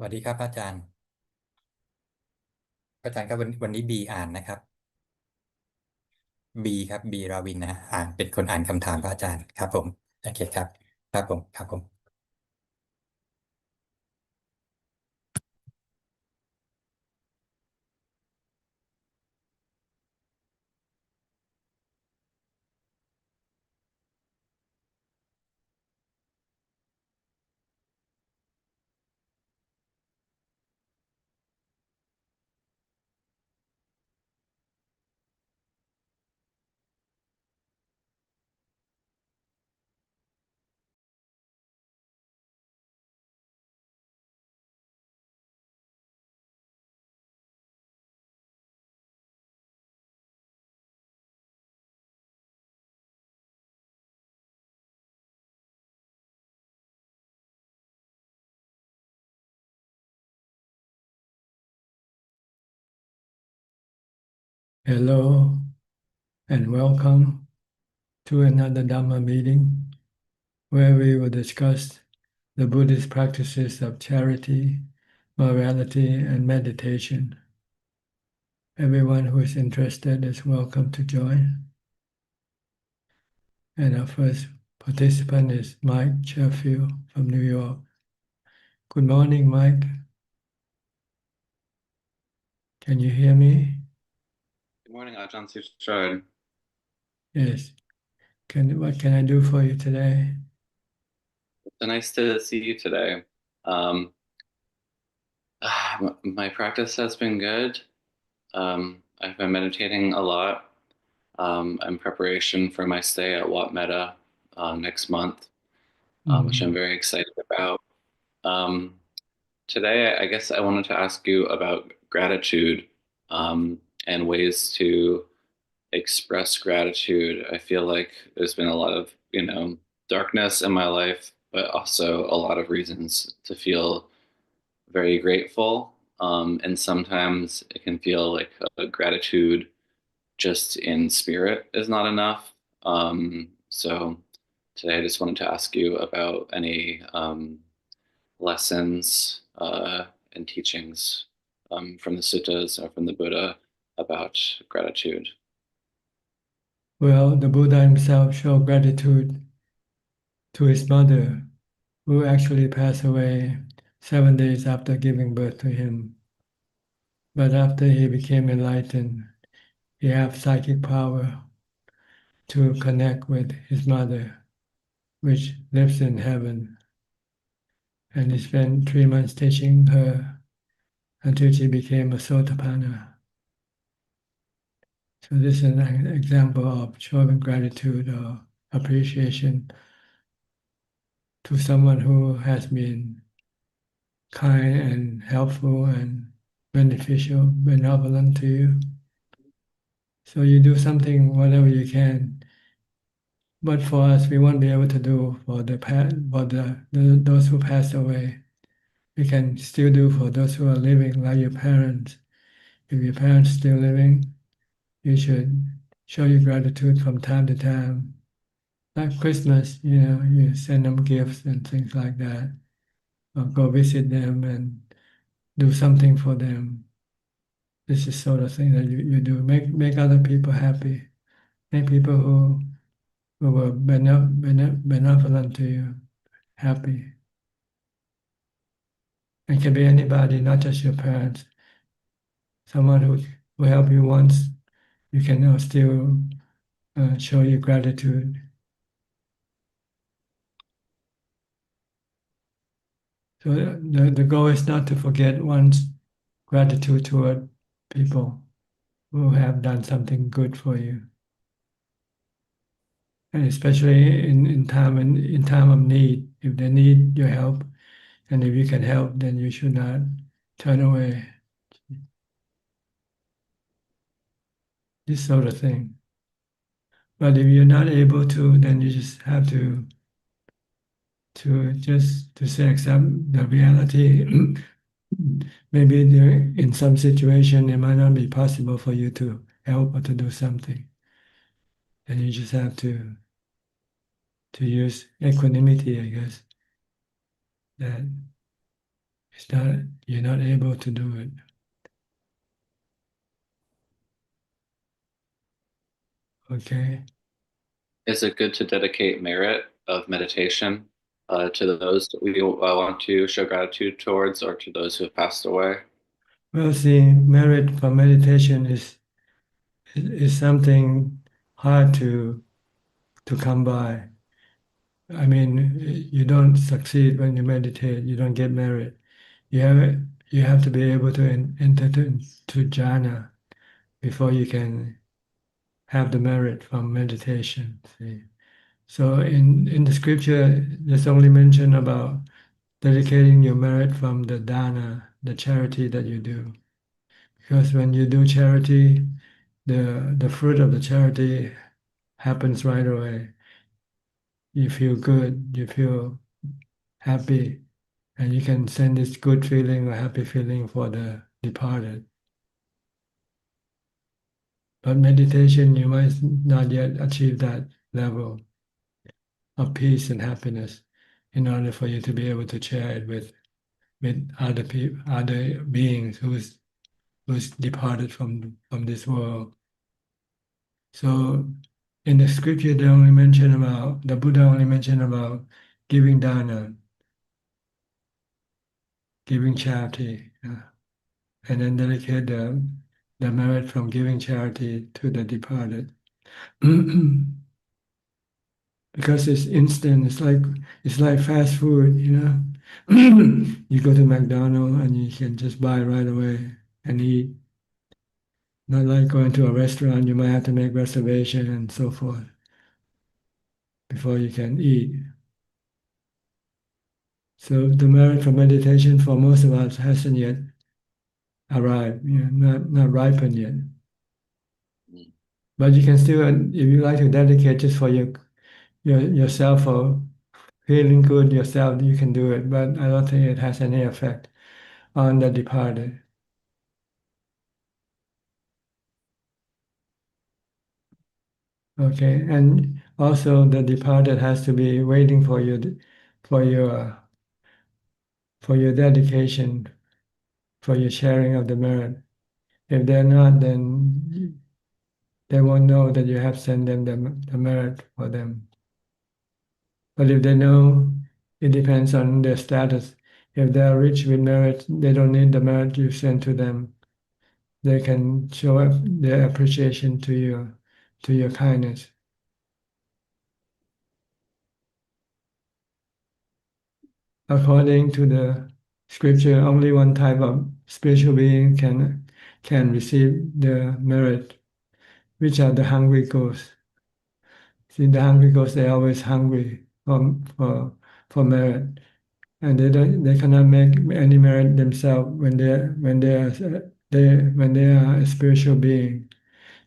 สวัสดีครับอาจารย์อาจารย์ครับวันนี้บีอ่านนะครับบีครับบีราวินนะอ่านเป็นคนอ่านคำถามพระอาจารย์ครับผมโอเคครับครับผมครับผม Hello and welcome to another Dhamma meeting where we will discuss the Buddhist practices of charity, morality, and meditation. Everyone who is interested is welcome to join. And our first participant is Mike Sheffield from New York. Good morning, Mike. Can you hear me? Good morning, Ajaan Suchart. Yes. What can I do for you today? So nice to see you today. Um, my practice has been good. I've been meditating a lot in preparation for my stay at Wat Metta next month, which I'm Mhm. very excited about. Um, Today, I guess I wanted to ask you about gratitude and ways to express gratitude. I feel like there's been a lot of, darkness in my life, but also a lot of reasons to feel very grateful. And sometimes it can feel like gratitude just in spirit is not enough. So today I just wanted to ask you about any lessons and teachings from the suttas or from the Buddha about gratitude. Well, the Buddha himself showed gratitude to his mother, who actually passed away 7 days after giving birth to him. But after he became enlightened, he had psychic power to connect with his mother, which lives in heaven. And he spent 3 months teaching her until she became a Sotapanna. So this is an example of showing gratitude or appreciation to someone who has been kind and helpful and beneficial, benevolent to you. So you do something, whatever you can. But for us, we won't be able to do for those who passed away. We can still do for those who are living, like your parents. If your parents still living, you should show your gratitude from time to time. Like Christmas, you send them gifts and things like that, or go visit them and do something for them. This is sort of thing that you do. Make other people happy. Make people who were benevolent to you happy. It can be anybody, not just your parents. Someone who helped you once, you can now still show your gratitude. So the goal is not to forget one's gratitude toward people who have done something good for you, and especially in time of need. If they need your help, and if you can help, then you should not turn away. This sort of thing. But if you're not able to, then you just have to say accept the reality. Maybe in some situation it might not be possible for you to help or to do something. And you just have to use equanimity, I guess. That you're not able to do it. Okay. Is it good to dedicate merit of meditation to those that we want to show gratitude towards, or to those who have passed away? Well, see, merit for meditation is something hard to come by. I mean, you don't succeed when you meditate. You don't get merit. You have you have to be able to enter to jhana before you can have the merit from meditation. See, so in the scripture, there's only mention about dedicating your merit from the dana, the charity that you do. Because when you do charity, the fruit of the charity happens right away. You feel good, you feel happy, and you can send this good feeling or happy feeling for the departed. But meditation, you might not yet achieve that level of peace and happiness in order for you to be able to share it with other people, other beings who's departed from this world. So in the scripture, the Buddha only mentioned about giving dana, giving charity, and then dedicate the merit from giving charity to the departed. Because it's instant, it's like fast food, you know. You go to McDonald's and you can just buy right away and eat. Not like going to a restaurant, you might have to make reservation and so forth before you can eat. So the merit for meditation for most of us hasn't yet arrived, not ripened yet. But you can still, if you like to dedicate just for yourself or feeling good yourself, you can do it. But I don't think it has any effect on the departed. Okay, and also the departed has to be waiting for you, for your for your dedication, for your sharing of the merit. If they're not, then they won't know that you have sent them the merit for them. But if they know, it depends on their status. If they are rich with merit, they don't need the merit you send to them. They can show their appreciation to your kindness. According to the scripture, only one type of spiritual being can receive the merit, which are the hungry ghosts. See, the hungry ghosts, they're always hungry for merit, and they cannot make any merit themselves when they are a spiritual being.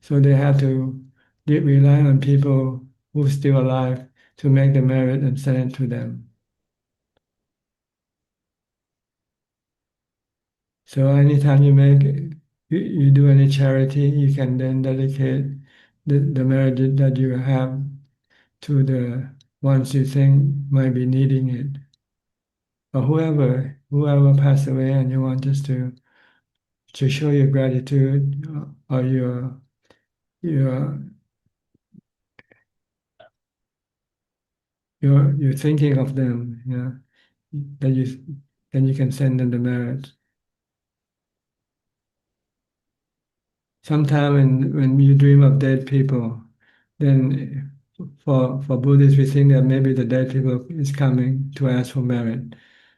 So they have to rely on people who are still alive to make the merit and send it to them. So anytime you do any charity, you can then dedicate the merit that you have to the ones you think might be needing it. Or whoever passed away and you want just to show your gratitude or your you're thinking of them, then you can send them the merit. Sometimes when you dream of dead people, then for Buddhists, we think that maybe the dead people is coming to ask for merit.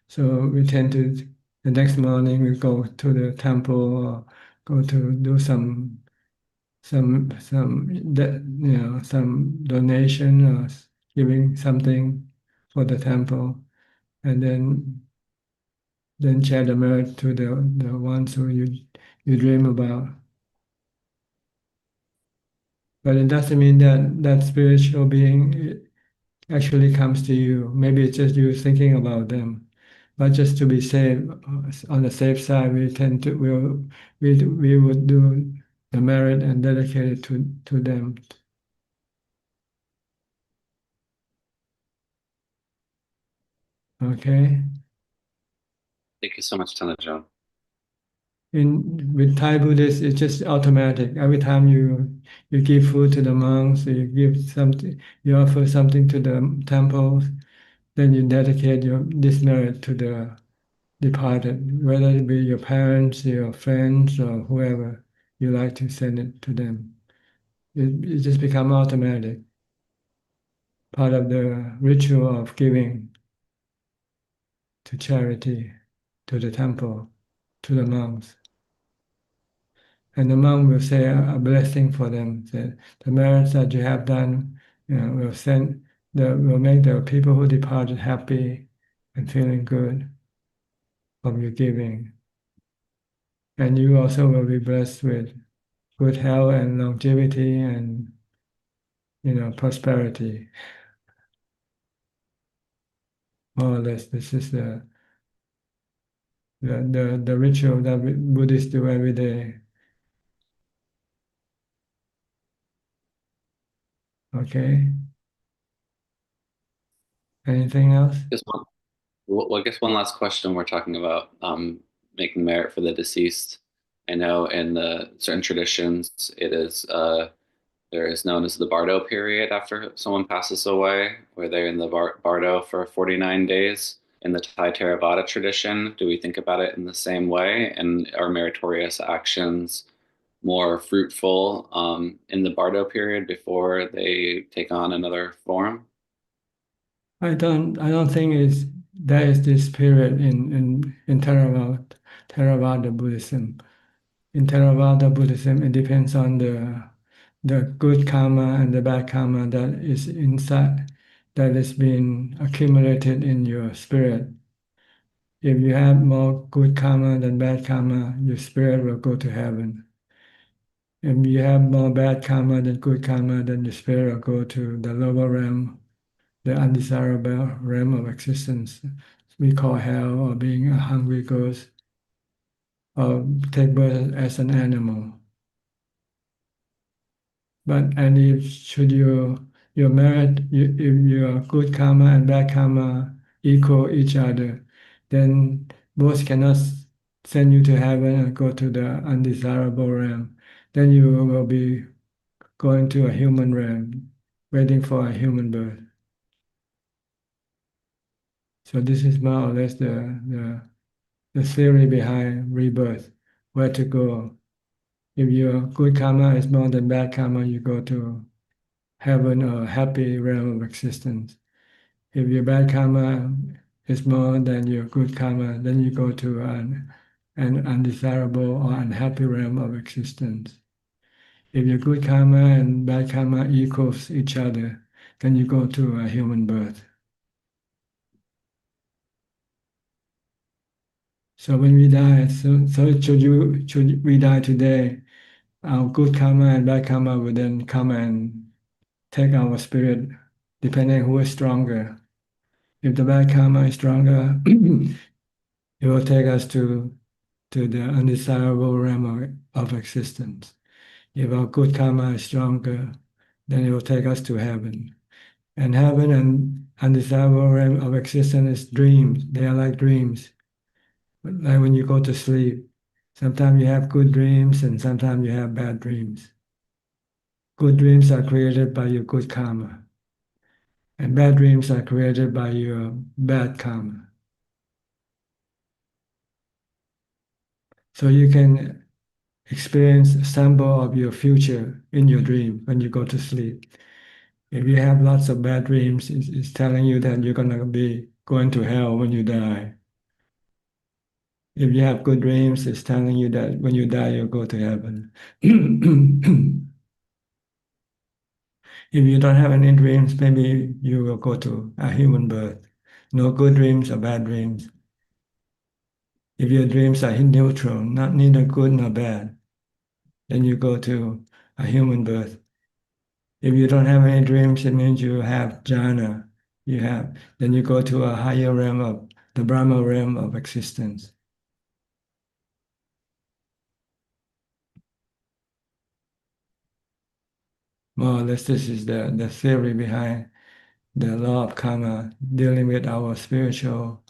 So we tend to, the next morning, we go to the temple or go to do some donation or giving something for the temple, and then share the merit to the ones who you dream about. But it doesn't mean that spiritual being actually comes to you. Maybe it's just you thinking about them. But just to be safe, on the safe side, we would do the merit and dedicate it to them. Okay. Thank you so much, Tanajan. With Thai Buddhists, it's just automatic. Every time you give food to the monks, you give something, you offer something to the temples, then you dedicate this merit to the departed, whether it be your parents, your friends, or whoever you like to send it to them. It just become automatic, part of the ritual of giving to charity, to the temple, to the monks. And the monk will say a blessing for them. Say, the merits that you have done, will make the people who departed happy and feeling good from your giving. And you also will be blessed with good health and longevity and prosperity. More or less, this is the ritual that Buddhists do every day. Okay. Anything else? Just one, well, I guess one last question. We're talking about making merit for the deceased. I know in the certain traditions, it is there is known as the Bardo period after someone passes away, where they're in the Bardo for 49 days. In the Thai Theravada tradition, do we think about it in the same way? And are meritorious actions more fruitful in the Bardo period before they take on another form? I don't think there is this period in Theravada Buddhism. In Theravada Buddhism, it depends on the good karma and the bad karma that is inside, that is being accumulated in your spirit. If you have more good karma than bad karma, your spirit will go to heaven. If you have more bad karma than good karma, then your spirit will go to the lower realm, the undesirable realm of existence we call hell, or being a hungry ghost, or take birth as an animal. And if should your merit, if your good karma and bad karma equal each other, then both cannot send you to heaven and go to the undesirable realm. Then you will be going to a human realm, waiting for a human birth. So this is more or less the theory behind rebirth, where to go. If your good karma is more than bad karma, you go to heaven or happy realm of existence. If your bad karma is more than your good karma, then you go to an undesirable or unhappy realm of existence. If your good karma and bad karma equals each other, then you go to a human birth. So when we die, so should we die today, our good karma and bad karma will then come and take our spirit, depending who is stronger. If the bad karma is stronger, it will take us to the undesirable realm of existence. If our good karma is stronger, then it will take us to heaven. And heaven and undesirable realm of existence is dreams. They are like dreams. Like when you go to sleep, sometimes you have good dreams and sometimes you have bad dreams. Good dreams are created by your good karma, and bad dreams are created by your bad karma. So you can experience a sample of your future in your dream when you go to sleep. If you have lots of bad dreams, it's telling you that you're gonna be going to hell when you die. If you have good dreams, it's telling you that when you die, you'll go to heaven. If you don't have any dreams, maybe you will go to a human birth. No good dreams or bad dreams. If your dreams are neutral, not neither good nor bad, then you go to a human birth. If you don't have any dreams, it means you have jhana. Then you go to a higher realm of the Brahma realm of existence. More or less, this is the theory behind the law of karma, dealing with our spiritual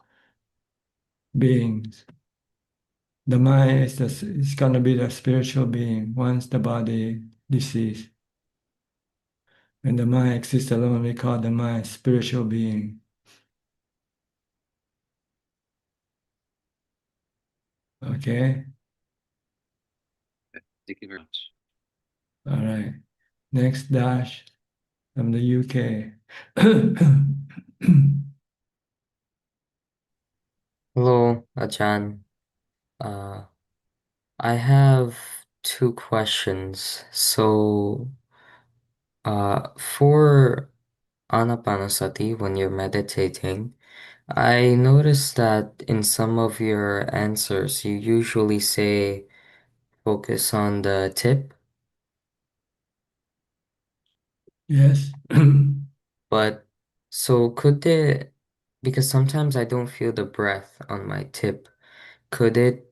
beings. The mind is going to be the spiritual being once the body deceases. When the mind exists alone, we call the mind spiritual being. Okay? Thank you very much. All right. Next, Dash from the UK. Hello, Ajaan. Uh, I have two questions. So, for Anapanasati, when you're meditating, I noticed that in some of your answers, you usually say focus on the tip, Yes. but so because sometimes I don't feel the breath on my tip, could it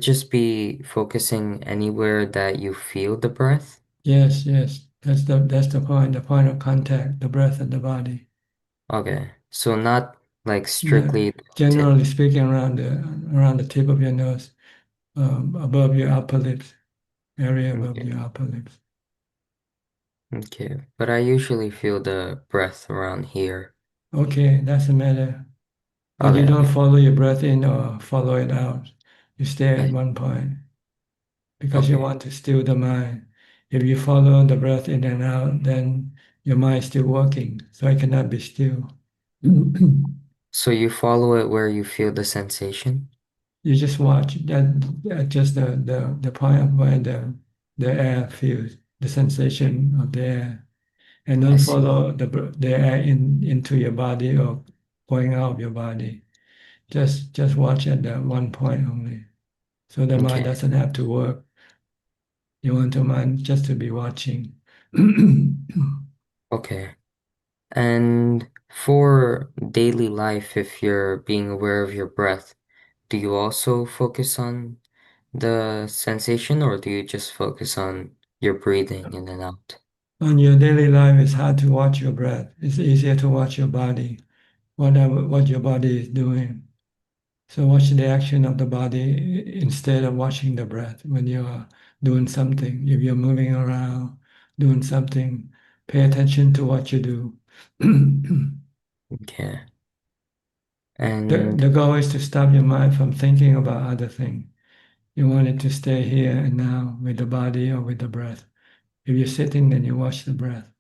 just be focusing anywhere that you feel the breath? Yes, yes. That's the point of contact, the breath and the body. Okay, so not like Yeah. strictly the tip. Generally speaking, around the tip of your nose, above your upper lips, area above Okay, your upper lips. okay. But I usually feel the breath around here. Okay, doesn't matter. But you Okay, don't okay. follow your breath in or follow it out. You stay at I, one point because you okay. want to still the mind. If you follow the breath in and out, then your mind is still working, so it cannot be still. So you follow it where you feel the sensation? You just watch that just the point of where the air feels, the sensation of the air, and I don't see. follow the air into your body or going out of your body. Just watch at that one point only. So the mind Okay, doesn't have to work. You want the mind just to be watching. okay. And for daily life, if you're being aware of your breath, do you also focus on the sensation or do you just focus on your breathing in and out? On your daily life, it's hard to watch your breath. It's easier to watch your body, what your body is doing. So watch the action of the body instead of watching the breath when you are doing something. If you're moving around, doing something, pay attention to what you do. Okay. The, And the goal is to stop your mind from thinking about other things. You want it to stay here and now with the body or with the breath. If you're sitting, then you watch the breath.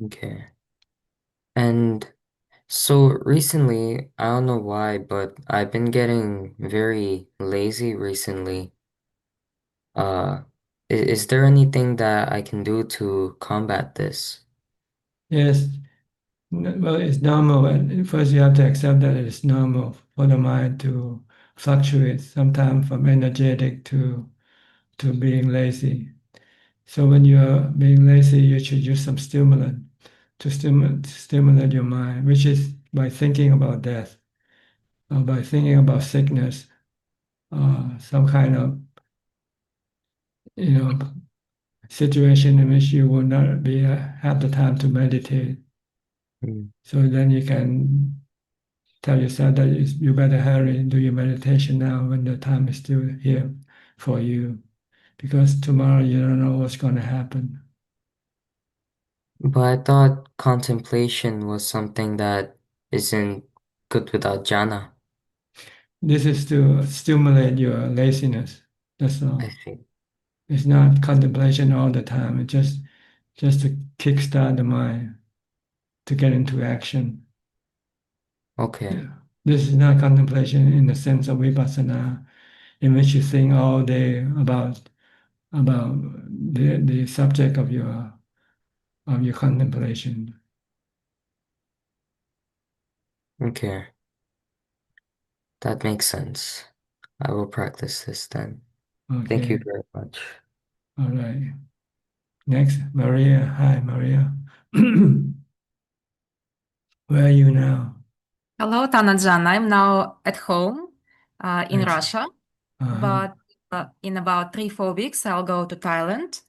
okay. And so recently, I don't know why, but I've been getting very lazy recently. Is there anything that I can do to combat this? Yes, well, it's normal. And first, you have to accept that it's normal for the mind to fluctuate, sometimes from energetic to being lazy. So when you're being lazy, you should use some stimulant to stimulate your mind, which is by thinking about death, or by thinking about sickness, some kind of you know situation in which you will not be have the time to meditate. Mm. So then you can tell yourself that you better hurry and do your meditation now when the time is still here for you, because tomorrow you don't know what's going to happen. But I thought contemplation was something that isn't good without jhana. This is to stimulate your laziness. That's I all. see. It's not contemplation all the time. It's just to kickstart the mind to get into action. Okay. Yeah. This is not contemplation in the sense of vipassana, in which you think all day about the subject of your contemplation. Okay. That makes sense. I will practice this then. Thank you Okay. very much. All right. Next, Maria. Hi, Maria. Where are you now? Hello, Tanajan. I'm now at home in Ex- Russia, Uh-huh. but in about 3-4 weeks, I'll go to Thailand.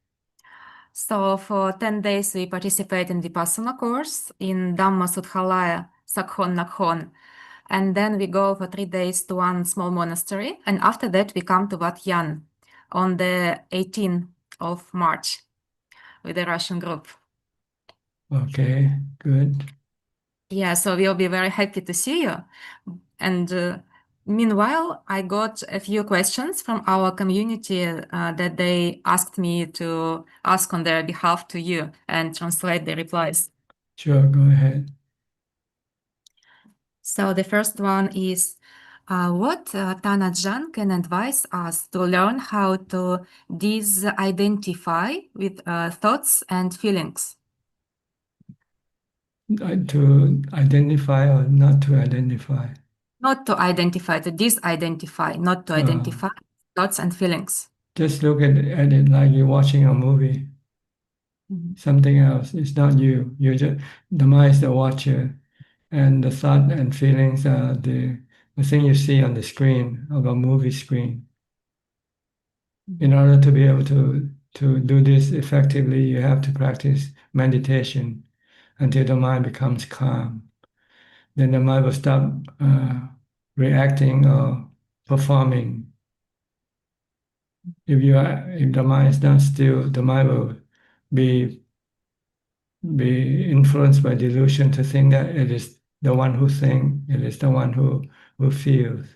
So for 10 days, we participate in Vipassana course in Dhamma Sudhalaya Sakhon Nakhon. And then we go for 3 days to one small monastery. And after that, we come to Wat Yan on the 18th of March with a Russian group. Okay, good. Yeah, so we'll be very happy to see you. And meanwhile, I got a few questions from our community that they asked me to ask on their behalf to you and translate the replies. Sure, go ahead. So the first one is, what Ajaan can advise us to learn how to disidentify with thoughts and feelings? To identify or not to identify? Not to identify, to disidentify, not to identify thoughts and feelings. Just look at it like you're watching a movie. Something else. It's not you. You're just, the mind is the watcher, and the thought and feelings are the thing you see on the screen of a movie screen. In order to be able to do this effectively, you have to practice meditation until the mind becomes calm. Then the mind will stop reacting or performing. If the mind is not still, the mind will be influenced by delusion to think that it is the one who thinks, it is the one who feels.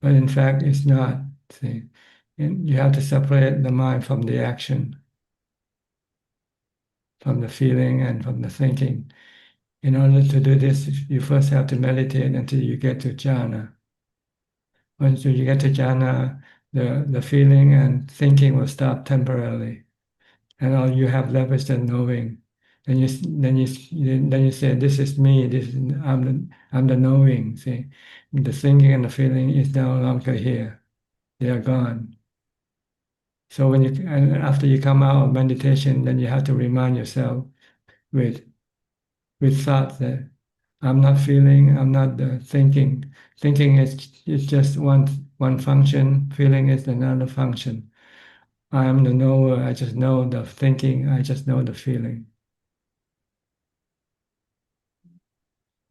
But in fact, it's not. See, and you have to separate the mind from the action, from the feeling, and from the thinking. In order to do this, you first have to meditate until you get to jhana. Once you get to jhana, the feeling and thinking will stop temporarily, and all you have left is the knowing. And then you say, "This is me. I'm the knowing." See, the thinking and the feeling is no longer here; they are gone. So and after you come out of meditation, then you have to remind yourself with thoughts that I'm not feeling, I'm not thinking. Thinking is just one function. Feeling is another function. I am the knower. I just know the thinking. I just know the feeling.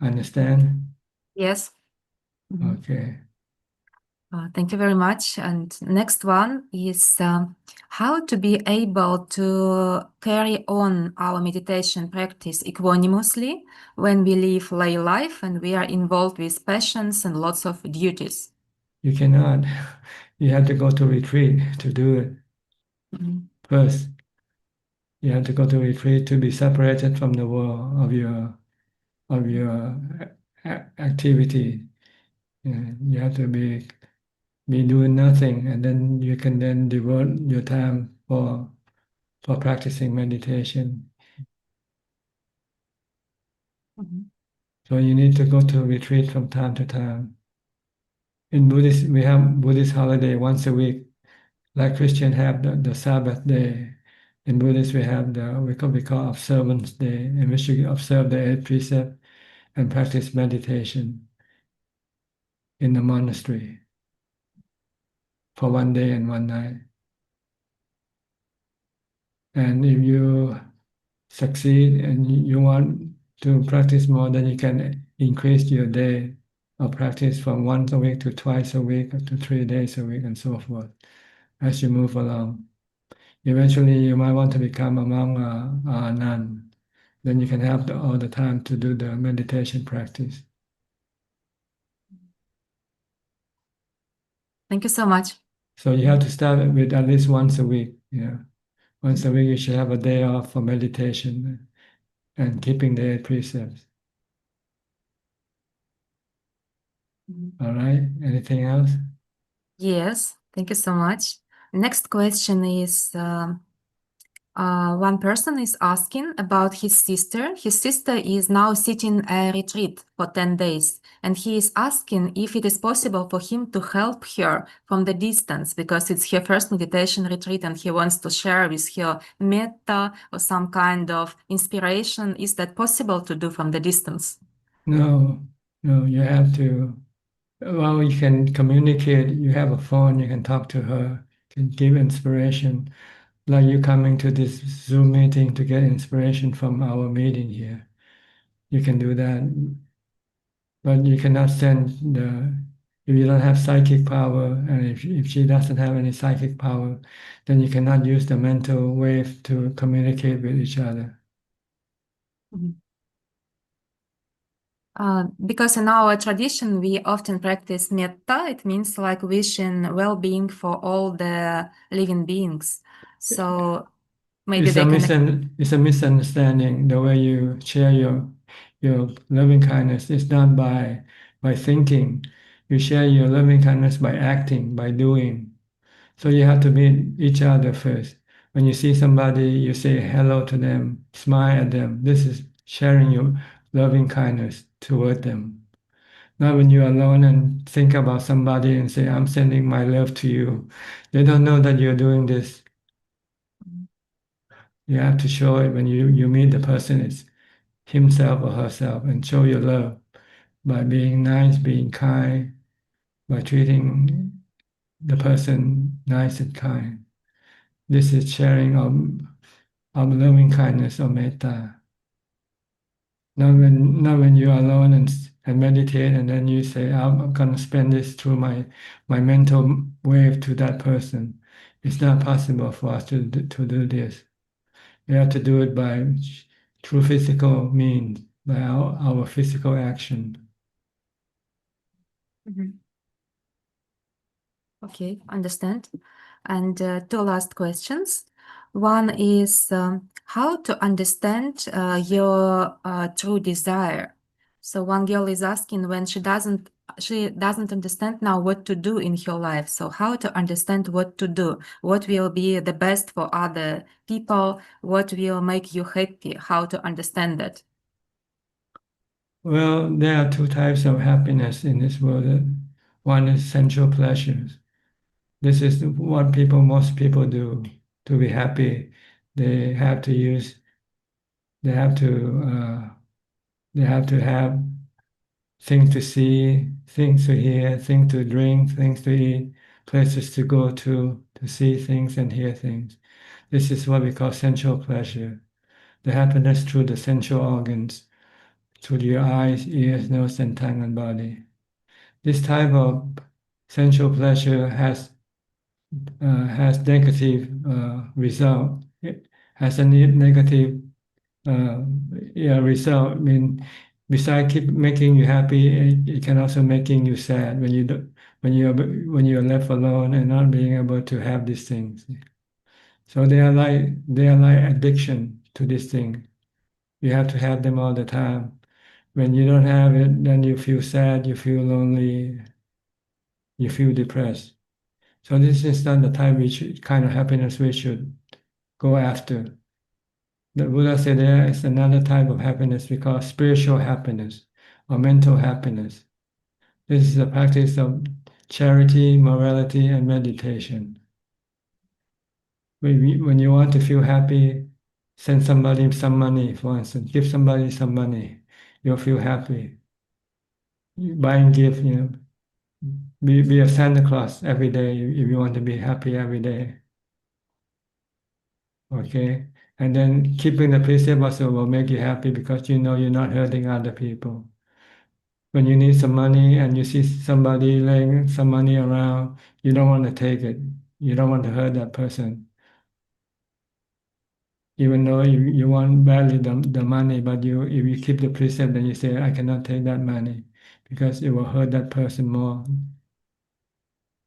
Understand? Yes. Okay. Thank you very much. And next one is how to be able to carry on our meditation practice equanimously when we live lay life and we are involved with passions and lots of duties. You cannot. You have to go to retreat to do it. First, you have to go to retreat to be separated from the world of your activity. You have to be doing nothing, and then you can then devote your time for practicing meditation. So you need to go to retreat from time to time. In Buddhist, we have Buddhist holiday once a week, like Christian have the Sabbath day. In Buddhist, we have we call observance day, in which you observe the 8 precepts and practice meditation in the monastery for 1 day and 1 night. And if you succeed and you want to practice more, then you can increase your day of practice from once a week to twice a week to 3 days a week and so forth as you move along. Eventually, you might want to become a monk or a nun. Then you can have all the time to do the meditation practice. Thank you so much. So you have to start with at least once a week. Yeah, once a week you should have a day off for meditation and keeping the 8 precepts. All right. Anything else? Yes, thank you so much. Next question is one person is asking about his sister. His sister is now sitting a retreat for 10 days, and he is asking if it is possible for him to help her from the distance because it's her first meditation retreat and he wants to share with her metta or some kind of inspiration. Is that possible to do from the distance? No, you have to. Well, you can communicate. You have a phone, you can talk to her, can give inspiration. Like you coming to this Zoom meeting to get inspiration from our meeting here. You can do that. but you cannot send if you don't have psychic power, and if she doesn't have any psychic power, then you cannot use the mental wave to communicate with each other. Because in our tradition, we often practice metta. It means like wishing well-being for all the living beings. So maybe It's they can. it's a misunderstanding. The way you share your loving kindness is not by thinking. You share your loving kindness by acting, by doing. So you have to meet each other first. When you see somebody, you say hello to them, smile at them. This is sharing your loving kindness toward them. Not when you're alone and think about somebody and say, I'm sending my love to you. They don't know that you're doing this. You have to show it when you meet the person, it's himself or herself, and show your love by being nice, being kind, by treating the person nice and kind. This is sharing of loving kindness or metta. Not when you're alone and meditate and then you say, I'm going to spend this through my mental wave to that person. It's not possible for us to do this. We have to do it through physical means, by our physical action. Okay, understand. And two last questions. One is how to understand your true desire. So one girl is asking when she doesn't understand now what to do in her life. So how to understand what to do, what will be the best for other people, what will make you happy, how to understand that. Well, there are two types of happiness in this world. One is sensual pleasures. This is what most people do to be happy. They have to use, they have to have things to see, things to hear, things to drink, things to eat, places to go to see things and hear things. This is what we call sensual pleasure. The happiness through the sensual organs, through your eyes, ears, nose, and tongue and body. This type of sensual pleasure has negative result. It has a negative result. I mean, besides keep making you happy, it can also making you sad when you do, when you're left alone and not being able to have these things. So they are like addiction to this thing. You have to have them all the time. When you don't have it, then you feel sad, you feel lonely, you feel depressed. So this is not the kind of happiness we should go after. The Buddha said there is another type of happiness we call spiritual happiness or mental happiness. This is the practice of charity, morality, and meditation. When you want to feel happy, send somebody some money, for instance. Give somebody some money. You'll feel happy. Buying gift, be a Santa Claus every day if you want to be happy every day. Okay? And then keeping the precept also will make you happy because you know you're not hurting other people. When you need some money and you see somebody laying some money around, you don't want to take it. You don't want to hurt that person. Even though you want badly the money, but if you keep the precept, then you say, I cannot take that money because it will hurt that person more.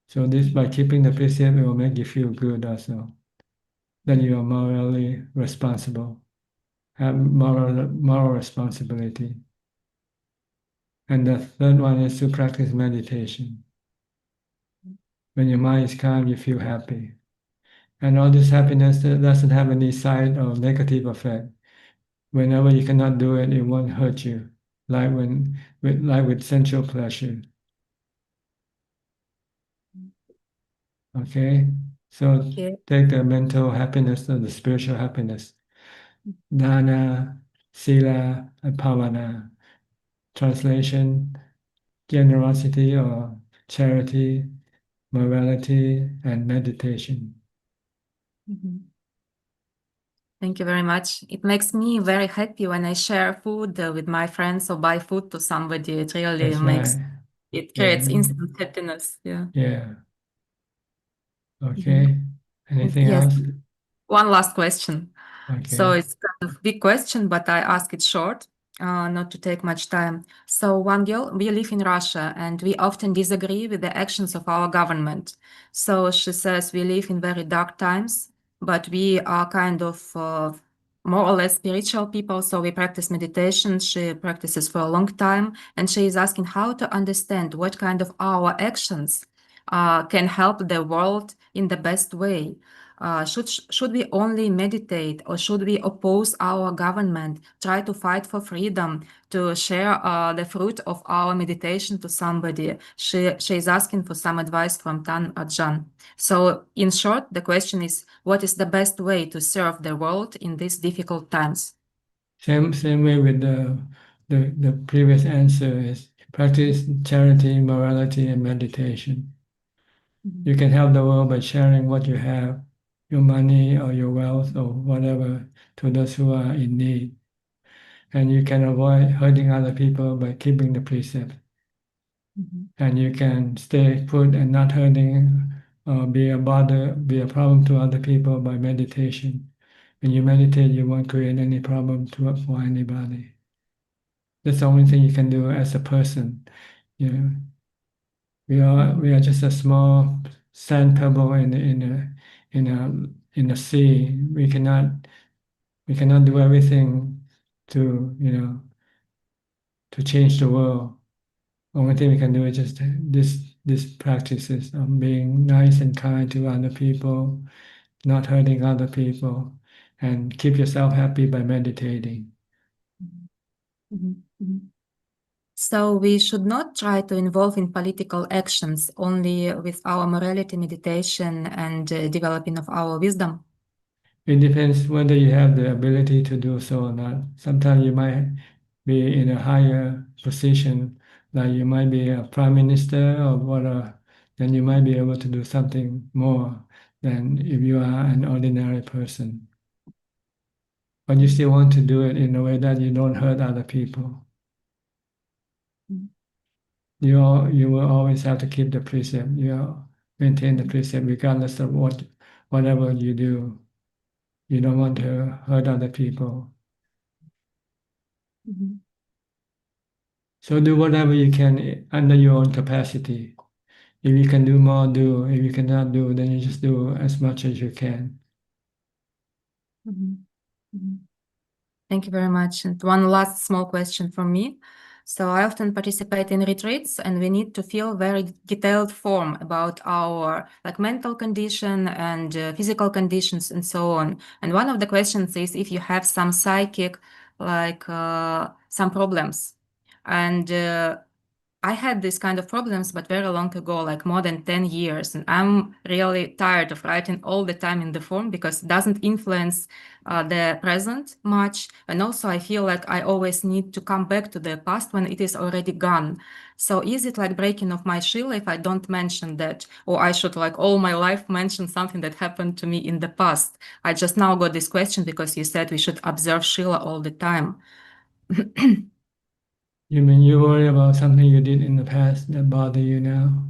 So this, by keeping the precept, it will make you feel good also. Then you are morally responsible, have moral responsibility. And the third one is to practice meditation. When your mind is calm, you feel happy. And all this happiness doesn't have any side or negative effect. Whenever you cannot do it, it won't hurt you, like with sensual pleasure. Okay? So take the mental happiness or the spiritual happiness. Dana, Sila, and Pavana. Translation, generosity or charity, morality, and meditation. Thank you very much. It makes me very happy when I share food with my friends or buy food to somebody. It really That's makes, right. it Yeah. creates instant happiness. Yeah. Yeah. Okay. Anything Yes. else? One last question. So Okay. it's kind of big question, but I ask it short, not to take much time. So one girl, we live in Russia and we often disagree with the actions of our government. So she says we live in very dark times, but we are kind of more or less spiritual people. So we practice meditation. She practices for a long time, and she is asking how to understand what kind of our actions can help the world in the best way. Should we only meditate, or should we oppose our government, try to fight for freedom, to share the fruit of our meditation to somebody? She is asking for some advice from Tan Ajaan. So in short, the question is, what is the best way to serve the world in these difficult times? Same way with the previous answer is practice charity, morality, and meditation. You can help the world by sharing what you have, your money or your wealth or whatever, to those who are in need. And you can avoid hurting other people by keeping the precept. And you can stay put and not hurting or be a bother, be a problem to other people by meditation. When you meditate, you won't create any problem for anybody. That's the only thing you can do as a person. You know, we are just a small sand pebble in a sea. We cannot do everything to to change the world. Only thing we can do is just this practices of being nice and kind to other people, not hurting other people, and keep yourself happy by meditating. So we should not try to involve in political actions, only with our morality meditation and developing of our wisdom. It depends whether you have the ability to do so or not. Sometimes you might be in a higher position, like you might be a prime minister or whatever, then you might be able to do something more than if you are an ordinary person. But you still want to do it in a way that you don't hurt other people. You will always have to keep the precept. You maintain the precept regardless of whatever you do. You don't want to hurt other people. So do whatever you can under your own capacity. If you can do more, do. If you cannot do, then you just do as much as you can. Thank you very much. And one last small question from me. So I often participate in retreats, and we need to feel very detailed form about our mental condition and physical conditions and so on. And one of the questions is if you have some psychic, some problems. And I had these kind of problems, but very long ago, like more than 10 years. And I'm really tired of writing all the time in the form because it doesn't influence the present much. And also I feel like I always need to come back to the past when it is already gone. So is it like breaking of my Shila if I don't mention that? Or I should like all my life mention something that happened to me in the past? I just now got this question because you said we should observe Shila all the time. You mean you worry about something you did in the past that bother you now?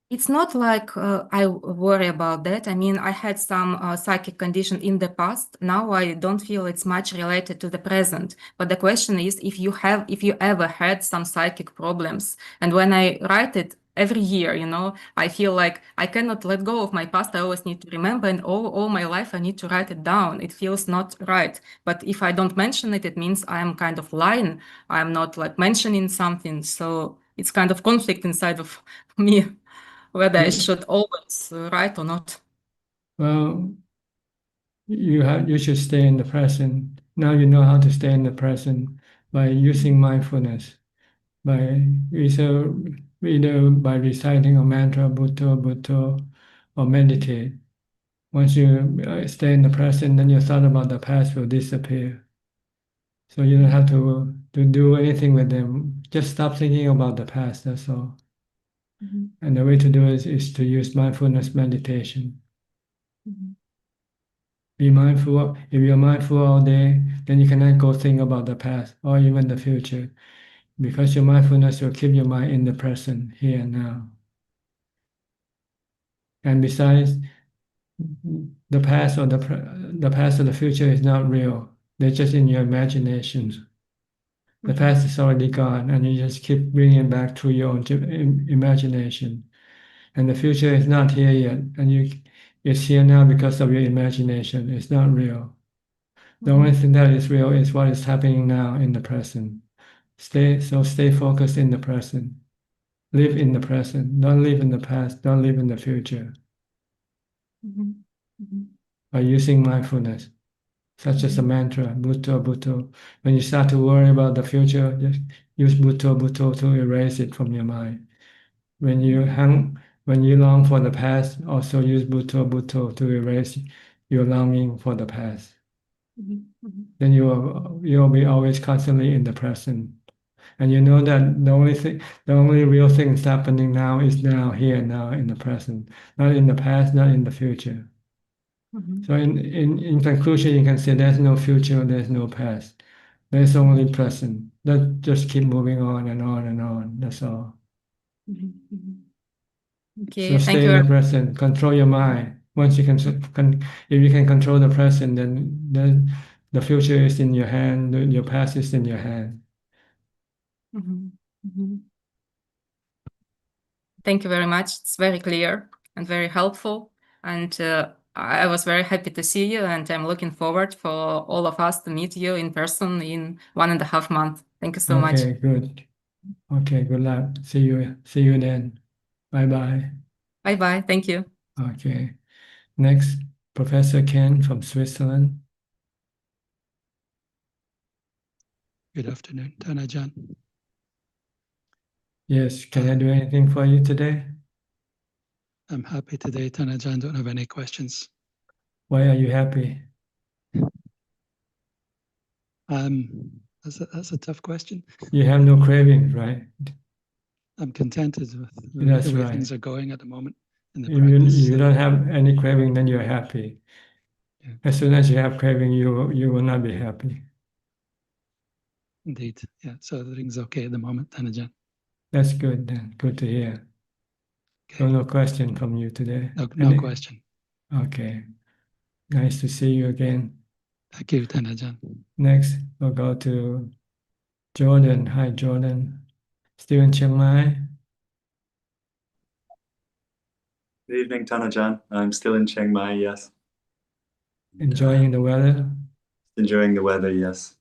It's not like I worry about that. I mean, I had some psychic condition in the past. Now I don't feel it's much related to the present. But the question is if you ever had some psychic problems. And when I write it every year, I feel like I cannot let go of my past. I always need to remember, and all my life I need to write it down. It feels not right. But if I don't mention it, it means I'm kind of lying. I'm not like mentioning something. So it's kind of conflict inside of me whether I should always write or not. Well, you should stay in the present. Now you know how to stay in the present by using mindfulness, by either by reciting a mantra, Bhutto, Bhutto, or meditate. Once you stay in the present, then your thought about the past will disappear. So you don't have to do anything with them. Just stop thinking about the past, that's all. And the way to do it is to use mindfulness meditation. Be mindful. If you're mindful all day, then you cannot go think about the past or even the future, because your mindfulness will keep your mind in the present, here and now. And besides, the past or the past or the future is not real. They're just in your imaginations. The past is already gone, and you just keep bringing it back through your own imagination. And the future is not here yet, and it's here now because of your imagination. It's not real. The only thing that is real is what is happening now in the present. Stay focused in the present. Live in the present. Don't live in the past. Don't live in the future. By using mindfulness, such as a mantra, Bhutto, Bhutto. When you start to worry about the future, just use Bhutto, Bhutto to erase it from your mind. When you long for the past, also use Bhutto, Bhutto to erase your longing for the past. Then you'll be always constantly in the present. And you know that the only real thing that's happening now is now, here, now, in the present, not in the past, not in the future. So in conclusion, you can say there's no future, there's no past. There's only present. That just keep moving on and on and on. That's all. Okay, So thank stay you. in the present, control your mind. Once you if you can control the present, then the future is in your hand, your past is in your hand. Thank you very much. It's very clear and very helpful. And I was very happy to see you, and I'm looking forward for all of us to meet you in person in 1.5 months. Thank you so much. Okay, good. Okay, good luck. See you then. Bye-bye. Bye-bye. Thank you. Okay. Next, Professor Ken from Switzerland. Good afternoon, Ajaan. Yes, can I do anything for you today? I'm happy today, Ajaan. Don't have any questions. Why are you happy? That's a tough question. You have no cravings, right? I'm contented with That's the way right. things are going at the moment in the If practice. you don't have any craving, then you're happy. Yeah. As soon as you have craving, you will not be happy. Indeed, yeah. So everything's okay at the moment, Ajaan. That's good then. Good to hear. Okay. So no question from you today? No question. Okay. Nice to see you again. Thank you, Ajaan. Next, we'll go to Jordan. Hi, Jordan. Still in Chiang Mai? Good evening, Ajaan. I'm still in Chiang Mai, yes. Enjoying the weather? Enjoying the weather, yes.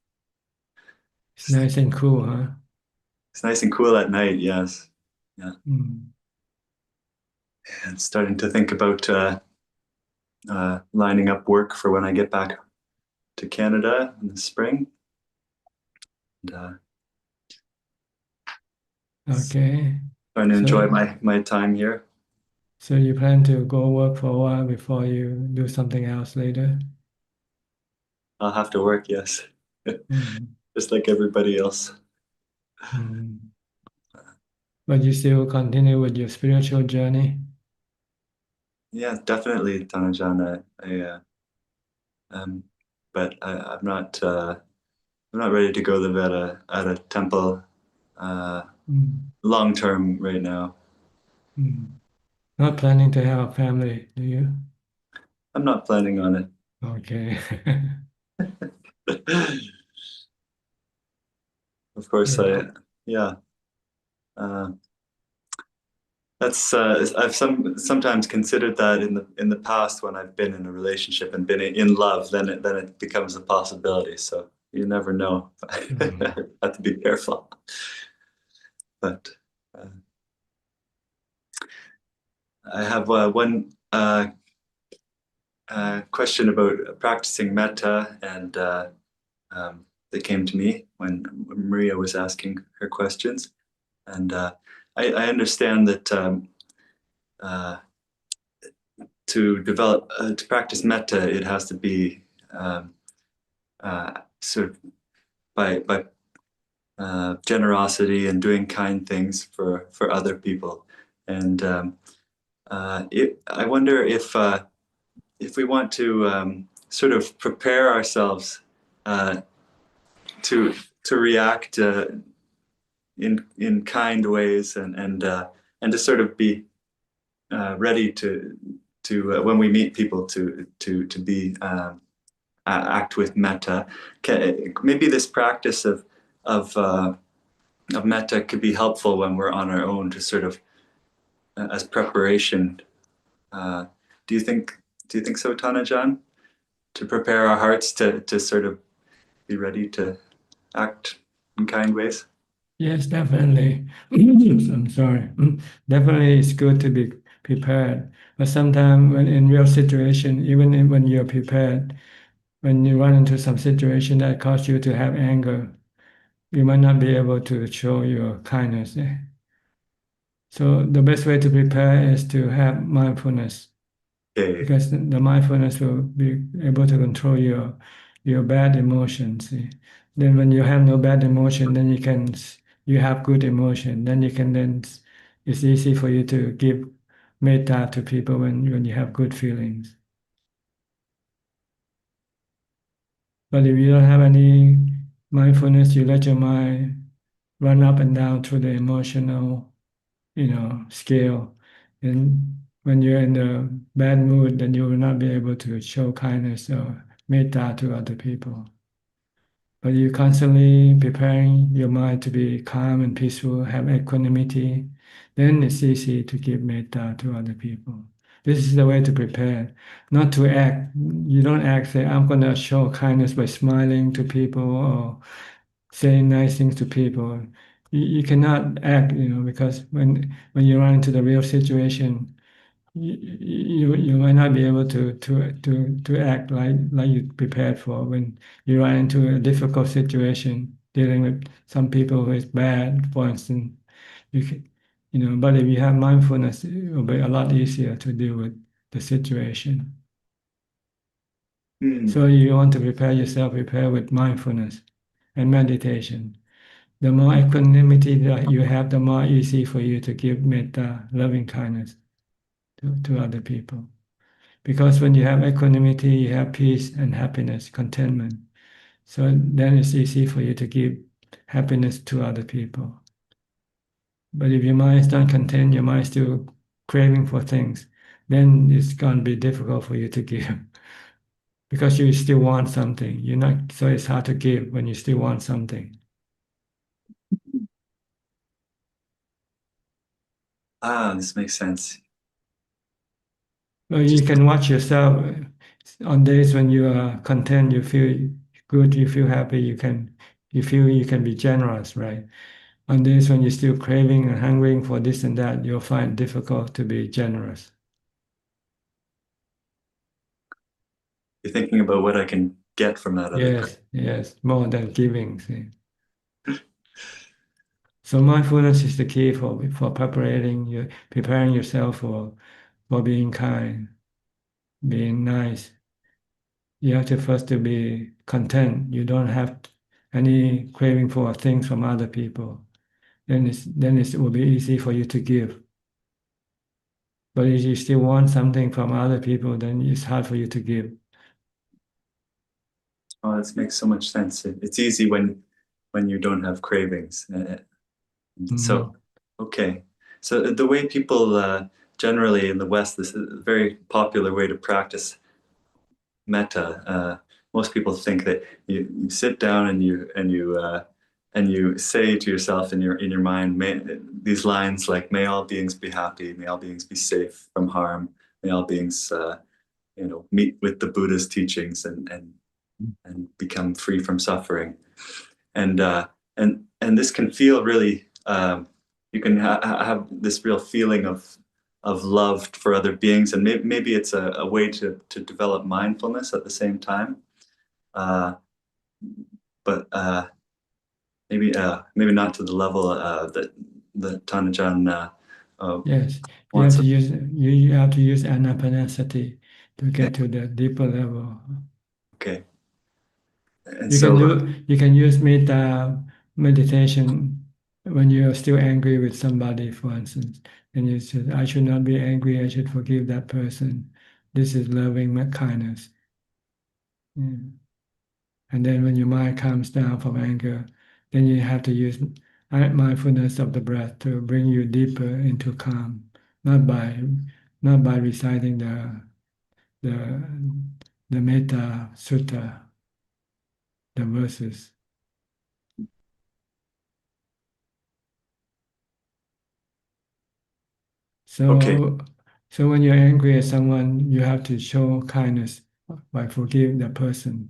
It's nice and cool, huh? It's nice and cool at night, yes. Yeah. Mm. And starting to think about lining up work for when I get back to Canada in the spring. And, Okay. trying to enjoy my time here. So you plan to go work for a while before you do something else later? I'll have to work, yes. Mm. Just like everybody else. Mm. But you still continue with your spiritual journey? Yeah, definitely, Ajaan. But I'm not ready to go live at a temple long term right now. Not planning to have a family, do you? I'm not planning on it. Okay. Of course, Yeah. That's I've sometimes considered that in the past when I've been in a relationship and been in love, then it becomes a possibility. So you never know. Have to be careful. But I have one question about practicing metta, and that came to me when Maria was asking her questions. And I understand that to practice metta, it has to be sort of by generosity and doing kind things for other people. And I wonder if we want to sort of prepare ourselves to react in kind ways, and to sort of be ready to when we meet people to be act with metta. Maybe this practice of metta could be helpful when we're on our own, to sort of as preparation. Do you think so, Tanajan? To prepare our hearts to sort of be ready to act in kind ways? Yes, definitely. I'm sorry. Definitely, it's good to be prepared. But sometimes, when in real situation, even when you're prepared, when you run into some situation that cause you to have anger, you might not be able to show your kindness. So the best way to prepare is to have mindfulness, Okay. because the mindfulness will be able to control your bad emotions. Then when you have no bad emotion, then you have good emotion. Then it's easy for you to give metta to people when you have good feelings. But if you don't have any mindfulness, you let your mind run up and down through the emotional, scale. And when you're in the bad mood, then you will not be able to show kindness or metta to other people. But you're constantly preparing your mind to be calm and peaceful, have equanimity, then it's easy to give metta to other people. This is the way to prepare, not to act. You don't act, say, I'm going to show kindness by smiling to people or saying nice things to people. You cannot act, because when you run into the real situation, you might not be able to act like you prepared for. When you run into a difficult situation dealing with some people who is bad, for instance, you can, but if you have mindfulness, it will be a lot easier to deal with the situation. So you want to prepare yourself, prepare with mindfulness and meditation. The more equanimity that you have, the more easy for you to give metta, loving kindness to other people. Because when you have equanimity, you have peace and happiness, contentment. So then it's easy for you to give happiness to other people. But if your mind is not content, your mind is still craving for things, then it's going to be difficult for you to give. Because you still want something. So it's hard to give when you still want something. This makes sense. Well, you can watch yourself on days when you are content, you feel good, you feel happy, you feel you can be generous, right? On days when you're still craving and hungering for this and that, you'll find it difficult to be generous. You're thinking about what I can get from that other person. Yes, more than giving. See. So mindfulness is the key for preparing yourself for being kind, being nice. You have to first to be content. You don't have any craving for things from other people. Then it will be easy for you to give. But if you still want something from other people, then it's hard for you to give. Oh, this makes so much sense. It's easy when you don't have cravings. So, okay. So the way people generally in the West, this is a very popular way to practice metta. Most people think that you sit down and you say to yourself in your mind these lines like, "May all beings be happy. May all beings be safe from harm. May all beings meet with the Buddha's teachings and become free from suffering." And this can feel really. You can have this real feeling of love for other beings, and maybe it's a way to develop mindfulness at the same time. But maybe not to the level that Tanajan Yes, wants. you have to use anapanasati to get to the deeper level. Okay. And You can use metta meditation when you are still angry with somebody, for instance, and you say, "I should not be angry. I should forgive that person." This is loving kindness. Yeah. And then when your mind calms down from anger, then you have to use mindfulness of the breath to bring you deeper into calm, not by reciting the the Metta Sutta, the verses. So, Okay. so when you're angry at someone, you have to show kindness by forgive the person.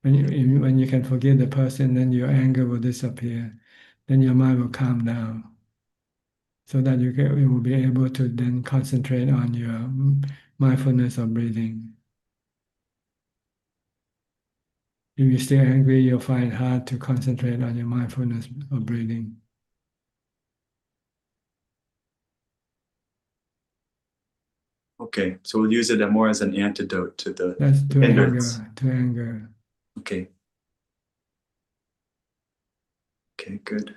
When you can forgive the person, then your anger will disappear. Then your mind will calm down, so that you will be able to then concentrate on your mindfulness of breathing. If you're still angry, you'll find it hard to concentrate on your mindfulness of breathing. Okay. So we'll use it more as an antidote to the That's to hindrance. anger, to anger. Okay. Okay, good.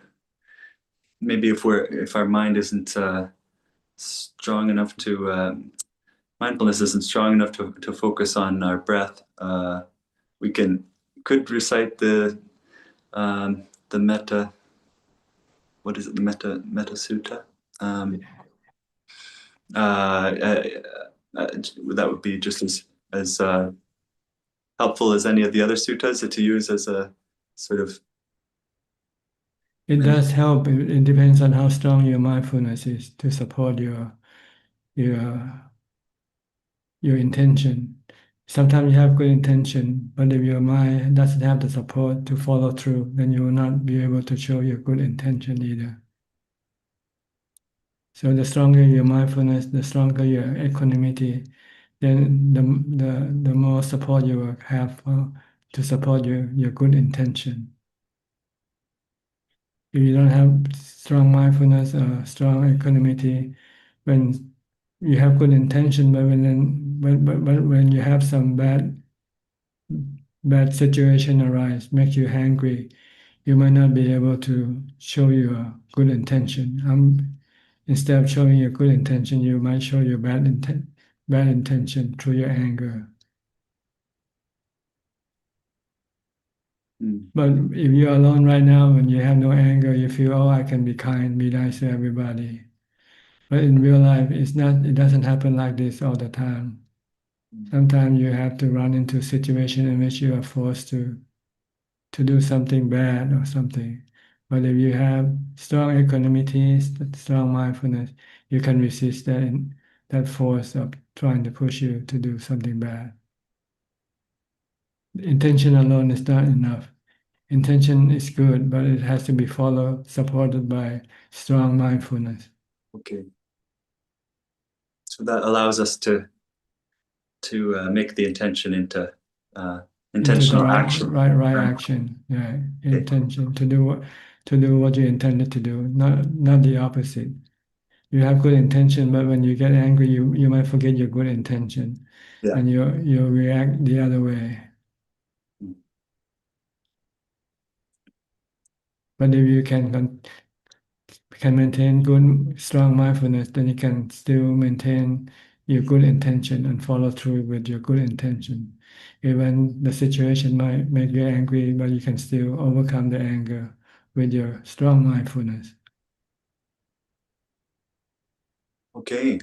Maybe if our mind isn't strong enough to mindfulness isn't strong enough to focus on our breath, we could recite the metta. What is it? The metta sutta. That would be just as helpful as any of the other suttas to use as a sort of. It does help. It depends on how strong your mindfulness is to support your intention. Sometimes you have good intention, but if your mind doesn't have the support to follow through, then you will not be able to show your good intention either. So the stronger your mindfulness, the stronger your equanimity, then the more support you will have to support your good intention. If you don't have strong mindfulness or strong equanimity, when you have good intention, but when you have some bad situation arise, make you angry, you might not be able to show your good intention. Instead of showing your good intention, you might show your bad intention through your anger. But if you're alone right now and you have no anger, you feel, oh, I can be kind, be nice to everybody. But in real life, it doesn't happen like this all the time. Sometimes you have to run into a situation in which you are forced to do something bad or something. But if you have strong equanimity, strong mindfulness, you can resist that force of trying to push you to do something bad. Intention alone is not enough. Intention is good, but it has to be supported by strong mindfulness. Okay. So that allows us to make the intention into intentional action. Right action. Yeah, intention to do what you intended to do, not the opposite. You have good intention, but when you get angry, you might forget your good intention, Yeah. and you react the other way. But if you can maintain good, strong mindfulness, then you can still maintain your good intention and follow through with your good intention. Even the situation might make you angry, but you can still overcome the anger with your strong mindfulness. Okay.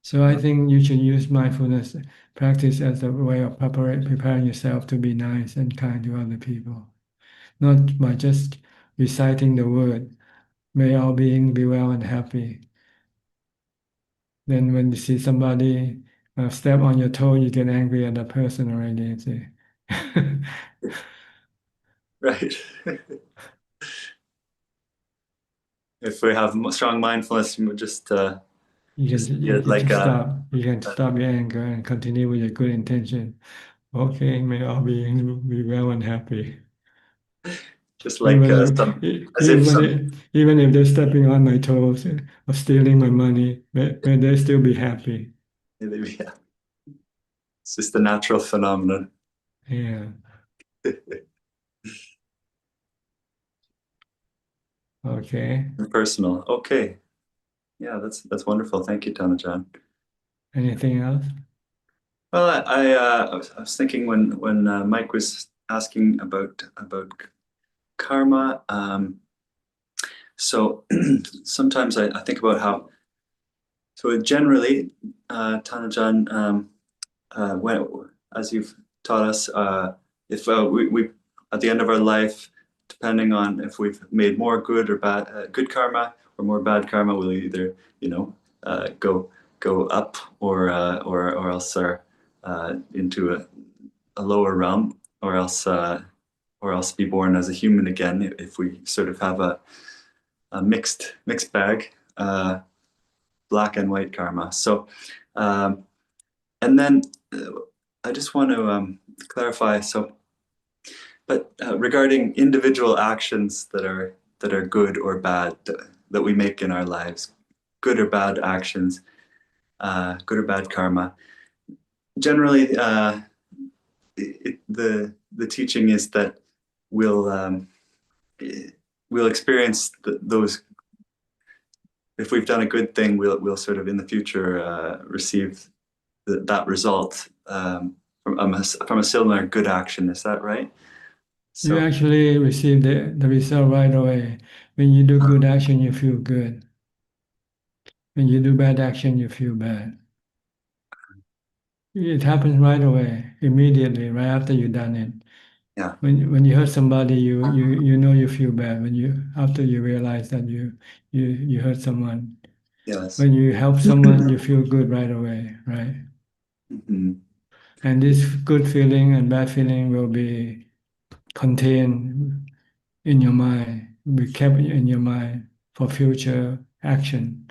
So I think you should use mindfulness practice as a way of preparing yourself to be nice and kind to other people, not by just reciting the word, may all beings be well and happy. Then when you see somebody step on your toe, you get angry at that person already. You see. Right. If we have strong mindfulness, we just You like can stop your anger and continue with your good intention. Okay, may all beings be well and happy. just like Even if they're stepping on my toes or stealing my money, may they still be happy. yeah. It's just a natural phenomenon. Yeah. Okay. Personal. Okay. Yeah, that's wonderful. Thank you, Ajaan. Anything else? Well, I was thinking when Mike was asking about karma. So sometimes I think about how. So generally, Tanajan, when as you've taught us, if we at the end of our life, depending on if we've made more good or bad good karma or more bad karma, we'll either go up or else are into a lower realm, or else be born as a human again if we sort of have a mixed bag, black and white karma. So and then I just want to clarify. So, but regarding individual actions that are good or bad that we make in our lives, good or bad actions, good or bad karma. Generally, the teaching is that we'll experience those. If we've done a good thing, we'll sort of in the future receive that result from a similar good action. Is that right? You So actually receive the result right away. When you do good action, you feel good. When you do bad action, you feel bad. It happens right away, immediately, right after you've done it. yeah, When you hurt somebody, you know you feel bad. After you realize that you hurt someone. yes. When you help someone, you feel good right away, right? Mm-hmm. And this good feeling and bad feeling will be contained in your mind, be kept in your mind for future action.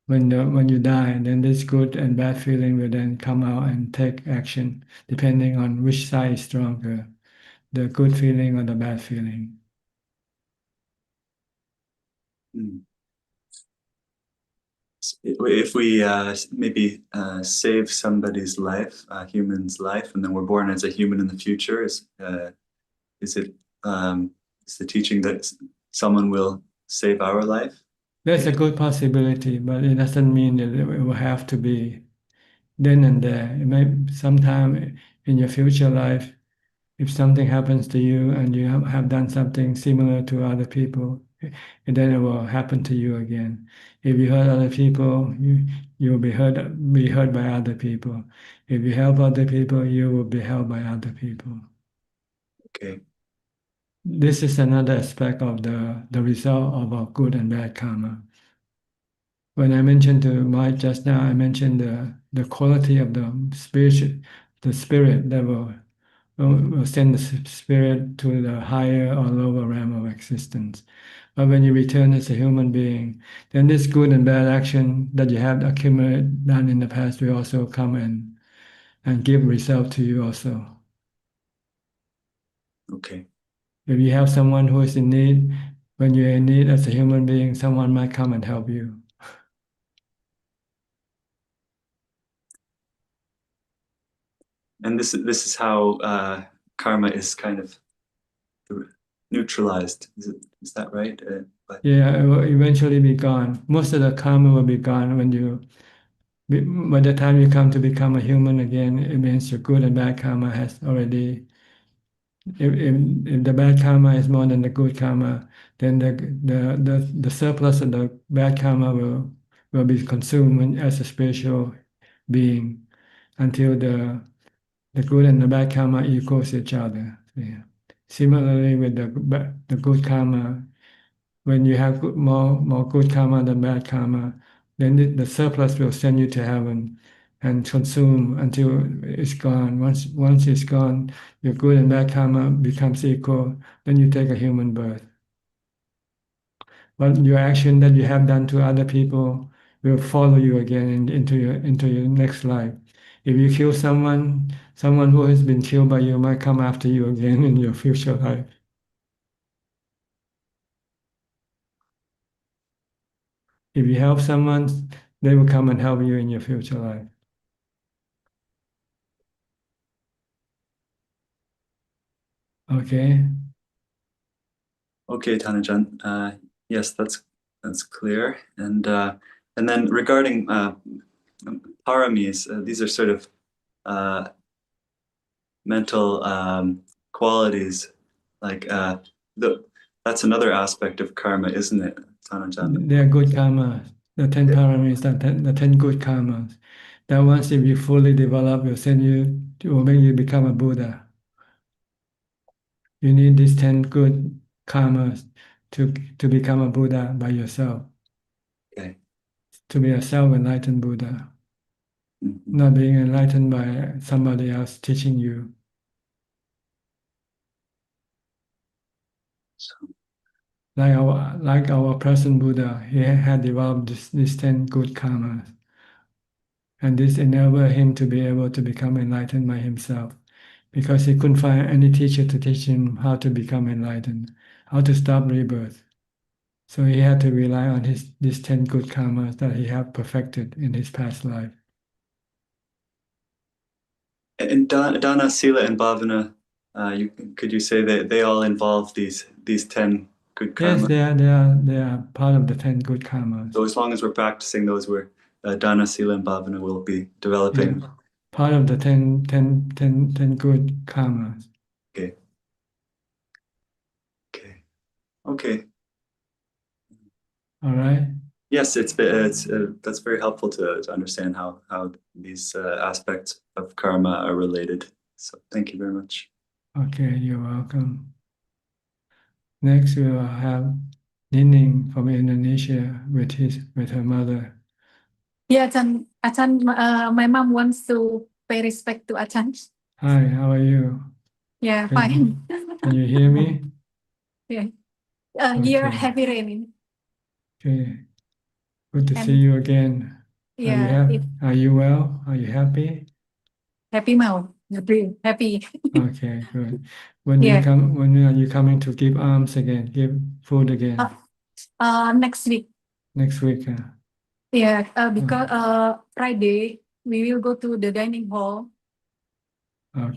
When you die, then this good and bad feeling will then come out and take action, depending on which side is stronger, the good feeling or the bad feeling. Mm. If we maybe save somebody's life, a human's life, and then we're born as a human in the future, is it is the teaching that someone will save our life? That's a good possibility, but it doesn't mean that it will have to be then and there. It may sometime in your future life, if something happens to you and you have done something similar to other people, and then it will happen to you again. If you hurt other people, you will be hurt by other people. If you help other people, you will be helped by other people. Okay. This is another aspect of the result of our good and bad karma. When I mentioned to Mike just now, I mentioned the quality of the spirit that will send the spirit to the higher or lower realm of existence. But when you return as a human being, then this good and bad action that you have accumulated done in the past will also come and give result to you also. Okay. If you have someone who is in need, when you're in need as a human being, someone might come and help you. And this is how karma is kind of neutralized. Is that right? Yeah, it will eventually be gone. Most of the karma will be gone by the time you come to become a human again. It means your good and bad karma has already. If the bad karma is more than the good karma, then the surplus of the bad karma will be consumed as a spiritual being until the good and the bad karma equals each other. Yeah. Similarly, with the good karma, when you have more good karma than bad karma, then the surplus will send you to heaven and consume until it's gone. Once it's gone, your good and bad karma becomes equal. Then you take a human birth. But your action that you have done to other people will follow you again into your next life. If you kill someone who has been killed by you might come after you again in your future life. If you help someone, they will come and help you in your future life. Okay. Okay, Tanajan. Yes, that's clear. And then regarding paramis. These are sort of mental qualities, like that's another aspect of karma, isn't it, Ajaan? They are good karmas. The 10 paramis are the 10 good karmas. That once if you fully develop, will make you become a Buddha. You need these 10 good karmas to become a Buddha by yourself. Okay. To be a self-enlightened Buddha, Mhm. not being enlightened by somebody else teaching you. Like our present Buddha, he had developed these 10 good karmas. And this enabled him to be able to become enlightened by himself, because he couldn't find any teacher to teach him how to become enlightened, how to stop rebirth. So he had to rely on these 10 good karmas that he had perfected in his past life. And dana, sila, and bhavana, could you say that they all involve these 10 good karmas? Yes, they are part of the 10 good karmas. So as long as we're practicing those, we're dana, sila, and bhavana will be developing. Yeah. Part of the 10 good karmas. Okay. Okay. Okay. All right. Yes, that's very helpful to understand how these aspects of karma are related. So thank you very much. Okay, you're welcome. Next, we will have Nining from Indonesia with her mother. Yeah, Achan, my mom wants to pay respect to Achan. Hi, how are you? Yeah, Can- fine. Can you hear me? Yeah. Here, Okay. heavy raining. Okay. Good to see And you again. yeah, Are you well? Are you happy? happy mouth. Happy. Okay, good. When Yeah. are you coming to give alms again? Give food again? Next week. Next week. Yeah, because Friday we will go to the dining hall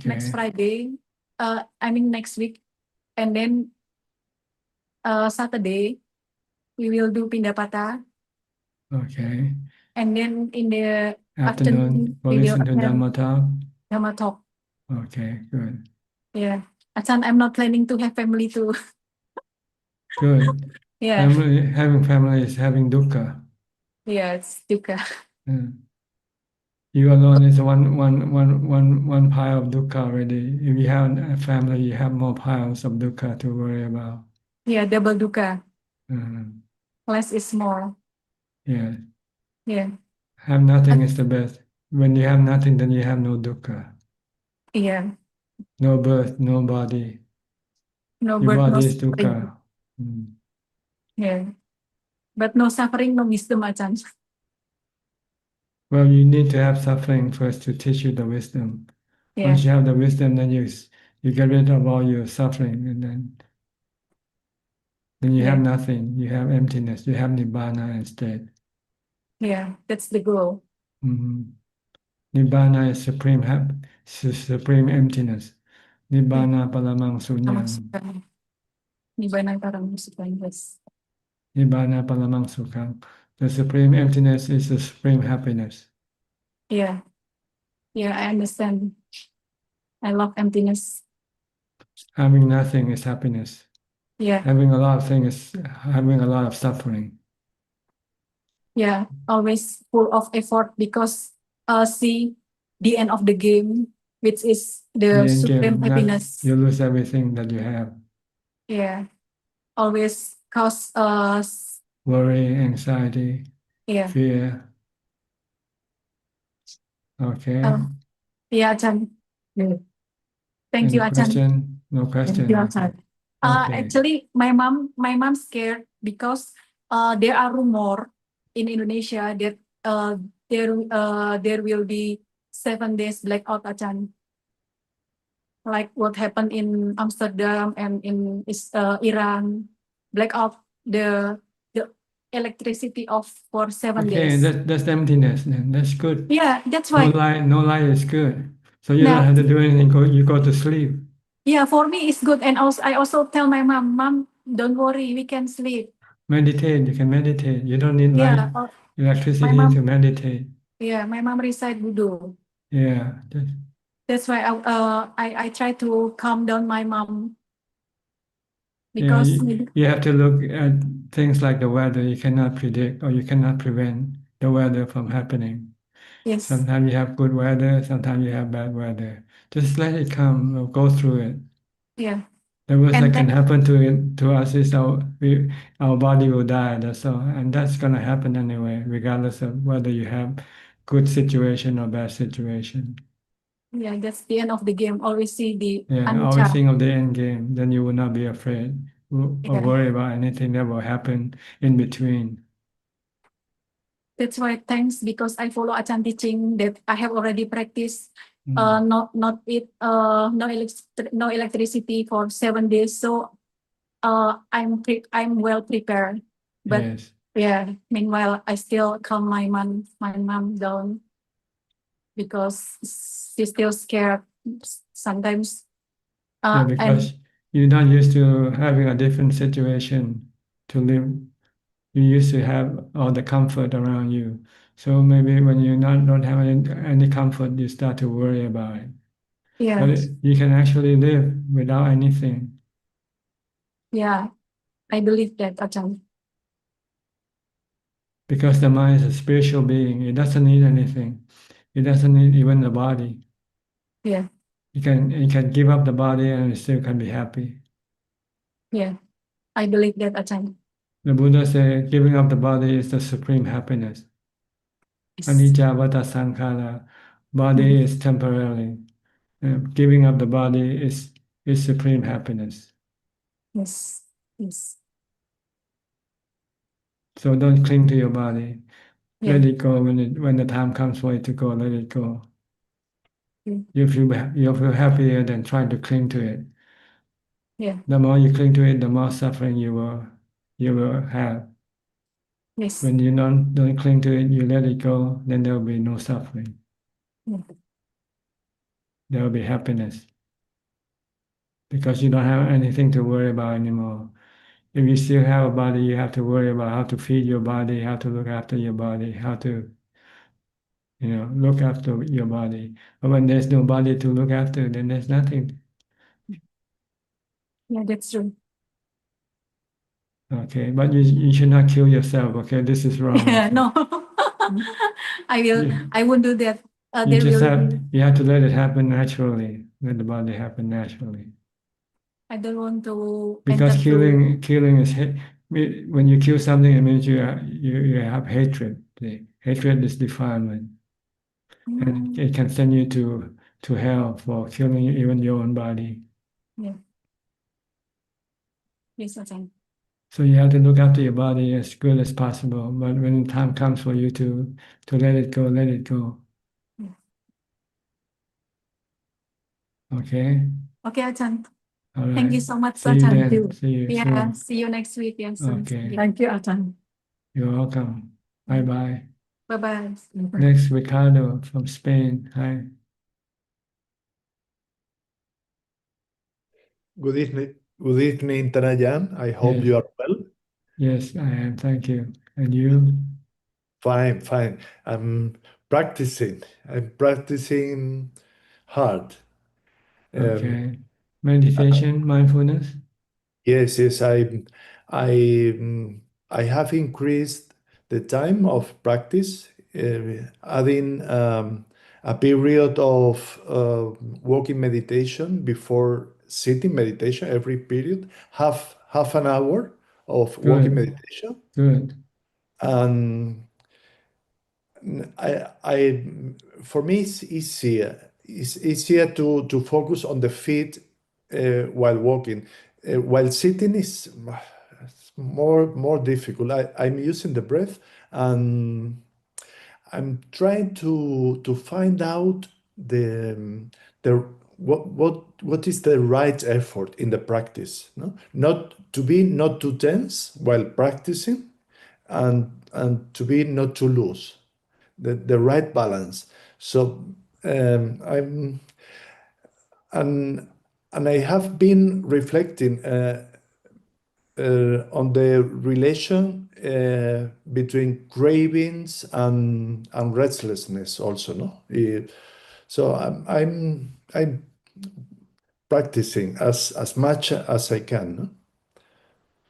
next Okay. Friday. I mean next week, and then Saturday we will do pindapata, Okay. and then in the Afternoon, we'll we will listen to attend Dhamma talk. Dhamma talk. Okay, good. Yeah, Achan, I'm not planning to have family too. Good. Yeah, Having family is having dukkha. yeah, it's dukkha. Yeah. You alone is one pile of dukkha already. If you have a family, you have more piles of dukkha to worry about. Yeah, double dukkha. Mhm. Less is more. Yeah. Yeah, Have nothing is the best. When you have nothing, then you have no dukkha. yeah. No birth, no body. No Your birth, no body is suffering. dukkha. Mm. Yeah, but no suffering, no wisdom, Achan. Well, you need to have suffering first to teach you the wisdom. Yeah, Once you have the wisdom, then you get rid of all your suffering, and then you have yeah, nothing. You have emptiness. You have nibbana instead. yeah. That's the goal. Mhm. Nibbana is supreme emptiness. Nibbana palamang sunyam. Nibbana parang sukhang. Yes. Nibbana palamang sukham. The supreme emptiness is the supreme happiness. Yeah, yeah. I understand. I love emptiness. Having nothing is happiness. Yeah, Having a lot of things is having a lot of suffering. yeah. Always full of effort because see the end of the game, which is the The end supreme game, happiness. you lose everything that you have. Yeah, always cause Worry, anxiety, yeah. fear. Okay. Yeah, Achan. Thank you, Any Achan. question? No question. Thank you, Achan. Okay. Actually, my mom scared because there are rumor in Indonesia that there will be 7 days blackout, Achan. Like what happened in Amsterdam and in Iran, blackout the electricity off for 7 Okay, days. that's emptiness then. That's good. Yeah, that's No why. light is good. So you don't Now, have to do anything. You go to sleep. yeah, for me it's good, and also I also tell my mom, don't worry, we can sleep. Meditate. You can meditate. You don't need light, Yeah, my electricity mom. to meditate. Yeah, my mom recite Budo. Yeah. That's why I try to calm down my mom Yeah, because you have to look at things like the weather. You cannot predict or you cannot prevent the weather from happening. yes, Sometimes you have good weather, sometimes you have bad weather. Just let it come or go through it. yeah, The worst and that can thank happen to us is our body will die. That's all, and that's gonna happen anyway, regardless of whether you have good situation or bad situation. yeah, that's the end of the game. Always see the Yeah, always Anicca. think of the end game. Then you will not be afraid or Yeah. worry about anything that will happen in between. That's why thanks because I follow Achan teaching that I have already practiced Mm. no electricity for 7 days. So I'm well prepared. But Yes. yeah, meanwhile I still calm my mom down because she's still scared sometimes. Yeah, And because you're not used to having a different situation to live. You used to have all the comfort around you. So maybe when you don't have any comfort, you start to worry about it. yeah, But you can actually live without anything yeah, I believe that Achan. because the mind is a spiritual being. It doesn't need anything. It doesn't need even the body. Yeah, You can give up the body and you still can be happy. yeah, I believe that Achan. The Buddha said giving up the body is the supreme happiness. Yes. Anicca vata sankhara. Body is temporary. Giving up the body is supreme happiness. Yes, yes, So don't cling to your body. yeah, Let it go when the time comes for it to go. Let it go. Mm. You feel happier than trying to cling to it. yeah, The more you cling to it, the more suffering you will have. yes, When you don't cling to it, you let it go, then there will be no suffering. yeah, There will be happiness because you don't have anything to worry about anymore. If you still have a body, you have to worry about how to feed your body, how to look after your body, how to look after your body. But when there's no body to look after, then there's nothing. yeah, that's true. Okay, but you should not kill yourself. Okay, this is wrong. Yeah, Also. no, I won't do that. You just There will be. you have to let it happen naturally. Let the body happen naturally. I don't want to Because enter through. killing is when you kill something, it means you have hatred. The hatred is defilement, and it can send you to hell for killing even your own body. Yeah. Yes, Ajahn. So you have to look after your body as good as possible. But when the time comes for you to let it go, let it go. Yeah. Okay. Okay, Ajahn. All right. Thank you so much, See you Ajahn. then. See you Yeah, soon. see you next week. Yes. Okay. Thank you, Ajahn. You're welcome. Bye bye. Bye-bye. Next, Ricardo from Spain. Hi. Good evening, Tanajan. I hope Yes. you are well. Yes, I am. Thank you. And you? Fine, fine. I'm practicing. I'm practicing hard. Okay. Meditation, mindfulness? Yes, yes. I, I have increased the time of practice, adding a period of walking meditation before sitting meditation. Every period, half an hour of walking Good. meditation. Good. And I for me it's easier. It's easier to focus on the feet while walking. While sitting is more difficult. I'm using the breath and I'm trying to find out the what is the right effort in the practice. No? Not to be not too tense while practicing, and to be not too loose, the right balance. So I'm and I have been reflecting on the relation between cravings and restlessness also, no? So I'm practicing as much as I can, no?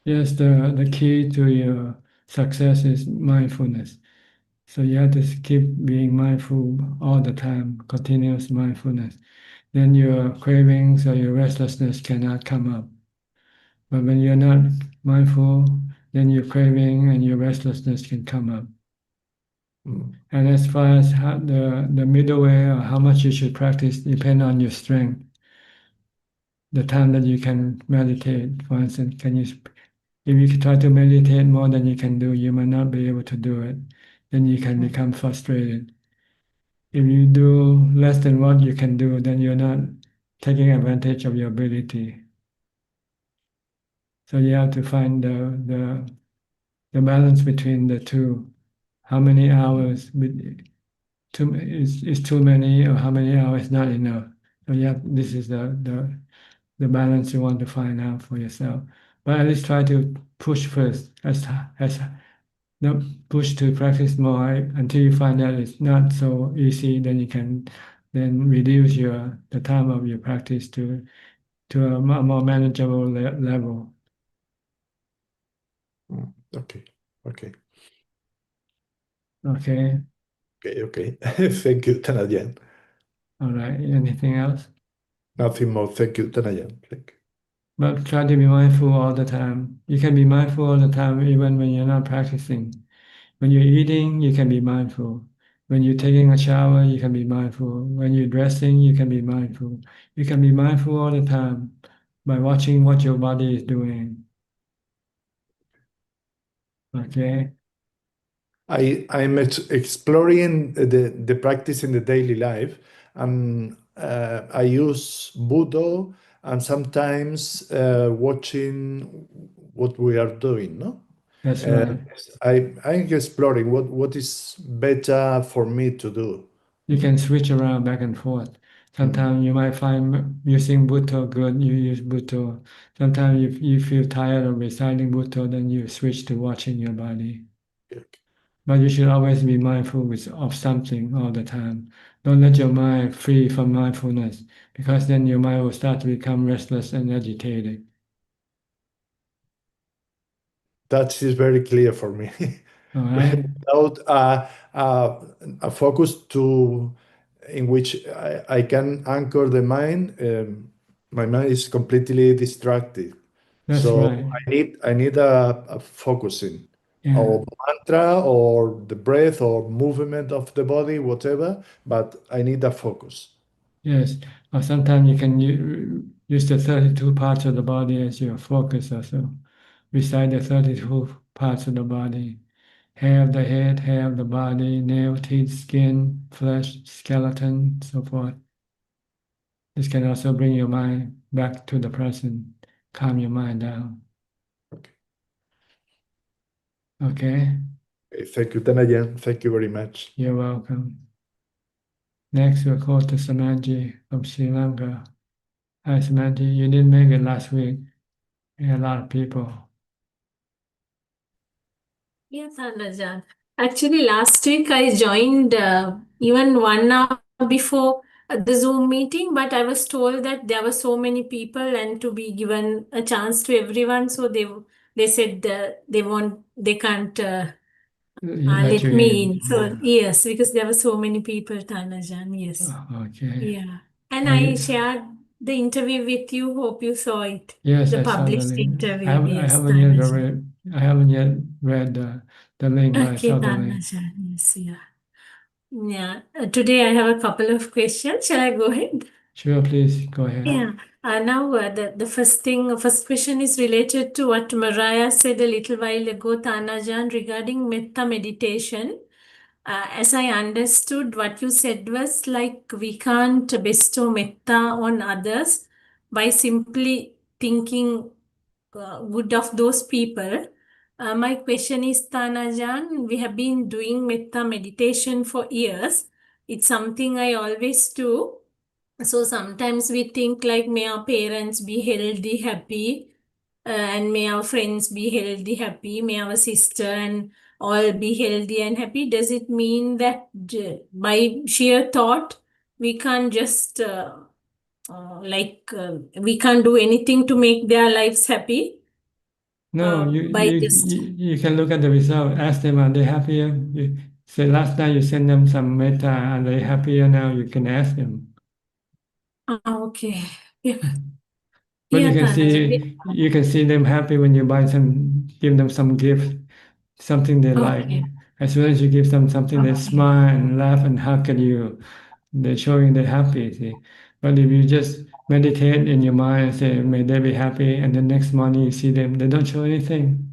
Yes, the key to your success is mindfulness. So you have to keep being mindful all the time, continuous mindfulness. Then your cravings or your restlessness cannot come up. But when you're not mindful, then your craving and your restlessness can come up. And as far as the middle way or how much you should practice depend on your strength. The time that you can meditate, for instance, if you try to meditate more than you can do, you might not be able to do it. Then you can become frustrated. If you do less than what you can do, then you're not taking advantage of your ability. So you have to find the balance between the two. How many hours is too many, or how many hours not enough? So this is the balance you want to find out for yourself. But at least try to push first, no, push to practice more until you find that it's not so easy. Then you can then reduce the time of your practice to a more manageable level. Okay. Okay. Okay. Thank you, Tanajan. All right. Anything else? Nothing more. Thank you, Tanajan. Thank you. But try to be mindful all the time. You can be mindful all the time even when you're not practicing. When you're eating, you can be mindful. When you're taking a shower, you can be mindful. When you're dressing, you can be mindful. You can be mindful all the time by watching what your body is doing. Okay. I'm exploring the practice in the daily life, and I use Buddha and sometimes watching what we are doing, no? That's right. I'm exploring what is better for me to do. You can switch around back and forth. Sometimes you might find using Buddha good, you use Buddha. Sometimes if you feel tired of reciting Buddha, then you switch to watching your body. Okay. But you should always be mindful of something all the time. Don't let your mind free from mindfulness, because then your mind will start to become restless and agitated. That is very clear for me. All right? Without a focus in which I can anchor the mind, my mind is completely distracted. That's So right. I need a focusing, Yeah. or mantra, or the breath, or movement of the body, whatever. But I need a focus. Yes. Or sometimes you can use the 32 parts of the body as your focus also. Recite the 32 parts of the body. Hair of the head, hair of the body, nail, teeth, skin, flesh, skeleton, so forth. This can also bring your mind back to the present, calm your mind down. Okay? Thank you, Tanajan. Thank you very much. You're welcome. Next, we'll call to Samanji from Sri Lanka. Hi, Samanji. You didn't make it last week. We had a lot of people. Yes, Ajaan. Actually, last week I joined even 1 hour before the Zoom meeting, but I was told that there were so many people and to be given a chance to everyone, so they said they can't let you me in. in. So yes, because there were so many people, Tanajan. Yes. Okay. Yeah. And Are I you- shared the interview with you. Hope you saw it. Yes, The I saw the published link. interview. I Yes, haven't yet Tanajan. read the link, but I Okay, saw the link. Tanajan. Yes, yeah. Yeah. Today I have a couple of questions. Shall I go ahead? Sure, please go ahead. Yeah. Now the first question is related to what Mariah said a little while ago, Tanajan, regarding metta meditation. As I understood, what you said was like we can't bestow metta on others by simply thinking good of those people. My question is, Tanajan, we have been doing metta meditation for years. It's something I always do. So sometimes we think like, may our parents be healthy, happy, and may our friends be healthy, happy, may our sister and all be healthy and happy. Does it mean that by sheer thought, we can't just we can't do anything to make their lives happy? No, By just you can look at the result. Ask them, are they happier? You say last night you send them some metta, are they happier now? You can ask them. okay. Yeah. But Yeah, Tanajan. you can see them happy when you give them some gift, something they like. Okay. As soon as you give them something, they smile and laugh and hug at you. They're showing they're happy. See, but if you just meditate in your mind and say, "May they be happy," and the next morning you see them, they don't show anything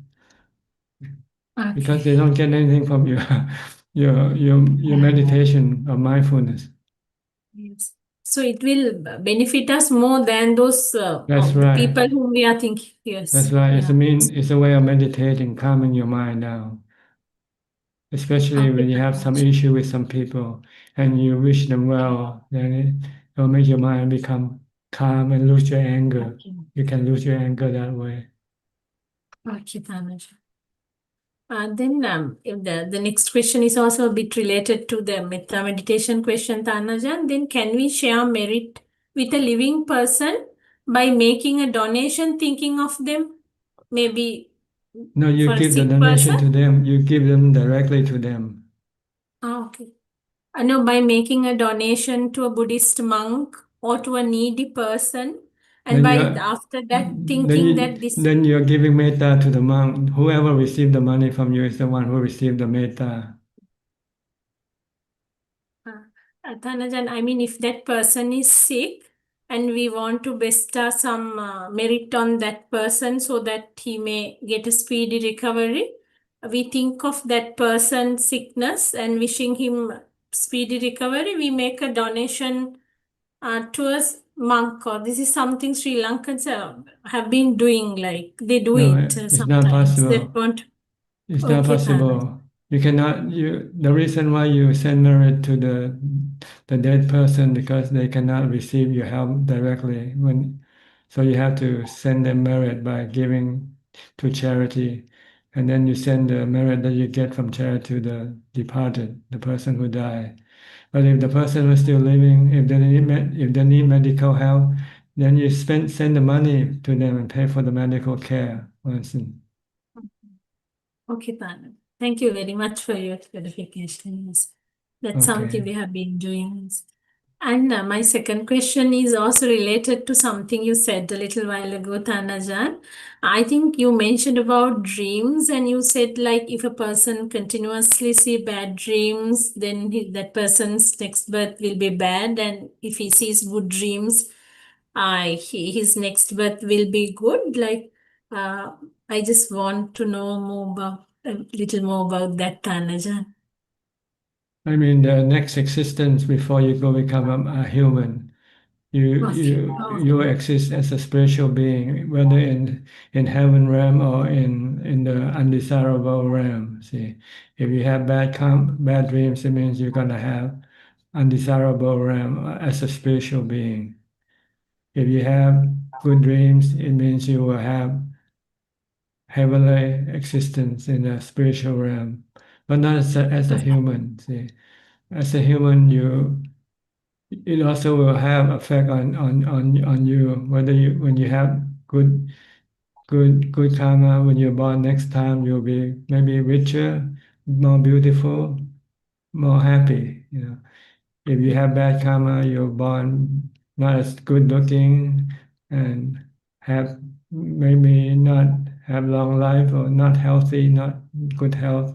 because Okay. they don't get anything from your your meditation or mindfulness. Yes. So it will benefit us more than those That's the right. people whom we are thinking. That's Yes. right. Yeah. It's a way of meditating, calming your mind down. Especially when Okay, you have some Tanajan. issue with some people and you wish them well, then it will make your mind become calm and lose your anger. Okay. You can lose your anger that way. Okay, Tanajan. Then if the next question is also a bit related to the metta meditation question, Tanajan. Then can we share merit with a living person by making a donation, thinking of them, maybe No, you for a give the sick donation person? to them. You give them directly to them. Okay. No, by making a donation to a Buddhist monk or to a needy person, and Then by you're after that thinking that this. then you're giving metta to the monk. Whoever received the money from you is the one who received the metta. Thanajan, I mean, if that person is sick and we want to bestow some merit on that person so that he may get a speedy recovery, we think of that person's sickness and wishing him speedy recovery, we make a donation to a monk. Or this is something Sri Lankans have been doing, like they do No, it it's not sometimes. That possible. won't. It's not Okay, Thanajan. possible. You cannot. The reason why you send merit to the dead person because they cannot receive your help directly. So you have to send them merit by giving to charity, and then you send the merit that you get from charity to the departed, the person who died. But if the person was still living, if they need medical help, then you send the money to them and pay for the medical care, for instance. Okay, Tana. Thank you very much for your clarifications. That's something Okay. we have been doing. And my second question is also related to something you said a little while ago, Tanajan. I think you mentioned about dreams, and you said like if a person continuously see bad dreams, then that person's next birth will be bad, and if he sees good dreams, his next birth will be good. Like, I just want to know more about a little more about that, Tanajan. I mean, the next existence before you go become a human, Okay. you exist as a spiritual being, whether in heaven realm or in the undesirable realm. See, if you have bad dreams, it means you're gonna have undesirable realm as a spiritual being. If you have good dreams, it means you will have heavenly existence in a spiritual realm, but not as a human. See, as a human, it also will have effect on you whether you when you have good karma when you're born next time you'll be maybe richer, more beautiful, more happy. If you have bad karma, you're born not as good looking and have maybe not have long life or not healthy, not good health.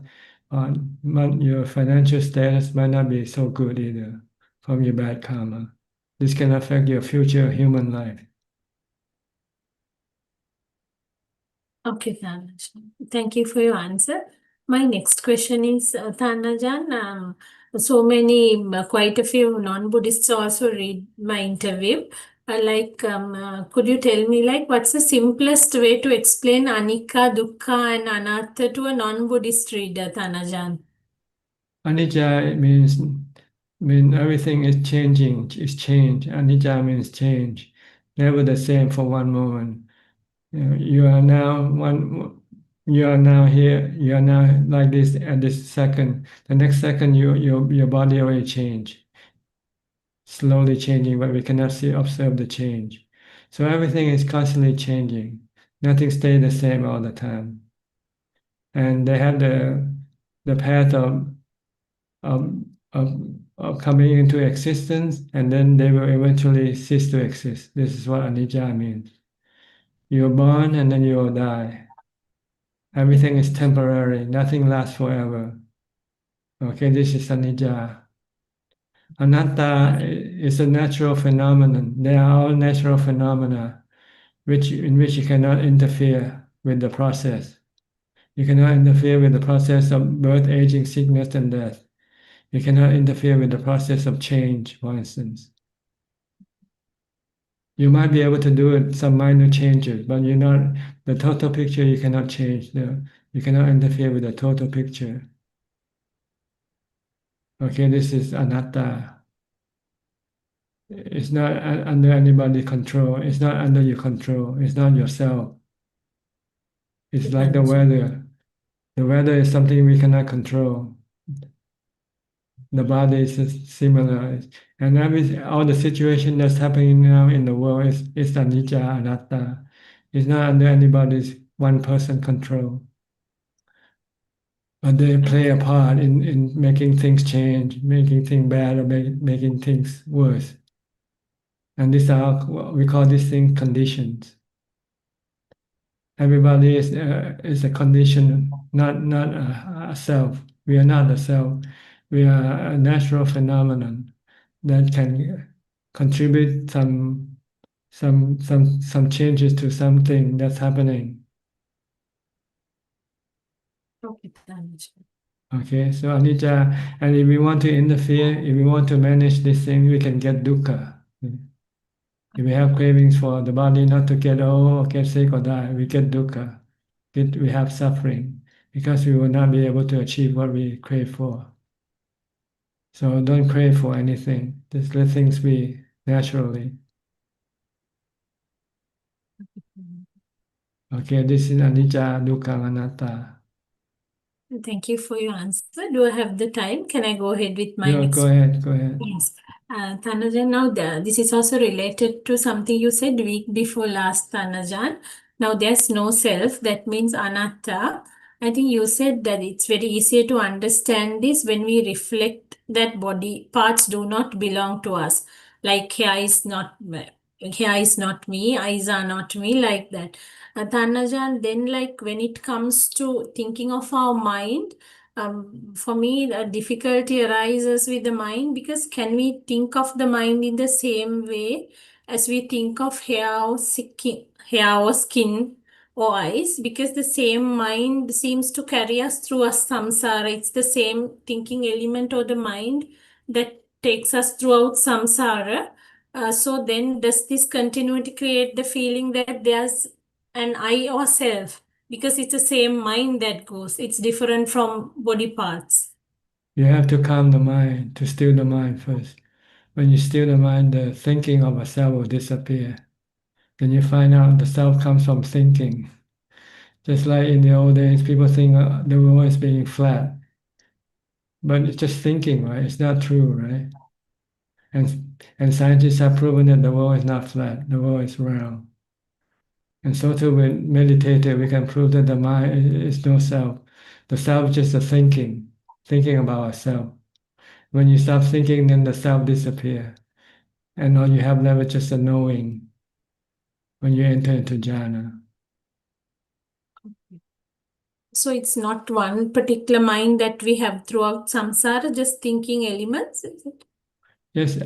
Your financial status might not be so good either from your bad karma. This can affect your future human life. Okay, Tanajan. Thank you for your answer. My next question is, Tanajan, quite a few non-Buddhists also read my interview. Could you tell me, like, what's the simplest way to explain Anicca, Dukkha, and Anatta to a non-Buddhist reader, Tanajan? Anicca mean everything is changing, is change. Anicca means change, never the same for one moment. You are now one. You are now here. You are now like this at this second. The next second, your body already change, slowly changing, but we cannot see observe the change. So everything is constantly changing. Nothing stays the same all the time. And they have the path of, of, of coming into existence, and then they will eventually cease to exist. This is what anicca means. You're born and then you will die. Everything is temporary. Nothing lasts forever. Okay, this is anicca. Anatta is a natural phenomenon. They are all natural phenomena in which you cannot interfere with the process. You cannot interfere with the process of birth, aging, sickness, and death. You cannot interfere with the process of change, for instance. You might be able to do it, some minor changes, but you're not the total picture. You cannot change. You cannot interfere with the total picture. Okay, this is anatta. It's not under anybody's control. It's not under your control. It's not yourself. It's like the weather. The weather is something we cannot control. The body is similar, and all the situation that's happening now in the world is anicca, anatta. It's not under anybody's one person control, but they play a part in making things change, making things bad, or making things worse. And these are we call these things conditions. Everybody is a condition, not a self. We are not a self. We are a natural phenomenon that can contribute some changes to something that's happening. Okay, so anicca, and if we want to interfere, if we want to manage this thing, we can get dukkha. If we have cravings for the body not to get old or get sick or die, we get dukkha. We have suffering because we will not be able to achieve what we crave for. So don't crave for anything. Just let things be naturally. Okay, this is anicca, dukkha, anatta. Thank you for your answer. Do I have the time? Can I go ahead with my next? Go ahead, go ahead. Yes. Tanajan, now this is also related to something you said week before last, Tanajan. Now there's no self, that means anatta. I think you said that it's very easier to understand this when we reflect that body parts do not belong to us. Like here is not me, eyes are not me, like that. Tanajan, then like when it comes to thinking of our mind, for me, the difficulty arises with the mind because can we think of the mind in the same way as we think of hair or skin or eyes? Because the same mind seems to carry us through a samsara. It's the same thinking element or the mind that takes us throughout samsara. So then does this continue to create the feeling that there's an I or self? Because it's the same mind that goes. It's different from body parts. You have to calm the mind, to still the mind first. When you still the mind, the thinking of a self will disappear. Then you find out the self comes from thinking. Just like in the old days, people think the world is being flat. But it's just thinking, right? It's not true, right? And scientists have proven that the world is not flat, the world is round. And so too with meditative, we can prove that the mind is no self. The self is just a thinking about ourselves. When you stop thinking, then the self disappears. And all you have left is just a knowing when you enter into jhana. So it's not one particular mind that we have throughout samsara, just thinking elements, is it? Yes,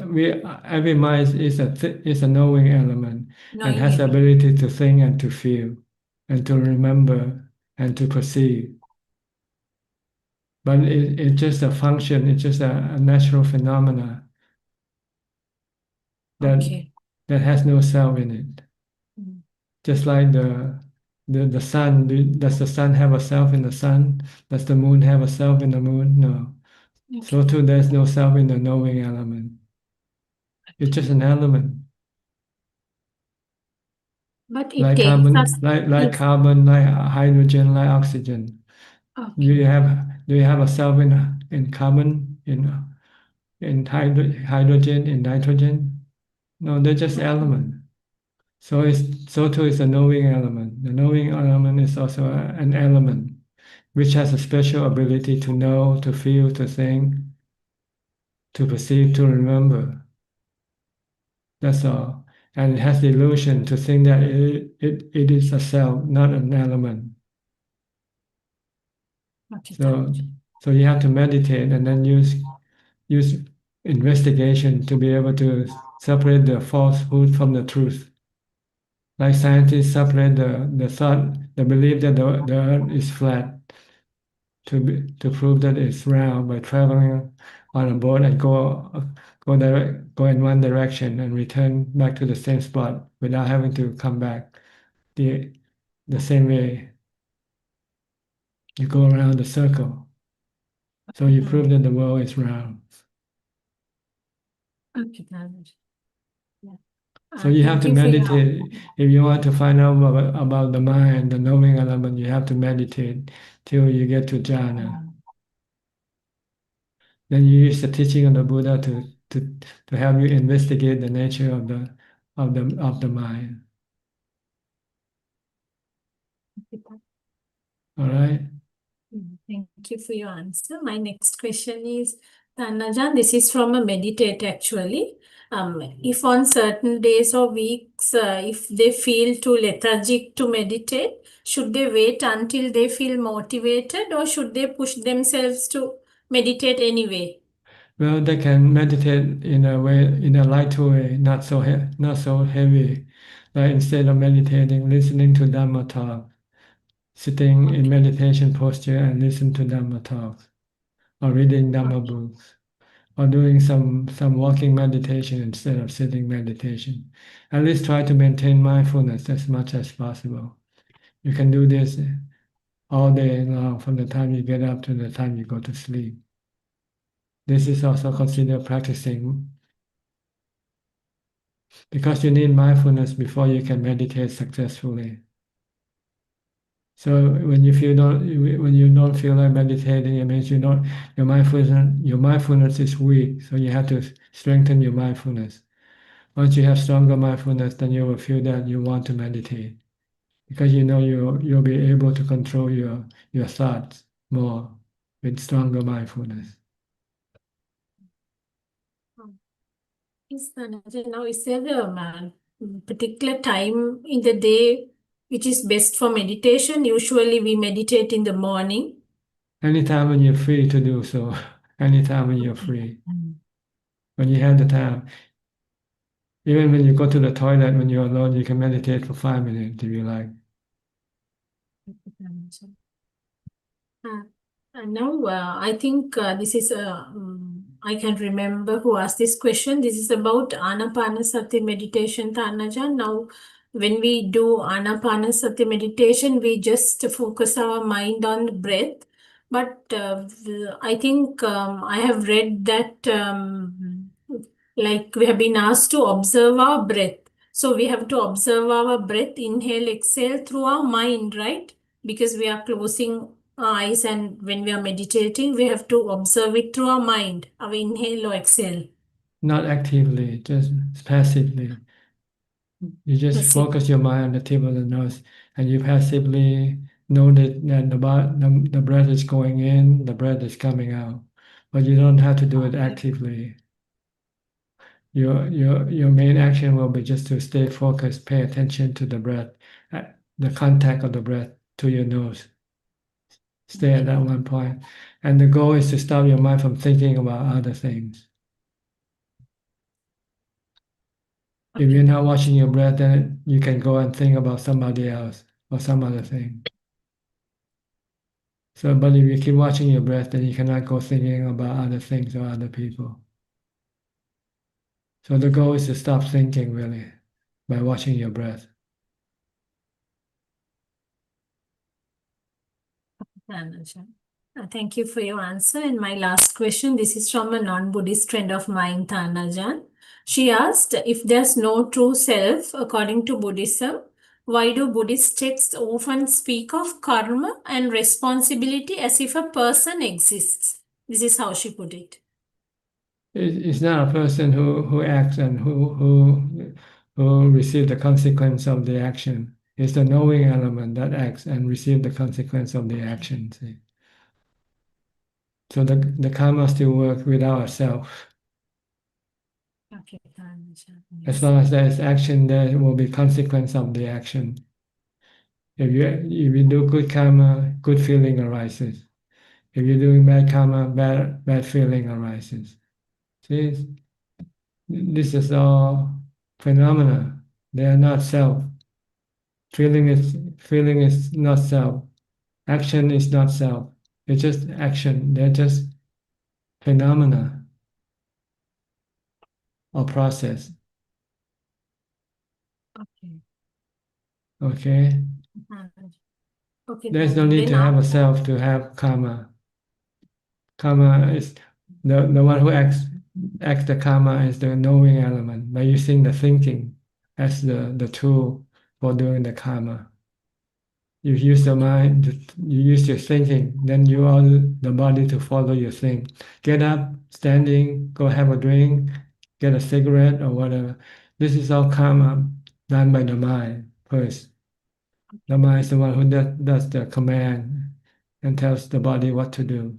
every mind is a knowing element and has the Knowing. ability to think and to feel and to remember and to perceive. But it's just a function, it's just a natural phenomena that has no self in it. Just like the sun, does the sun have a self in the sun? Does the moon have a self in the moon? No. So too, there's no self in the knowing element. It's just an element. But it like takes carbon, us. like carbon, like hydrogen, like oxygen. Okay. Do you have a self in carbon, in hydrogen, in nitrogen? No, they're just elements. So too is the knowing element. The knowing element is also an element which has a special ability to know, to feel, to think, to perceive, to remember. That's all. And it has the illusion to think that it is a self, not an element. Okay, So you have to meditate and then use investigation to be able to separate the falsehood from the truth. Like scientists separate the thought, the belief that the earth is flat to prove that it's round by traveling on a boat and go in one direction and return back to the same spot without having to come back the same way. You go around the circle. So you prove that the world is round. Okay, Tanajan. Yeah. So you have Thank to you for your meditate. If you want to find out about the mind, the knowing element, you have to meditate till you get to jhana. Then you use the teaching of the Buddha to help you investigate the nature of the mind. All right. Thank you for your answer. My next question is, Tanajan, this is from a meditator actually. If on certain days or weeks, if they feel too lethargic to meditate, should they wait until they feel motivated or should they push themselves to meditate anyway? Well, they can meditate in a light way, not so heavy. Like instead of meditating, listening to Dhamma talk, sitting in meditation posture and listen to Dhamma talks, or reading Dhamma books, or doing some walking meditation instead of sitting meditation. At least try to maintain mindfulness as much as possible. You can do this all day long from the time you get up to the time you go to sleep. This is also considered practicing because you need mindfulness before you can meditate successfully. So when you don't feel like meditating, it means your mindfulness is weak. So you have to strengthen your mindfulness. Once you have stronger mindfulness, then you will feel that you want to meditate because you know you'll be able to control your thoughts more with stronger mindfulness. Is now is there a particular time in the day which is best for meditation? Usually we meditate in the morning. Anytime when you're free to do so, anytime when you're free, when you have the time. Even when you go to the toilet when you're alone, you can meditate for 5 minutes if you like. Now, I think this is I can remember who asked this question. This is about Anapanasati meditation, Tanajan. Now, when we do Anapanasati meditation, we just focus our mind on the breath. But I think I have read that like we have been asked to observe our breath. So we have to observe our breath, inhale, exhale through our mind, right? Because we are closing our eyes and when we are meditating, we have to observe it through our mind, our inhale or exhale. Not actively, just passively. You just focus your mind on the tip of the nose and you passively know that the breath is going in, the breath is coming out. But you don't have to do it actively. Your main action will be just to stay focused, pay attention to the breath, the contact of the breath to your nose. Stay at that one point. And the goal is to stop your mind from thinking about other things. If you're not watching your breath, then you can go and think about somebody else or some other thing. So, but if you keep watching your breath, then you cannot go thinking about other things or other people. So the goal is to stop thinking really by watching your breath. Thank you for your answer. And my last question, this is from a non-Buddhist friend of mine, Tanajan. She asked, if there's no true self according to Buddhism, why do Buddhist texts often speak of karma and responsibility as if a person exists? This is how she put it. It's not a person who acts and who receive the consequence of the action. It's the knowing element that acts and receive the consequence of the action. See? So the karma still works without a self. Okay, As long as there is action, there will be consequence of the action. If you do good karma, good feeling arises. If you're doing bad karma, bad feeling arises. See, this is all phenomena. They are not self. Feeling is not self. Action is not self. It's just action. They're just phenomena or process. Okay. Okay. Okay. There's no need to have a self to have karma. Karma is the one who acts the karma is the knowing element by using the thinking as the tool for doing the karma. You use the mind, you use your thinking, then you allow the body to follow your thing. Get up, standing, go have a drink, get a cigarette or whatever. This is all karma done by the mind first. The mind is the one who does the command and tells the body what to do.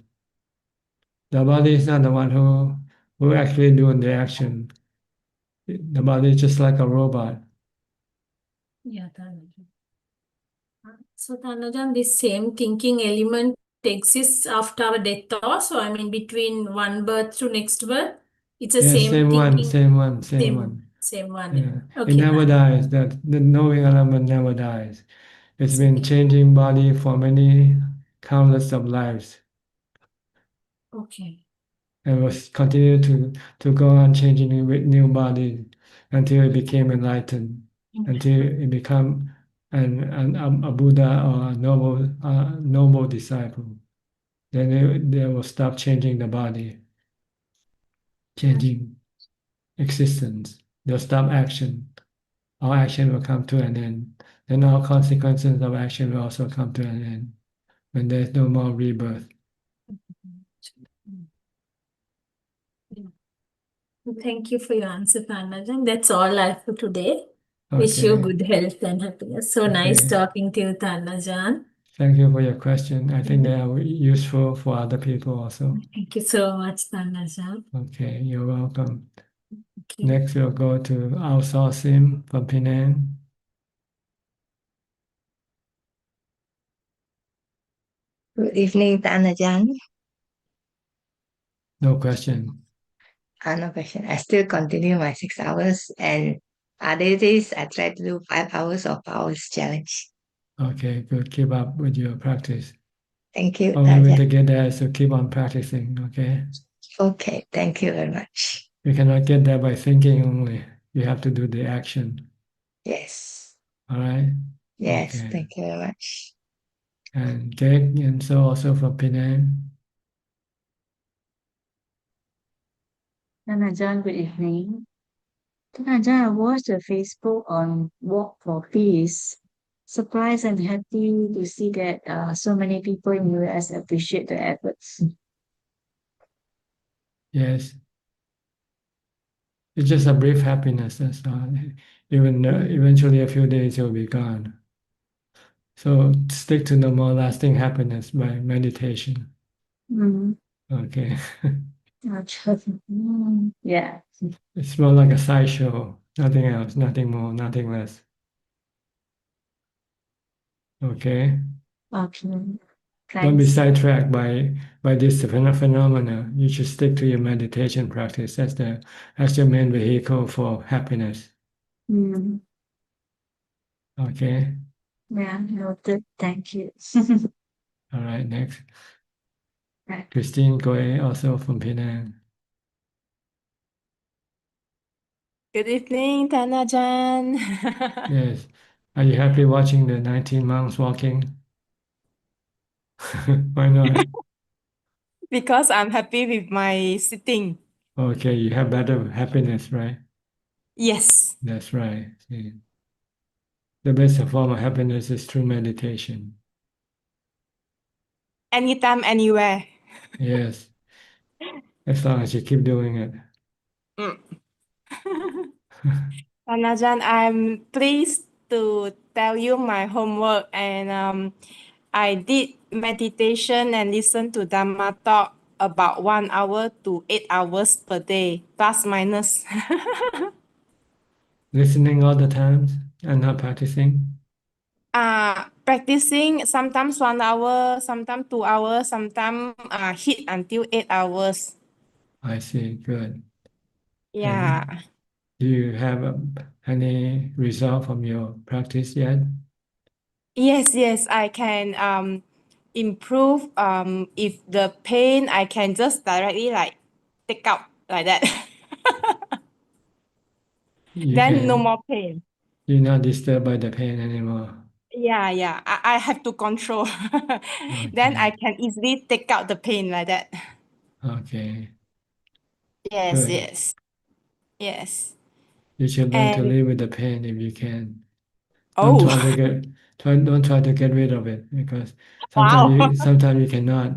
The body is not the one who actually doing the action. The body is just like a robot. Yeah, Tanajan. So Tanajan, this same thinking element exists after our death also. I mean, between one birth to next birth, it's the Yes, same same one, thinking. same one, same one. Same one. Yeah. It Okay. never dies. That the knowing element never dies. It's been changing body for many countless of lives, Okay. and will continue to go on changing with new body until it became enlightened, until it become a Buddha or a noble disciple. Then they will stop changing the body, changing existence. They'll stop action. All action will come to an end. Then all consequences of action will also come to an end when there's no more rebirth. Thank you for your answer, Tanajan. That's all I have for today. Wish you Okay. good health and happiness. So nice talking to you, Tanajan. Thank you for your question. I think they are useful for other people also. Thank you so much, Tanajan. Okay, you're welcome. Okay. Next, we'll go to Sim from Penang. Good evening, Ajaan. No question. No question. I still continue my 6 hours, and other days I try to do 5 hours of hours challenge. Okay, good. Keep up with your practice. Thank you. Only way to get there is to keep on practicing, okay? Okay, thank you very much. You cannot get there by thinking only. You have to do the action. Yes. All right? Yes, Okay. thank you very much. And Kek, and so also from Penang. Ajaan, good evening. Ajaan, I watched a Facebook on Walk for Peace. Surprised and happy to see that so many people in US appreciate the efforts. Yes. It's just a brief happiness, that's all. Even eventually a few days it will be gone. So stick to the more lasting happiness by meditation. Mm. Okay. Yeah. It's more like a sideshow, nothing else, nothing more, nothing less. Okay. Okay. Don't be Thanks. sidetracked by this phenomena. You should stick to your meditation practice. That's your main vehicle for happiness. Mm. Okay. Yeah, noted. Thank you. All right. Next, Right. Christine Goe, also from Penang. Good evening, Tanajan. Yes. Are you happy watching the 19 monks walking? Why not? Because I'm happy with my sitting. Okay, you have better happiness, right? Yes. That's right. See. the best form of happiness is through meditation. Anytime, anywhere. Yes, as long as you keep doing it. Mm. Ajaan, I'm pleased to tell you my homework, and I did meditation and listen to Dhamma talk about 1 hour to 8 hours per day, plus minus. Listening all the time and not practicing. Practicing sometimes 1 hour, sometimes 2 hours, sometimes hit until 8 hours. I see. Good. Yeah. And do you have any result from your practice yet? Yes, I can improve if the pain I can just directly like take out like that. You Then no can. more pain. You're not disturbed by the pain anymore. Yeah. I have to control. Then I Okay. can easily take out the pain like that. Okay. Yes, Good. yes. Yes. You should learn to And live with the pain if you can. Don't oh, don't try to get rid of it, because wow. sometimes you cannot.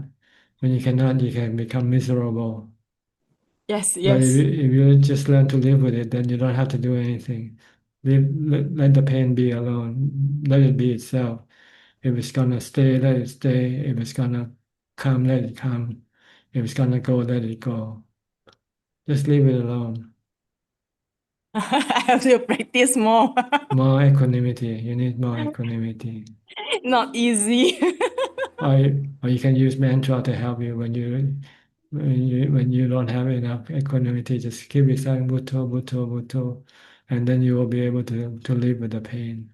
When you cannot, you can become miserable. Yes, But yes. if you just learn to live with it, then you don't have to do anything. Let the pain be alone. Let it be itself. If it's gonna stay, let it stay. If it's gonna come, let it come. If it's gonna go, let it go. Just leave it alone. I have to practice more. More equanimity. You need more equanimity. Not easy. Or you can use mantra to help you when you don't have enough equanimity. Just keep reciting Bhutto, Bhutto, Bhutto, and then you will be able to live with the pain.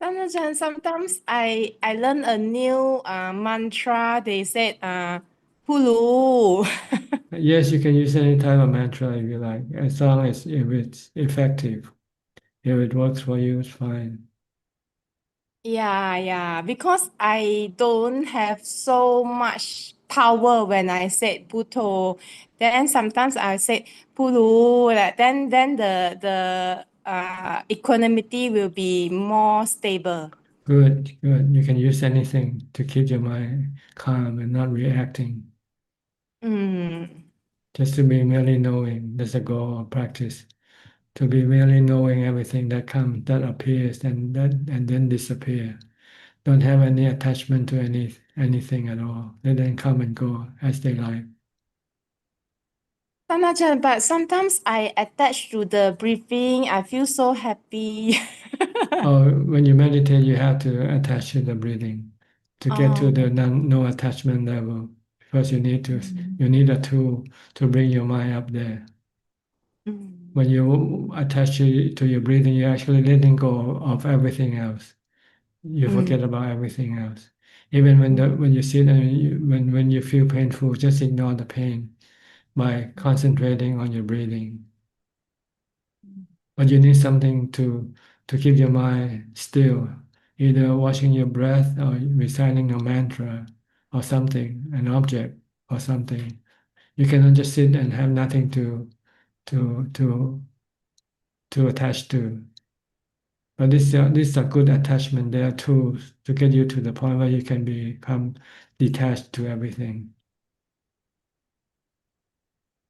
Ajahn, sometimes I learn a new mantra. They said Hulu. Yes, you can use any type of mantra if you like, as long as if it's effective. If it works for you, it's fine. Yeah, because I don't have so much power when I said Buto. Then sometimes I say Pulu. Then the equanimity will be more stable. Good. You can use anything to keep your mind calm and not reacting. Mm. Just to be merely knowing. That's the goal of practice. To be merely knowing everything that comes, that appears, and then disappear. Don't have any attachment to anything at all. Let them come and go as they like. Ajahn, but sometimes I attach to the breathing. I feel so happy. Or when you meditate, you have to attach to the breathing to get to the Oh. no attachment level. Because you need a tool to bring your mind up there. Mm. When you attach to your breathing, you're actually letting go of everything else. You forget about everything else. Even when you sit and when you feel painful, just ignore the pain by concentrating on your breathing. But you need something to keep your mind still, either watching your breath or reciting a mantra or something, an object or something. You cannot just sit and have nothing to to to attach to. But this is a good attachment. There are tools to get you to the point where you can become detached to everything.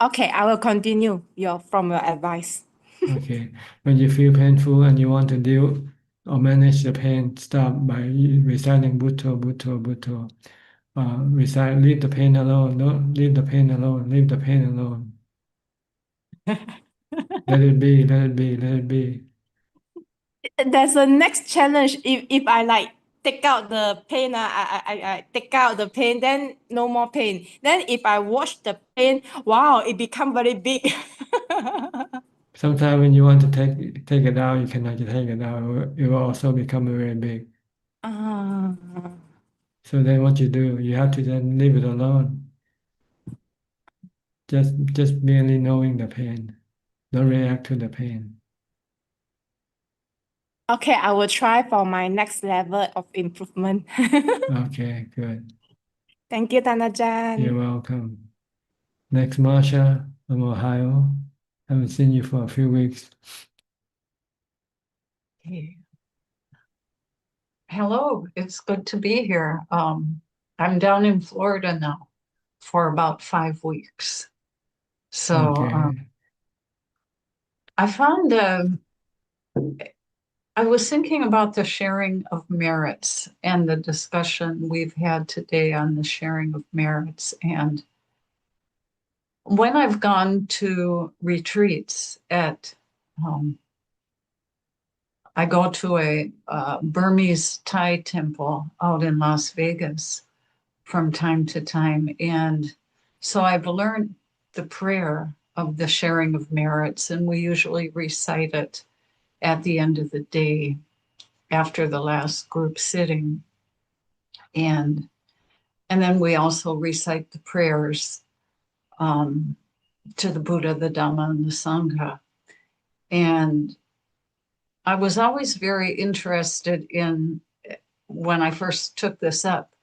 Okay, I will continue from your advice. Okay. When you feel painful and you want to deal or manage the pain, start by reciting Bhutto, Bhutto, Bhutto. Recite, leave the pain alone. Don't leave the pain alone. Leave the pain alone. Let it be. Let it be. Let it be. There's a next challenge. If I like take out the pain, I take out the pain, then no more pain. Then if I watch the pain, wow, it become very big. Sometimes when you want to take it out, you cannot take it out. It will also become very big. Ah. So then what you do? You have to then leave it alone. Just merely knowing the pain. Don't react to the pain. Okay, I will try for my next level of improvement. Okay, good. Thank you, You're Tanajan. welcome. Next, Marsha from Ohio. Haven't seen you for a few weeks. Okay. Hello, it's good to be here. I'm down in Florida now for about 5 weeks. So Okay. I found I was thinking about the sharing of merits and the discussion we've had today on the sharing of merits. And when I've gone to retreats I go to a Burmese Thai temple out in Las Vegas from time to time. And so I've learned the prayer of the sharing of merits, and we usually recite it at the end of the day after the last group sitting. And then we also recite the prayers to the Buddha, the Dhamma, and the Sangha. And I was always very interested in, when I first took this up,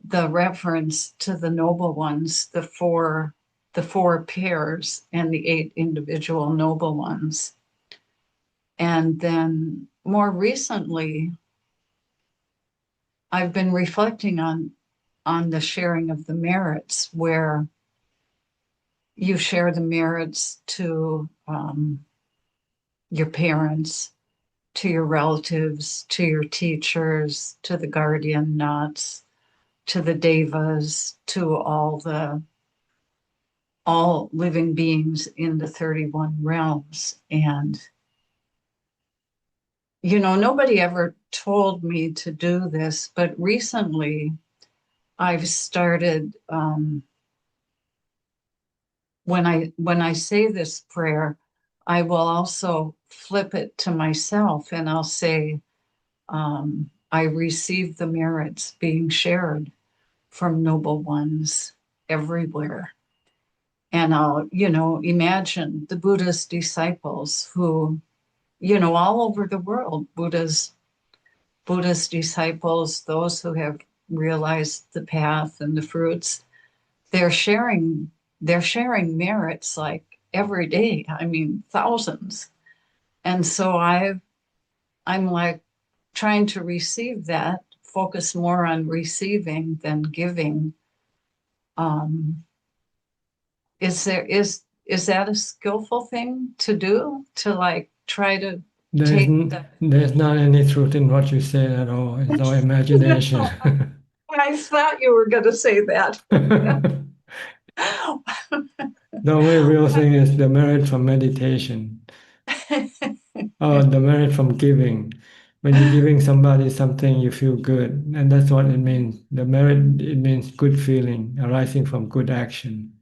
the reference to the noble ones, the four pairs and the 8 individual noble ones. And then more recently, I've been reflecting on the sharing of the merits, where you share the merits to your parents, to your relatives, to your teachers, to the guardian nuts, to the devas, to all living beings in the 31 realms. And, you know, nobody ever told me to do this, but recently I've started, when I say this prayer, I will also flip it to myself and I'll say, I receive the merits being shared from noble ones everywhere. And I'll, imagine the Buddha's disciples who, all over the world, Buddha's disciples, those who have realized the path and the fruits, they're sharing merits like every day. I mean, thousands. And so I'm like trying to receive that, focus more on receiving than giving. Is that a skillful thing to do, to like try to There's not any truth in what you say at all. It's all imagination. I thought you were going to say that. The only real thing is the merit from meditation. Oh, the merit from giving. When you're giving somebody something, you feel good. And that's what it means. The merit, it means good feeling arising from good action.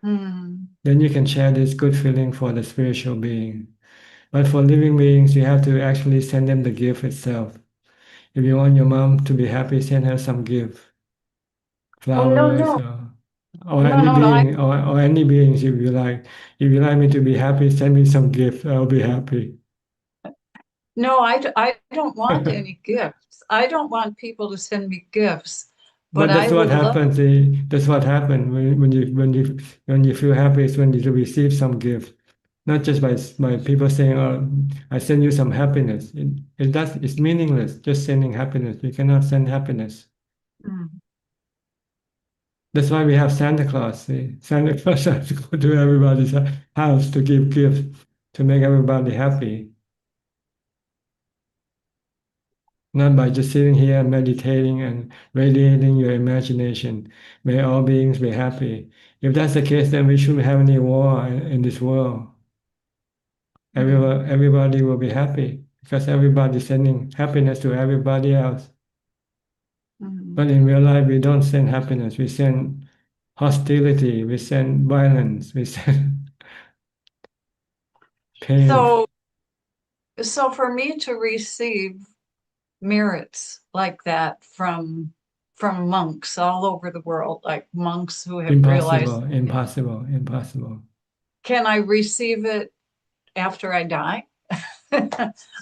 Then you can share this good feeling for the spiritual being. But for living beings, you have to actually send them the gift itself. If you want your mom to be happy, send her some gift. Flowers or any being or any beings if you like. If you like me to be happy, send me some gift. I'll be happy. No, I don't want any gifts. I don't want people to send me gifts. But that's what happens. That's what happens when you feel happy is when you receive some gift, not just by people saying, "Oh, I send you some happiness." It's meaningless. Just sending happiness. You cannot send happiness. That's why we have Santa Claus. See? Santa Claus has to go to everybody's house to give gifts to make everybody happy. Not by just sitting here and meditating and radiating your imagination. May all beings be happy. If that's the case, then we shouldn't have any war in this world. Everybody will be happy because everybody's sending happiness to everybody else. But in real life, we don't send happiness. We send hostility. We send violence. We send pain. So for me to receive merits like that from monks all over the world, like monks who have realized Impossible. Can I receive it after I die?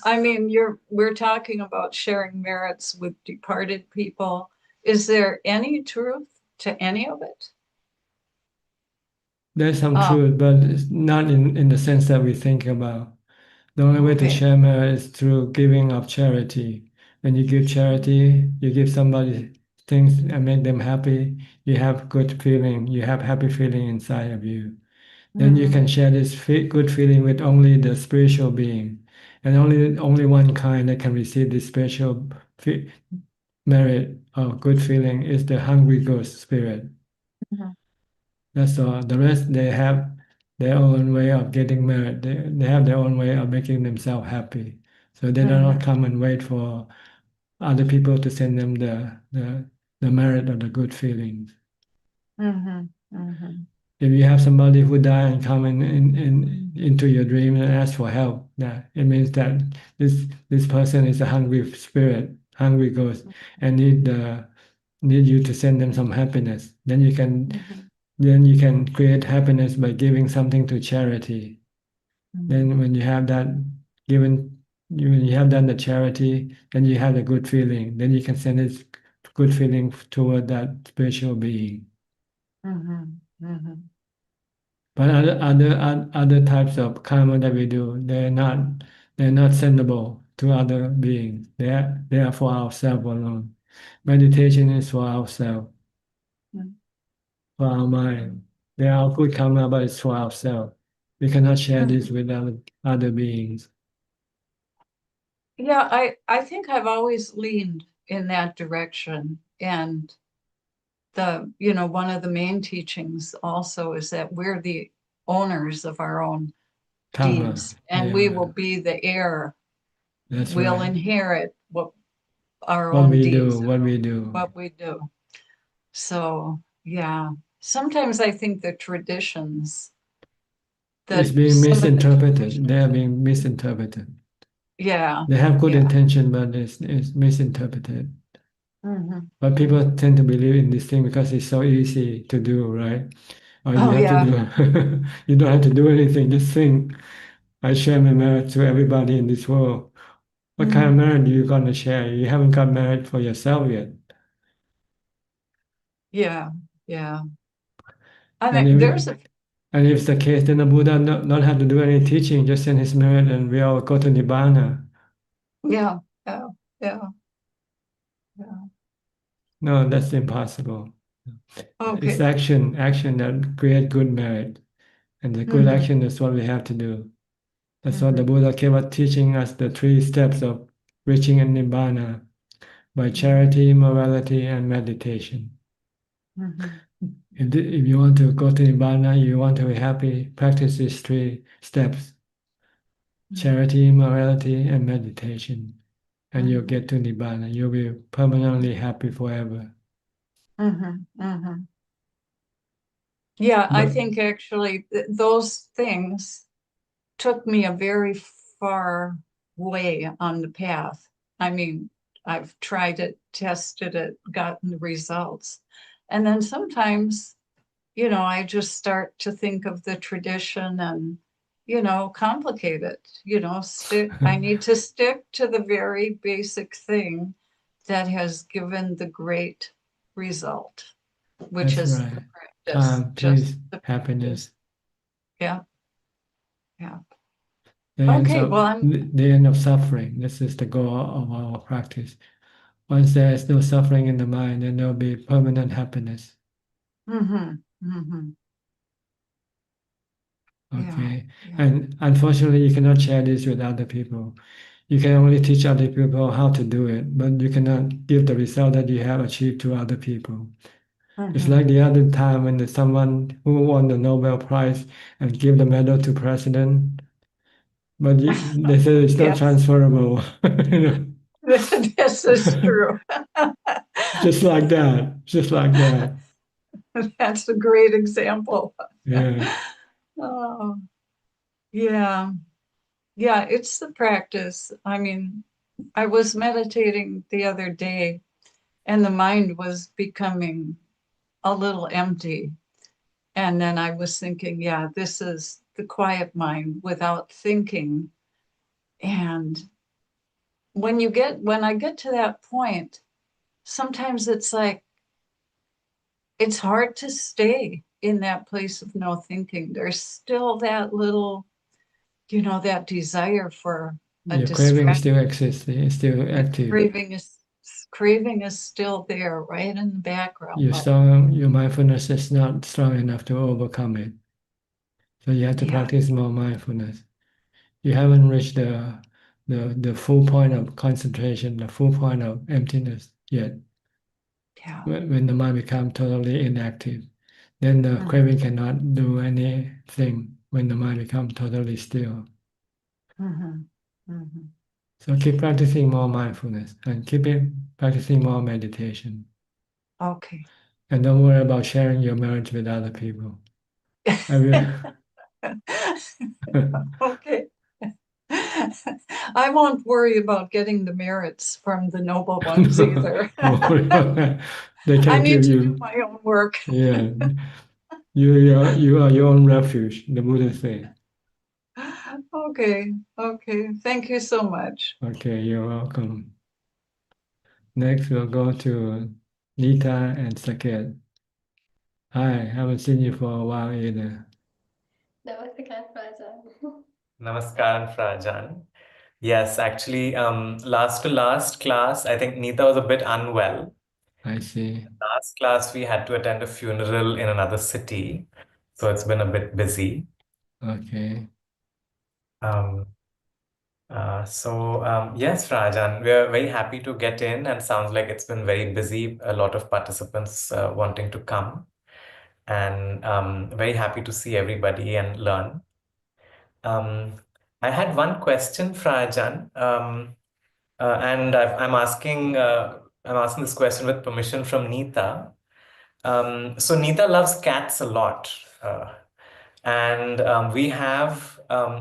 I mean, we're talking about sharing merits with departed people. Is there any truth to any of it? There's some truth, but it's not in the sense that we think about. The only way to share merit is through giving of charity, When you give charity, you give somebody things and make them happy, you have good feeling, you have happy feeling inside of you. Then you can share this good feeling with only the spiritual being, and only one kind that can receive this special merit or good feeling is the hungry ghost spirit. That's all. The rest, they have their own way of getting merit. They have their own way of making themselves happy. So they do not come and wait for other people to send them the merit or the good feelings. If you have somebody who died and come into your dream and ask for help, that it means that this person is a hungry spirit, hungry ghost, and need you to send them some happiness. Then you can create happiness by giving something to charity. Then when you have that when you have done the charity, then you have a good feeling. Then you can send this good feeling toward that spiritual being. But other types of karma that we do, they're not sendable to other beings. They are for ourselves alone. Meditation is for ourselves, for our mind. They are good karma, but it's for ourselves. We cannot share this with other beings. Yeah, I think I've always leaned in that direction. And one of the main teachings also is that we're the owners of our own Karma. deeds, and we will be the heir. That's We'll right. inherit our What own we deeds, do, what we do. what we do. So yeah, sometimes I think the traditions It's that being some of the misinterpreted. traditions- They are being misinterpreted. yeah, They have good yeah. intention, but it's misinterpreted. Mhm. But people tend to believe in this thing because it's so easy to do, right? Or you Oh have yeah. to do, you don't have to do anything. Just think, I share my merit to everybody in this world. What kind of merit are you gonna share? You haven't got merit for yourself yet. Yeah, yeah. I And mean, if it's the case, then the Buddha not have to do any teaching, just send his merit and we all go to Nibbana. yeah, yeah, yeah. No, that's impossible. It's Okay. action that create good merit. And the good action is what we have to do. That's what the Buddha kept on teaching us, the 3 steps of reaching a Nibbana by charity, morality, and meditation. If you want to go to Nibbana, you want to be happy, practice these 3 steps. Charity, morality, and meditation. And you'll get to Nibbana. You'll be permanently happy forever. Yeah, I But- think actually those things took me a very far way on the path. I mean, I've tried it, tested it, gotten the results. And then sometimes, I just start to think of the tradition and, complicate it, I need to stick to the very basic thing that has given the great result, which That's is right. the practice. Calm, Just peace, the happiness. Yeah. Yeah. The end Okay, of, well, the end of suffering. This is the goal of our practice. Once there is no suffering in the mind, then there will be permanent happiness. Okay. Yeah. And unfortunately, you cannot share this with other people. You can only teach other people how to do it, but you cannot give the result that you have achieved to other people. It's like the other time when there's someone who won the Nobel Prize and give the medal to president, but they say it's not Yes. transferable. This is true. Just like that. Just like that. That's a great example. Yeah. Oh, yeah. Yeah, it's the practice. I mean, I was meditating the other day and the mind was becoming a little empty. And then I was thinking, yeah, this is the quiet mind without thinking. And when I get to that point, sometimes it's like, it's hard to stay in that place of no thinking. There's still that little, that desire for a Your craving distraction. still exists. It's still active. Craving is still there, right in the background. Your mindfulness is not strong enough to overcome it. So you have to practice more mindfulness. You haven't reached the full point of concentration, the full point of emptiness yet. Yeah. When the mind becomes totally inactive, then the craving cannot do anything when the mind becomes totally still. So keep practicing more mindfulness and practicing more meditation. Okay. And don't worry about sharing your marriage with other people. Okay. I won't worry about getting the merits from the noble ones either. They I can need give to you. do my own work. Yeah, you are your own refuge. The Buddha said. Okay. Thank you so much. Okay, you're welcome. Next, we'll go to Nita and Saket. Hi, haven't seen you for a while either. Namaskaram, Ajaan. Yes, actually, last to last class, I think Neeta was a bit unwell. I see. Last class, we had to attend a funeral in another city, so it's been a bit busy. Okay. Yes, Rajan, we're very happy to get in, and sounds like it's been very busy. A lot of participants wanting to come, and very happy to see everybody and learn. I had one question, Rajan, and I'm asking this question with permission from Neeta. So Neeta loves cats a lot. And we have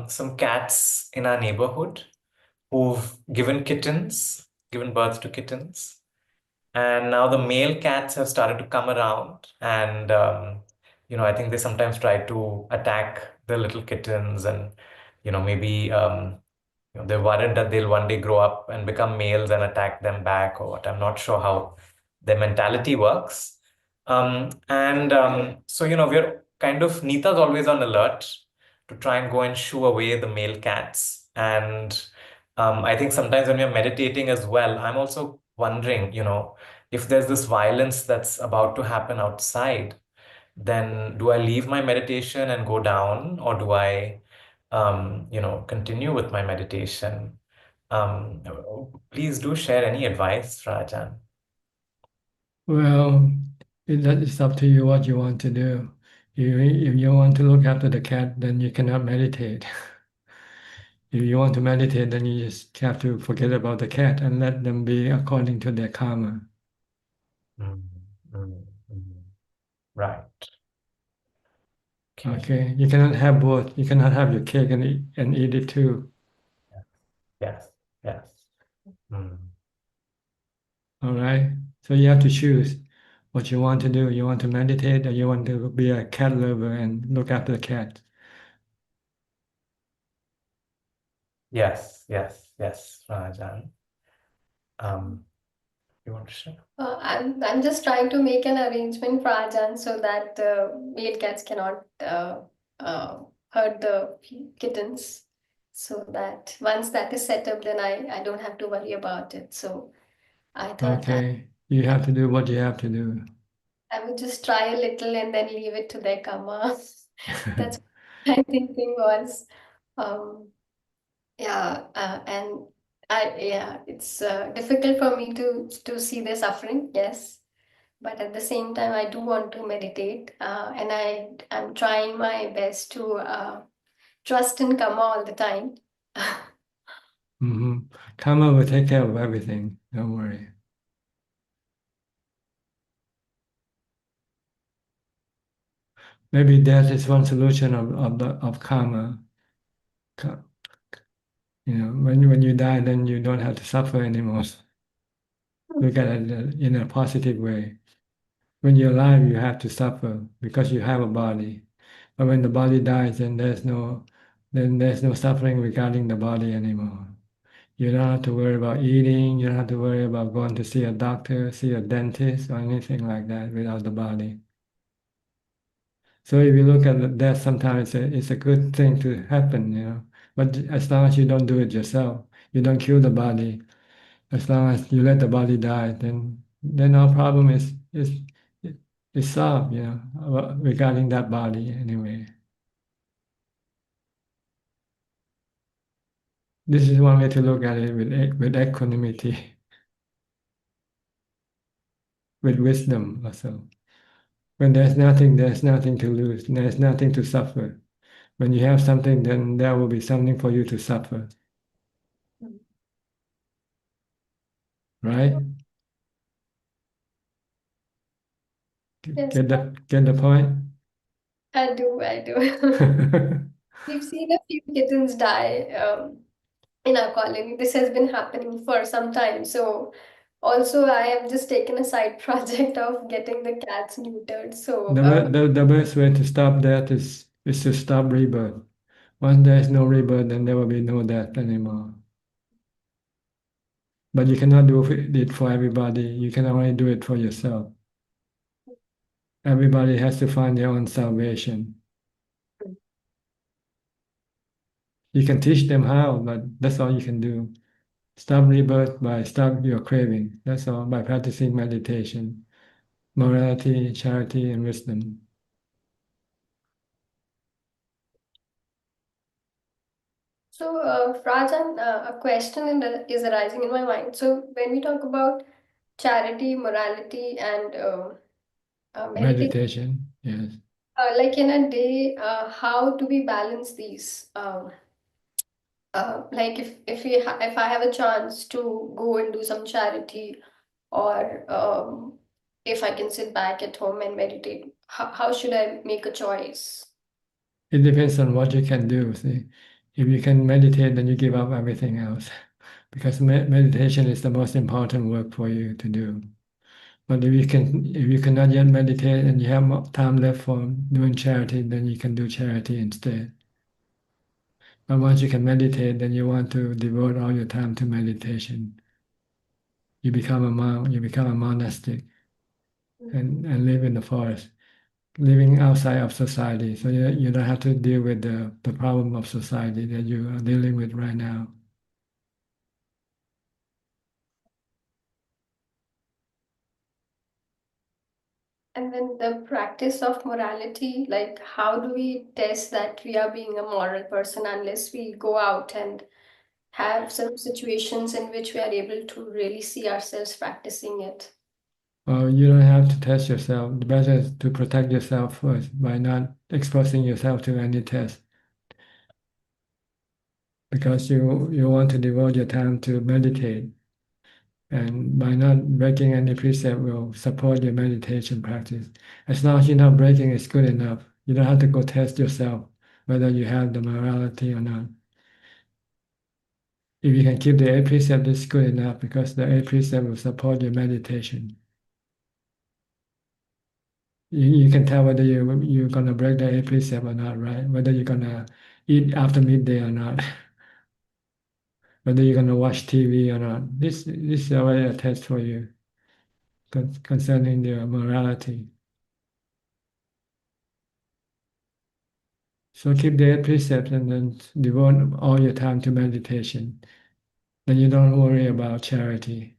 some cats in our neighborhood who've given birth to kittens. And now the male cats have started to come around. And, I think they sometimes try to attack the little kittens and, maybe they're worried that they'll one day grow up and become males and attack them back or what. I'm not sure how their mentality works. We're kind of, Neeta's always on alert to try and go and shoo away the male cats. And I think sometimes when we're meditating as well, I'm also wondering, if there's this violence that's about to happen outside, then do I leave my meditation and go down, or do I, continue with my meditation? Please do share any advice, Rajan. Well, it's up to you what you want to do. If you want to look after the cat, then you cannot meditate. If you want to meditate, then you just have to forget about the cat and let them be according to their karma. Right. Okay. You cannot have both. You cannot have your cake and eat it too. Yes. All right. So you have to choose what you want to do. You want to meditate, or you want to be a cat lover and look after the cat. Yes, Rajan. You want to share? I'm just trying to make an arrangement for Ajahn so that male cats cannot hurt the kittens. So that once that is set up, then I don't have to worry about it. So I thought Okay. You have to do what you have to do. I would just try a little and then leave it to their karma. That's what my thinking was. It's difficult for me to see their suffering, yes. But at the same time, I do want to meditate, and I'm trying my best to trust in karma all the time. Karma will take care of everything. Don't worry. Maybe death is one solution of karma. When you die, then you don't have to suffer anymore. Look at it in a positive way. When you're alive, you have to suffer because you have a body. But when the body dies, then there's no suffering regarding the body anymore. You don't have to worry about eating. You don't have to worry about going to see a doctor, see a dentist, or anything like that without the body. So if you look at death, sometimes it's a good thing to happen, But as long as you don't do it yourself, You don't kill the body. As long as you let the body die, then our problem is solved, regarding that body anyway. This is one way to look at it with equanimity, with wisdom also. When there's nothing to lose, there's nothing to suffer. When you have something, then there will be something for you to suffer. Right? Yes, Get the point? I do. We've seen a few kittens die in our colony. This has been happening for some time. So also I have just taken a side project of getting the cats neutered. So The best way to stop that is to stop rebirth. Once there is no rebirth, then there will be no death anymore. But you cannot do it for everybody. You can only do it for yourself. Everybody has to find their own salvation. You can teach them how, but that's all you can do. Stop rebirth by stop your craving. That's all, by practicing meditation, morality, charity, and wisdom. So, Rajan, a question is arising in my mind. So, when we talk about charity, morality, and meditation, Yes. like in a day, how do we balance these? Like if I have a chance to go and do some charity, or if I can sit back at home and meditate, how should I make a choice? It depends on what you can do. See, if you can meditate, then you give up everything else, because meditation is the most important work for you to do. But if you cannot yet meditate and you have more time left for doing charity, then you can do charity instead. But once you can meditate, then you want to devote all your time to meditation. You become a monk, you become a monastic, and live in the forest, living outside of society. So you don't have to deal with the problem of society that you are dealing with right now. And then the practice of morality, like how do we test that we are being a moral person unless we go out and have some situations in which we are able to really see ourselves practicing it? You don't have to test yourself. The better is to protect yourself first by not exposing yourself to any test. Because you want to devote your time to meditate. And by not breaking any precept will support your meditation practice. As long as you're not breaking, it's good enough. You don't have to go test yourself whether you have the morality or not. If you can keep the eight precept, it's good enough because the eight precept will support your meditation. You can tell whether you're gonna break the eight precept or not, right? Whether you're gonna eat after midday or not, whether you're gonna watch TV or not. This is already a test for you concerning your morality. So keep the eight precepts and then devote all your time to meditation. Then you don't worry about charity.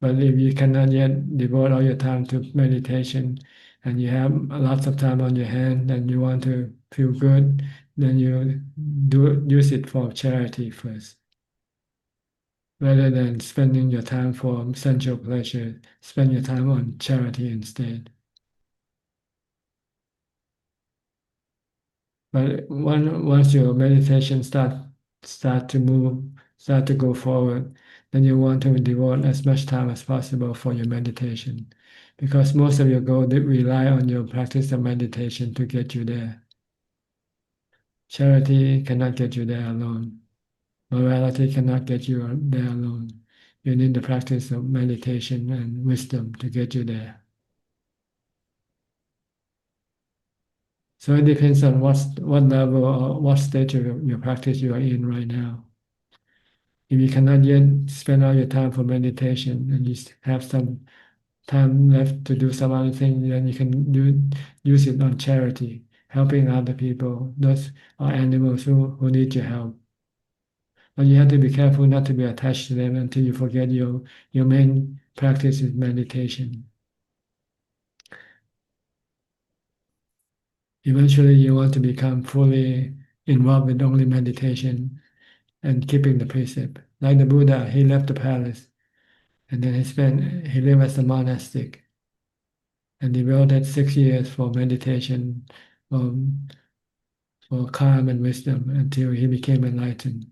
But if you cannot yet devote all your time to meditation and you have lots of time on your hand and you want to feel good, then you use it for charity first. Rather than spending your time for sensual pleasure, spend your time on charity instead. But once your meditation start to move, start to go forward, then you want to devote as much time as possible for your meditation, because most of your goal rely on your practice of meditation to get you there. Charity cannot get you there alone. Morality cannot get you there alone. You need the practice of meditation and wisdom to get you there. So it depends on what level or what stage of your practice you are in right now. If you cannot yet spend all your time for meditation and you have some time left to do some other thing, then you can use it on charity, helping other people, those are animals who need your help. But you have to be careful not to be attached to them until you forget your main practice is meditation. Eventually, you want to become fully involved with only meditation and keeping the precept. Like the Buddha, he left the palace and then he lived as a monastic and devoted 6 years for meditation, for calm and wisdom until he became enlightened.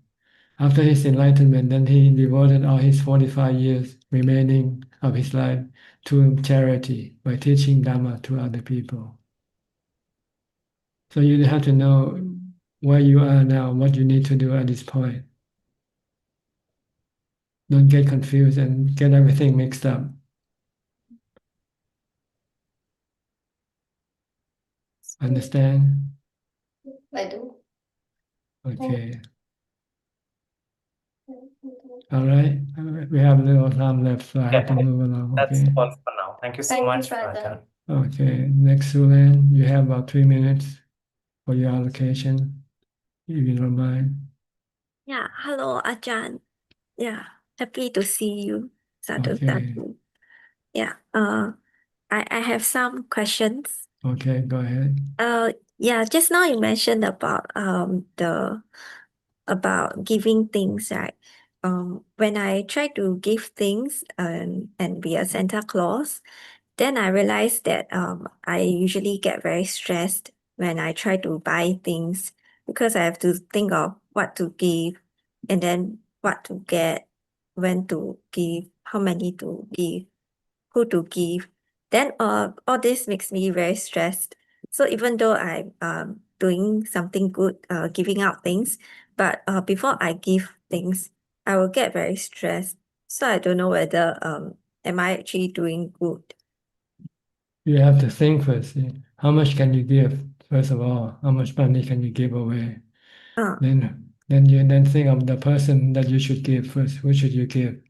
After his enlightenment, then he devoted all his 45 years remaining of his life to charity by teaching Dhamma to other people. So you have to know where you are now, what you need to do at this point. Don't get confused and get everything mixed up. Understand? I do. Okay. All right. We have a little time left, so I have to move along. That's Okay. all for now. Thank you so Thank you, much, Prajan. Ajahn. Okay. Next, Sulan, you have about 3 minutes for your allocation, if you don't mind. Yeah, hello, Ajahn. Yeah, happy to see you. Sadhu, Okay. sadhu. Yeah, I have some questions. Okay, go ahead. Yeah, just now you mentioned about about giving things, right? When I try to give things and be a Santa Claus, then I realized that I usually get very stressed when I try to buy things because I have to think of what to give and then what to get, when to give, how many to give, who to give. Then all this makes me very stressed. So even though I'm doing something good, giving out things, but before I give things, I will get very stressed. So I don't know whether am I actually doing good. You have to think first. How much can you give? First of all, how much money can you give away? Then you think of the person that you should give first. Who should you give?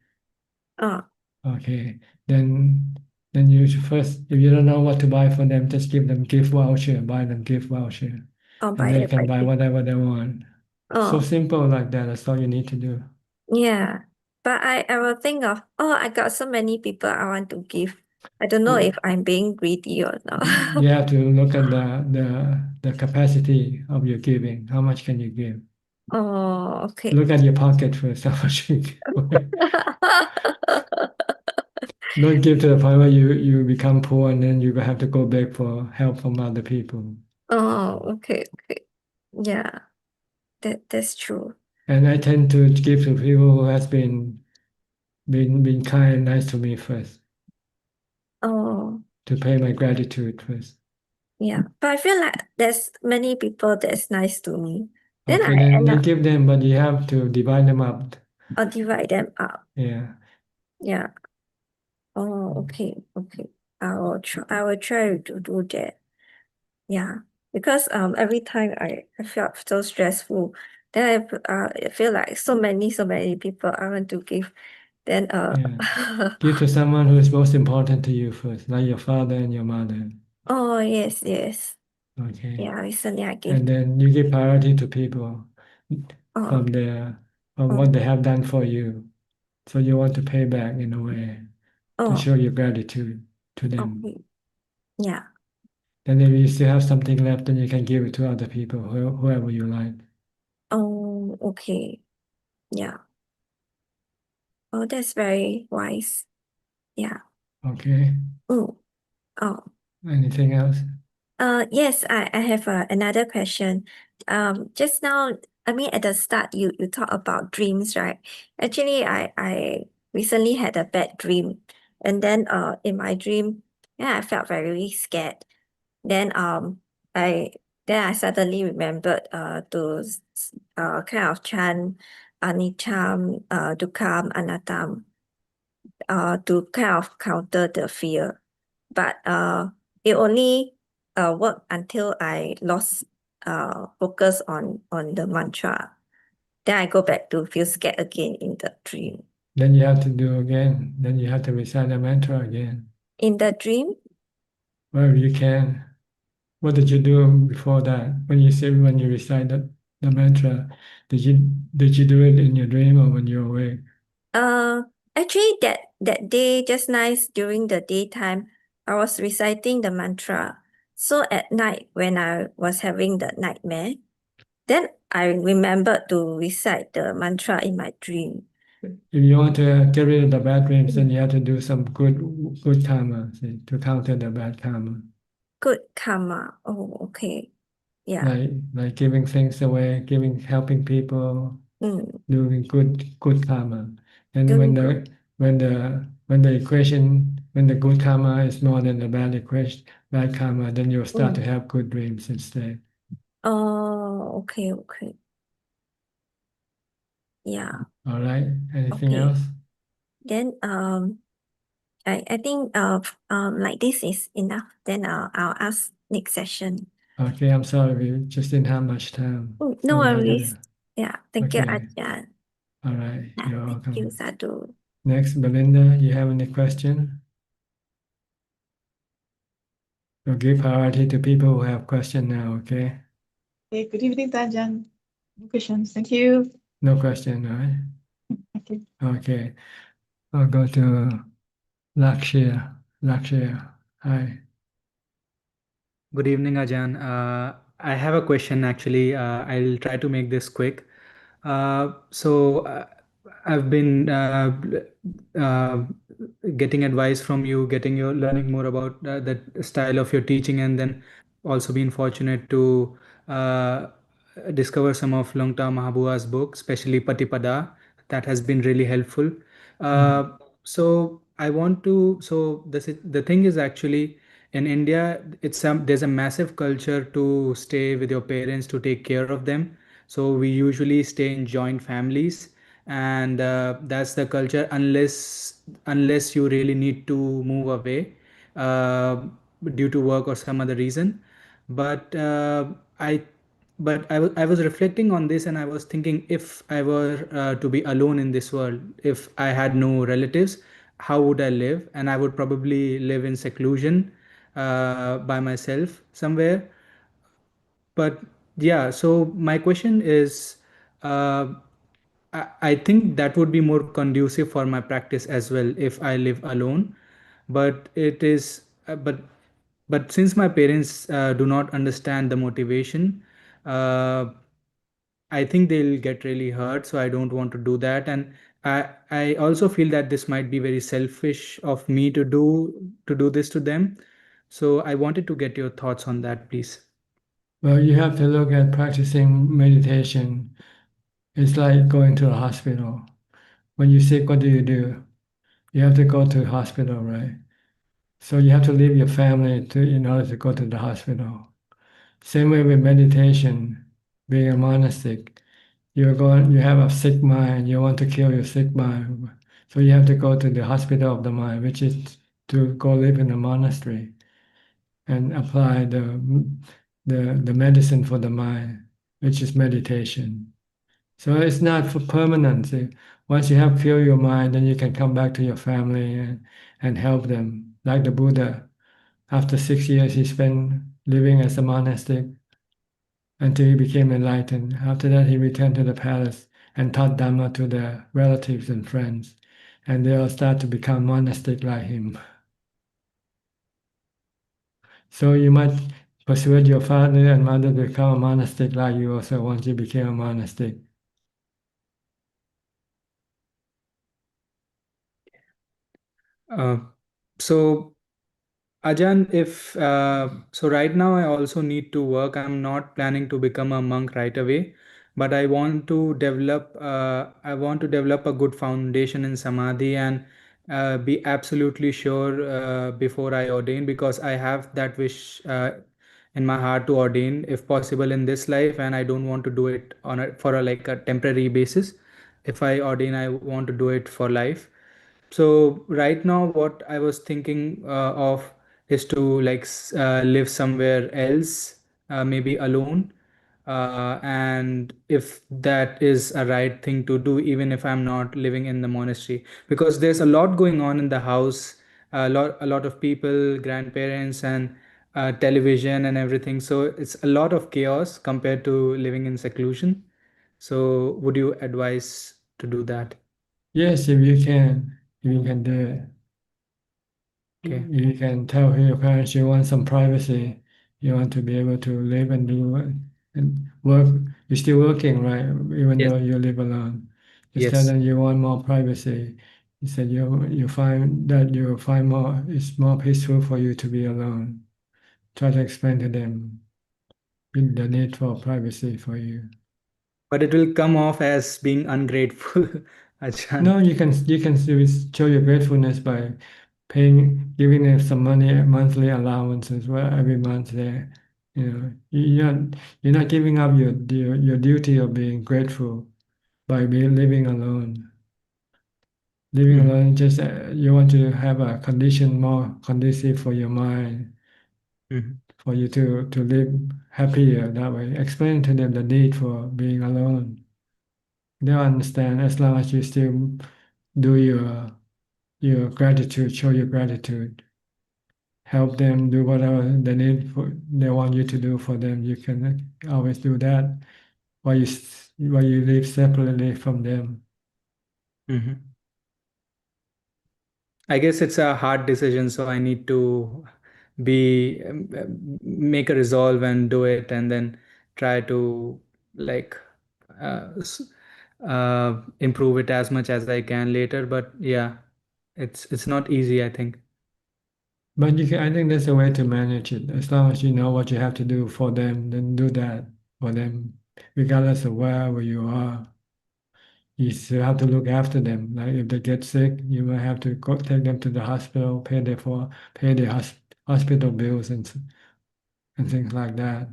Okay. Then you should first, if you don't know what to buy for them, just give them gift voucher. Buy them gift voucher, and buy they them can by buy gift. whatever they want. So Oh. simple like that. That's all you need to do. Yeah, but I will think of, oh, I got so many people I want to give. I don't know if I'm being greedy or not. You have to look at the capacity of your giving. How much can you give? Oh, okay. Look at your pocket first. How much you give away. Don't give to the point where you become poor and then you have to go beg for help from other people. Oh, okay, okay. Yeah, that's true. And I tend to give to people who has been kind and nice to me first, Oh, to pay my gratitude first. yeah. But I feel like there's many people that's nice to me. Then Okay, I then end you up give them, but you have to divide them up. I'll divide them up. Yeah. Yeah. Oh, okay, okay. I will try to do that. Yeah. Because every time I felt so stressful, then I feel like so many people I want to give. Then Yeah. Give to someone who is most important to you first, like your father and your mother. Oh yes, yes. Okay. Yeah, recently I gave And then you give priority to people Oh. from what they have done for you. So you want to pay back in a way to Oh. show your gratitude to them. Okay. Yeah. Then if you still have something left, then you can give it to other people, whoever you like. Oh, okay. Yeah. Oh, that's very wise. Yeah. Okay. Oh. Anything else? Yes, I have another question. Just now, I mean, at the start, you talk about dreams, right? Actually, I recently had a bad dream, and then in my dream, yeah, I felt very scared. Then I suddenly remembered to kind of chant Anicam, Dukkam, Anattam, to kind of counter the fear. But it only worked until I lost focus on the mantra. Then I go back to feel scared again in the dream. Then you have to do again. Then you have to recite the mantra again. In the dream? Wherever you can. What did you do before that? When you recited the mantra. Did you do it in your dream or when you're awake? Actually that day just nice during the daytime, I was reciting the mantra. So at night when I was having the nightmare, then I remembered to recite the mantra in my dream. If you want to get rid of the bad dreams, then you have to do some good karma, see, to counter the bad karma. Good karma. Oh, okay. Yeah. Like giving things away, helping people, doing good karma. And Doing when the equation, when the good karma is more than the bad karma, then you'll start to have good dreams instead. Oh, okay. Yeah. All right. Anything Okay. else? Then I think like this is enough. Then I'll ask next session. Okay, I'm sorry, we just didn't have much time. No So we had to worries. do- Yeah. Thank you, Okay. Ajahn. All right, you're welcome. Thank you, Sadhu. Next, Belinda, you have any question? We'll give priority to people who have question now, okay? Hey, good evening, Ajahn. No questions. Thank you. No question, all right? Okay. Okay, I'll go to Lakshya. Lakshya, hi. Good evening, Ajahn. I have a question actually. I'll try to make this quick. So I've been uh, getting advice from you, learning more about the style of your teaching, and then also been fortunate to discover some of Longta Mahabua's book, especially Patipada. That has been really helpful. So I want to. So the thing is actually in India, there's a massive culture to stay with your parents, to take care of them. So we usually stay in joint families, and that's the culture unless you really need to move away uh, due to work or some other reason. But I I was reflecting on this and I was thinking, if I were to be alone in this world, if I had no relatives, how would I live? And I would probably live in seclusion by myself somewhere. But yeah, so my question is, uh, I think that would be more conducive for my practice as well if I live alone. But it is, but since my parents do not understand the motivation, uh, I think they'll get really hurt. So I don't want to do that. And I also feel that this might be very selfish of me to do this to them. So I wanted to get your thoughts on that, please. Well, you have to look at practicing meditation. It's like going to a hospital. When you're sick, what do? You have to go to the hospital, right? So you have to leave your family in order to go to the hospital. Same way with meditation, being a monastic. You have a sick mind, you want to kill your sick mind. So you have to go to the hospital of the mind, which is to go live in a monastery and apply the medicine for the mind, which is meditation. So it's not for permanent. See, once you have cured your mind, then you can come back to your family and help them. Like the Buddha, after 6 years, he spent living as a monastic until he became enlightened. After that, he returned to the palace and taught Dhamma to the relatives and friends, and they all start to become monastic like him. So you might persuade your father and mother to become a monastic like you also once you became a monastic. Uh, so Ajahn, if so, right now I also need to work. I'm not planning to become a monk right away, but I want to develop. I want to develop a good foundation in samadhi and be absolutely sure before I ordain, because I have that wish in my heart to ordain, if possible, in this life, and I don't want to do it on like a temporary basis. If I ordain, I want to do it for life. So right now, what I was thinking of is to like live somewhere else, maybe alone. And if that is a right thing to do, even if I'm not living in the monastery, because there's a lot going on in the house, a lot of people, grandparents, and television and everything. So it's a lot of chaos compared to living in seclusion. So would you advise to do that? Yes, if you can do it. Okay. You can tell your parents you want some privacy. You want to be able to live and do and work. You're still working, right? Even Yes. though you live alone. Just tell Yes. them you want more privacy. You said you find that you find more it's more peaceful for you to be alone. Try to explain to them the need for privacy for you. But it will come off as being ungrateful, Ajahn. No, you can show your gratefulness by giving them some money, monthly allowances, well, every month there. You know, you're not giving up your duty of being grateful by living alone. Living alone, just you want to have a condition more conducive for your mind, for you to live happier that way. Explain to them the need for being alone. They'll understand as long as you still do your gratitude, show your gratitude. Help them do whatever they want you to do for them. You can always do that while you live separately from them. I guess it's a hard decision, so I need to be make a resolve and do it, and then try to like improve it as much as I can later. But yeah, it's not easy, I think. But I think there's a way to manage it. As long as you know what you have to do for them, then do that for them, regardless of wherever you are. You still have to look after them. Like if they get sick, you might have to take them to the hospital, pay the hospital bills and things like that.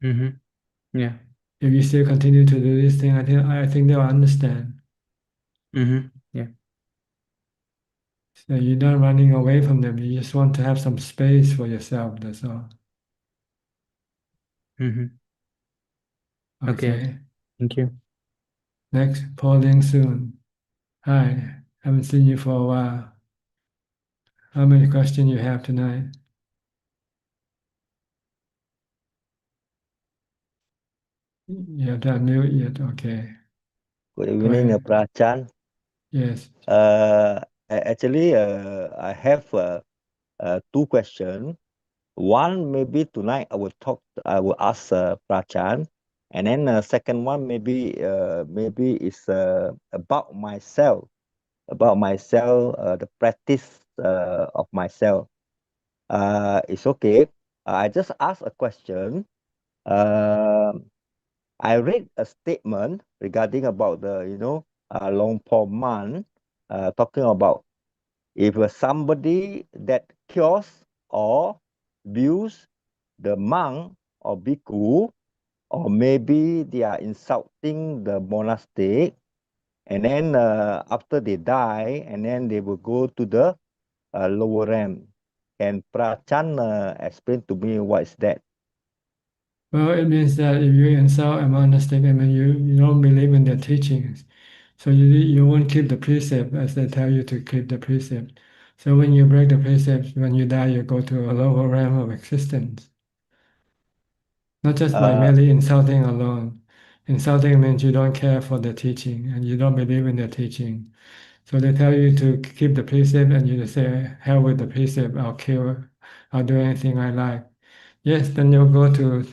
Yeah. If you still continue to do this thing, I think they'll understand. Yeah. So you're not running away from them. You just want to have some space for yourself. That's all. Okay. Okay. Thank you. Next, Pauline soon. Hi. Haven't seen you for a while. How many questions you have tonight? You have to unmute yet. Okay. Good Go evening, ahead. Prachan. Yes. Actually, I have two questions. One, maybe tonight I will ask Prachan, and then second one maybe is about myself, the practice of myself. It's okay. I just ask a question. I read a statement regarding about the long Paul Man talking about if somebody that cures or views the monk or bhikkhu, or maybe they are insulting the monastic, and then after they die, and then they will go to the lower realm. Can Prachan explain to me what is that? Well, it means that if you insult a monastic, I mean, you don't believe in their teachings. So you won't keep the precept as they tell you to keep the precept. So when you break the precepts, when you die, you go to a lower realm of existence. Not just by merely insulting alone. Insulting means you don't care for the teaching and you don't believe in the teaching. So they tell you to keep the precept and you just say, hell with the precept, I'll do anything I like. Yes, then you'll go to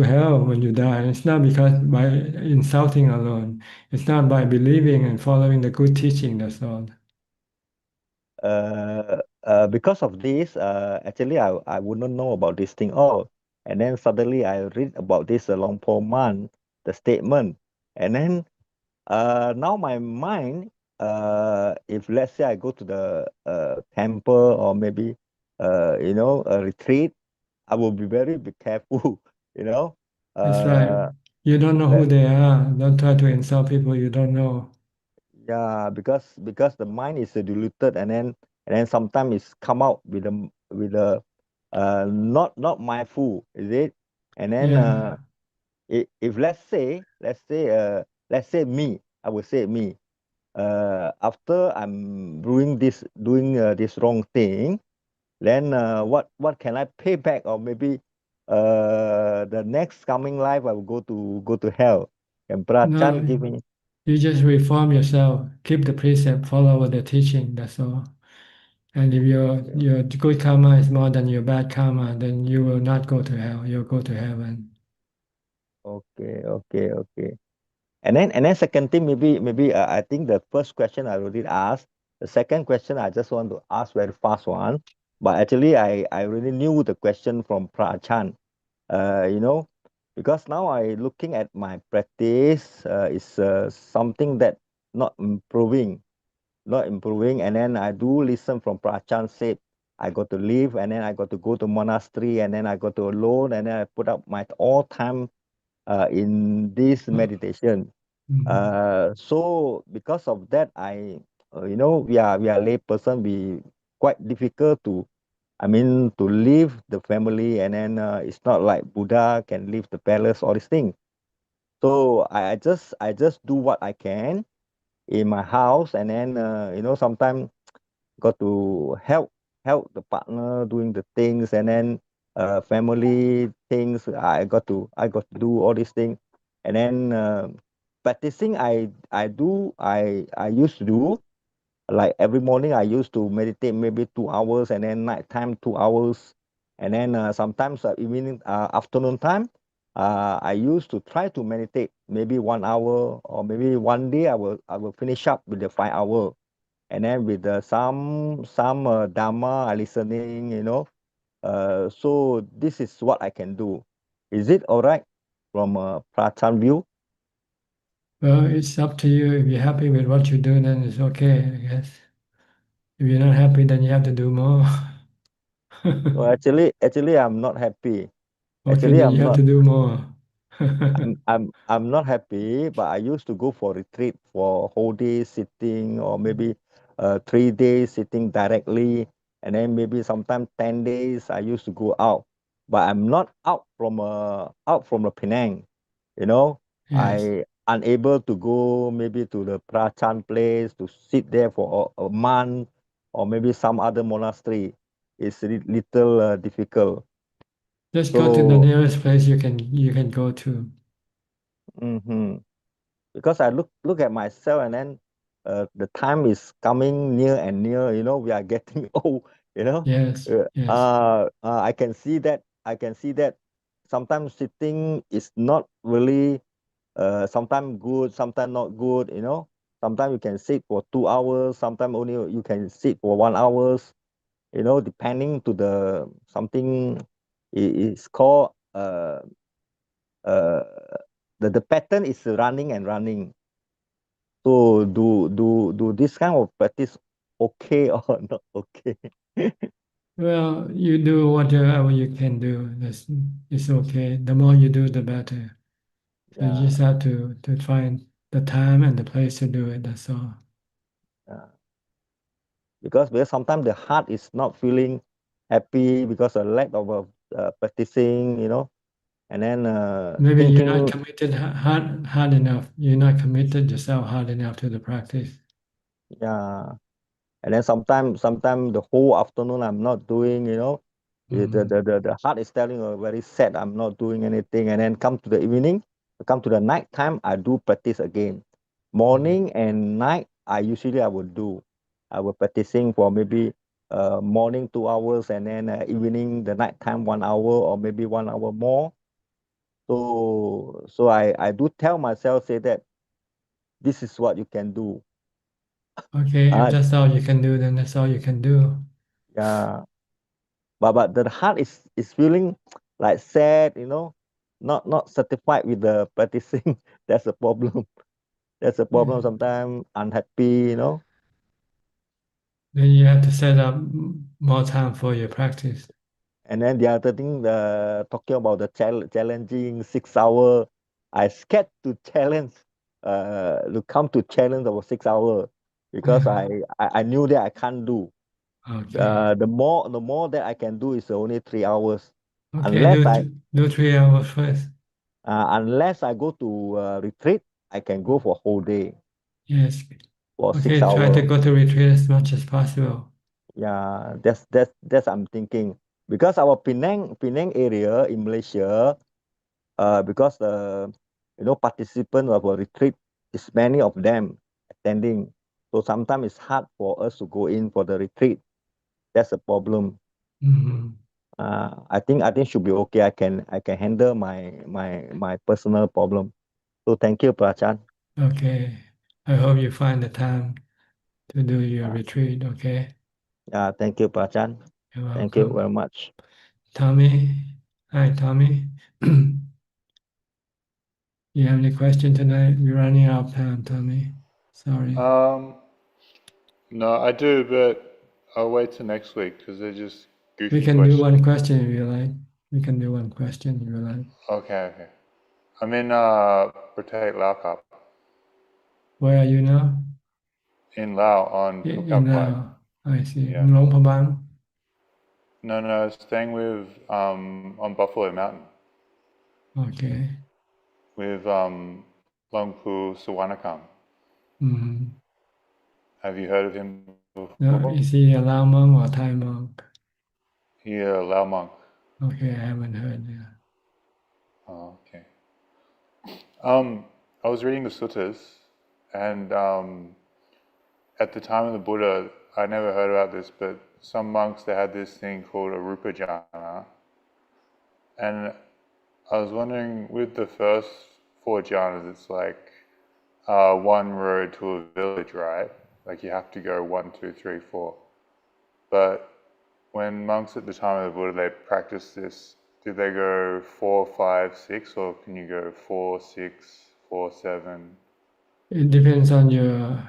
hell when you die. It's not because by insulting alone. It's not by believing and following the good teaching, that's all. Because of this, actually, I wouldn't know about this thing all. And then suddenly I read about this Long Po Man, the statement. And then now my mind, if let's say I go to the temple or maybe, a retreat, I will be careful, you know. That's right. You don't know who they are. Don't try to insult people you don't know. Yeah, because the mind is diluted, and then sometimes it's come out with a not mindful, is it? And then Yeah. if let's say me, I would say me, after I'm doing this wrong thing, then what can I pay back, or maybe the next coming life I will go to hell. Can Prachan No, give me? you just reform yourself, keep the precept, follow the teaching, that's all. And if your good karma is more than your bad karma, then you will not go to hell, you'll go to heaven. Okay. And then second thing, maybe I think the first question I already asked. The second question I just want to ask very fast one, but actually I really knew the question from Prachan. You know, because now I looking at my practice is something that not improving, and then I do listen from Prachan said I got to leave, and then I got to go to monastery, and then I got to alone, and then I put up my all time in this meditation. So because of that, you know, we are lay person, we quite difficult to, I mean, to leave the family, and then it's not like Buddha can leave the palace, all these things. So I just do what I can in my house, and then you know, sometimes got to help the partner doing the things, and then family things. I got to do all these things, and then practicing. I used to do, like every morning I used to meditate maybe 2 hours, and then night time 2 hours, and then sometimes evening afternoon time I used to try to meditate maybe 1 hour, or maybe one day I will finish up with the 5 hour, and then with some dharma I listening, you know. So this is what I can do. Is it all right from Prachan view? Well, it's up to you. If you're happy with what you do, then it's okay, I guess. If you're not happy, then you have to do more. No, actually I'm not happy. Okay, Actually then you I'm have not. to do more. I'm not happy, but I used to go for retreat for whole day sitting, or maybe 3 days sitting directly, and then maybe sometimes 10 days I used to go out, but I'm not out from the Penang, you know. Yes. I unable to go maybe to the Prachan place to sit there for a month, or maybe some other monastery. It's little difficult. Just go to the So. nearest place you can go to. Mm-hmm. Because I look at myself, and then the time is coming near and near, you know, we are getting old, you know. Yes, yes. I can see that, sometimes sitting is not really sometimes good, sometimes not good, you know. Sometimes you can sit for 2 hours, sometimes only you can sit for 1 hours, you know, depending to the something is called uh the pattern is running and running. So do this kind of practice okay or not okay? Well, you do whatever you can do. It's okay. The more you do, the better. So you Yeah, just have to find the time and the place to do it. That's all. yeah. Because sometimes the heart is not feeling happy because of lack of practicing, you know, and then Maybe you're not thinking, committed hard enough. You're not committed yourself hard enough to the practice. yeah. And then sometimes the whole afternoon I'm not doing, you know, the heart is telling very sad, I'm not doing anything, and then come to the evening, come to the night time, I do practice again. Morning and night I will do. I will practicing for maybe morning 2 hours, and then evening the night time 1 hour, or maybe 1 hour more. So I do tell myself, say that this is what you can do. Okay, if uh, that's all you can do, then that's all you can do. yeah. But the heart is feeling like sad, you know, not satisfied with the practicing. That's a problem. That's a problem. Yeah. Sometimes unhappy, you know. Then you have to set up more time for your practice. And then the other thing, the talking about the challenging 6 hour, I scared to challenge, to come to challenge over 6 hour, because Yeah. I knew that I can't do. Okay. The more that I can do is only 3 hours, Okay, unless I do 3 hours first. unless I go to retreat, I can go for whole day Yes. for six Okay, try to hour. go to retreat as much as possible. Yeah, that's I'm thinking because our Penang area in Malaysia, because participant of a retreat is many of them attending, so sometimes it's hard for us to go in for the retreat. That's a problem. Mhm. I think should be okay. I can handle my personal problem. So thank you, Prachan. Okay. I hope you find the time to do your retreat, okay? Thank you, Prachan. You're Thank you welcome. very much. Tommy. Hi, Tommy. You have any question tonight? We're running out of time, Tommy. Sorry. No, I do, but I'll wait till next week because they're just We goofy can do questions. one question if you like. We can do one question if you like. Okay. I'm in Patek Lao Cup Where are you now? in Lao on Phú Cai In Flight. now. I see. Yeah. Long Prabang? No, staying with on Buffalo Mountain Okay. with Long Pu Suwanakam. Mm-hmm. Have you heard of him before? No, is he a Lao monk or Thai monk? He a Lao monk. Okay, I haven't heard. Yeah. Oh, okay. I was reading the suttas, and at the time of the Buddha, I never heard about this, but some monks they had this thing called a rupa jhana, and I was wondering with the first four jhanas, it's like one road to a village, right? Like you have to go 1, 2, 3, 4. But when monks at the time of the Buddha they practiced this, did they go 4, 5, 6, or can you go 4, 6, 4, 7? It depends on your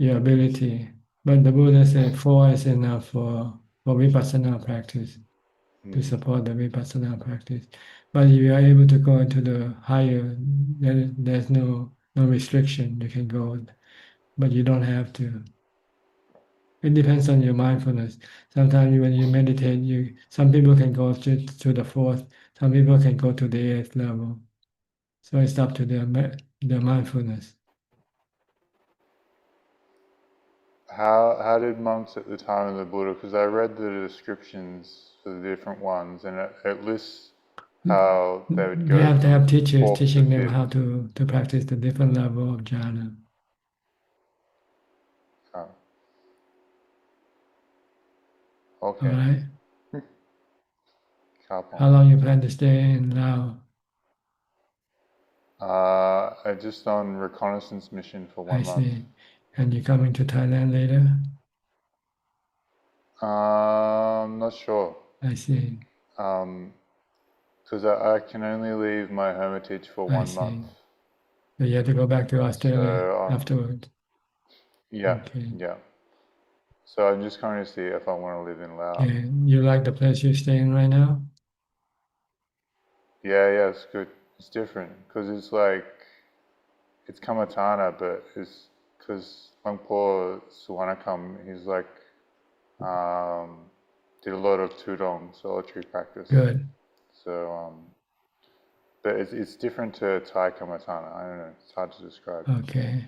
ability. But the Buddha said 4 is enough for vipassana practice to support the vipassana practice. But if you are able to go into the higher, then there's no restriction. You can go, but you don't have to. It depends on your mindfulness. Sometimes when you meditate, some people can go to the fourth, some people can go to the eighth level. So it's up to their mindfulness. How did monks at the time of the Buddha? Because I read the descriptions for the different ones, and it lists how they would go. They have to have teachers fourth to teaching them fifth. how to practice the different level of jhana. Oh. All Okay. right. Couple. How long you plan to stay in Laos? I just on reconnaissance mission for 1 I month. see. And you're coming to Thailand later? I'm not sure. I see. Because I can only leave my hermitage for I 1 see. month. So you have to go back to Australia So, afterwards. Yeah, Okay. yeah. So I'm just going to see if I want to live in Laos. Okay. You like the place you're staying right now? Yeah, it's good. It's different because it's like it's Kamatana, but it's because Mangpo Suwanakam, he's like did a lot of Tudong solitary practice. Good. So but it's different to Thai Kamatana. I don't know. It's hard to describe. Okay.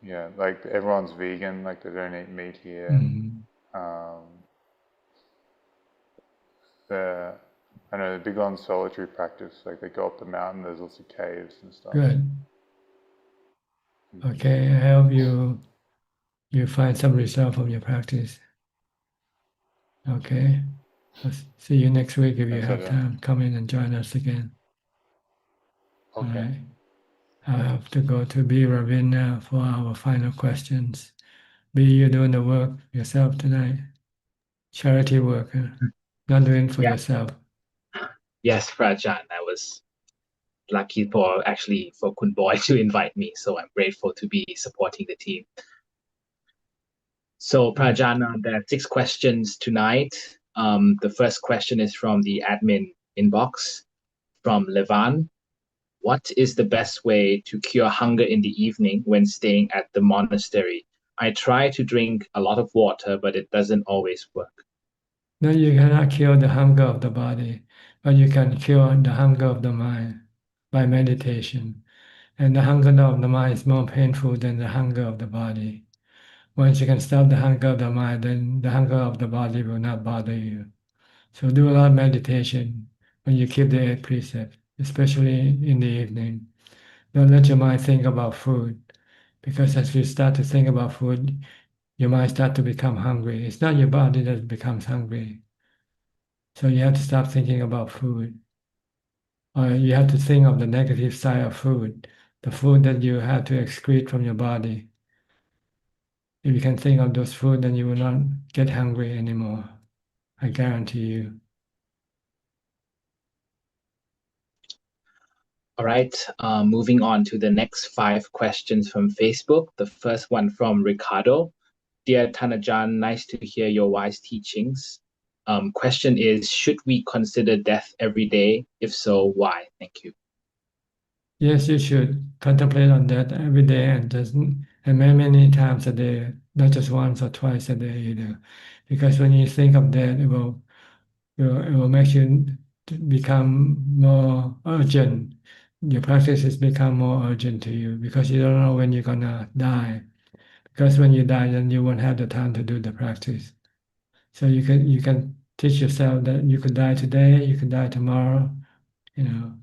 Yeah, like everyone's vegan. Like they don't eat meat here. Mhm. They're I know they're big on solitary practice. Like they go up the mountain. There's lots of caves and stuff. Good. Okay. I hope you find some result from your practice. Okay. I'll see you next week if you Thanks, have Ajahn. time. Come in and join us again. Okay. All right. I have to go to B. Ravin now for our final questions. B, you're doing the work yourself tonight. Charity work, huh? Not doing it for Yeah. yourself. Yes, Prajan, I was lucky for Kun Boy to invite me, so I'm grateful to be supporting the team. So Prajan, there are 6 questions tonight. The first question is from the admin inbox from Levan. What is the best way to cure hunger in the evening when staying at the monastery? I try to drink a lot of water, but it doesn't always work. No, you cannot cure the hunger of the body, but you can cure the hunger of the mind by meditation. And the hunger of the mind is more painful than the hunger of the body. Once you can stop the hunger of the mind, then the hunger of the body will not bother you. So do a lot of meditation when you keep the 8 precepts, especially in the evening. Don't let your mind think about food, because as you start to think about food, your mind starts to become hungry. It's not your body that becomes hungry. So you have to stop thinking about food. Or you have to think of the negative side of food, the food that you have to excrete from your body. If you can think of those food, then you will not get hungry anymore. I guarantee you. All right, moving on to the next 5 questions from Facebook. The first one from Ricardo. Dear Tanajan, nice to hear your wise teachings. Question is, should we consider death every day? If so, why? Thank you. Yes, you should contemplate on that every day and many times a day, not just once or twice a day either. Because when you think of that, it will make you become more urgent. Your practices become more urgent to you because you don't know when you're gonna die. Because when you die, then you won't have the time to do the practice. So you can teach yourself that you could die today, you could die tomorrow, you know.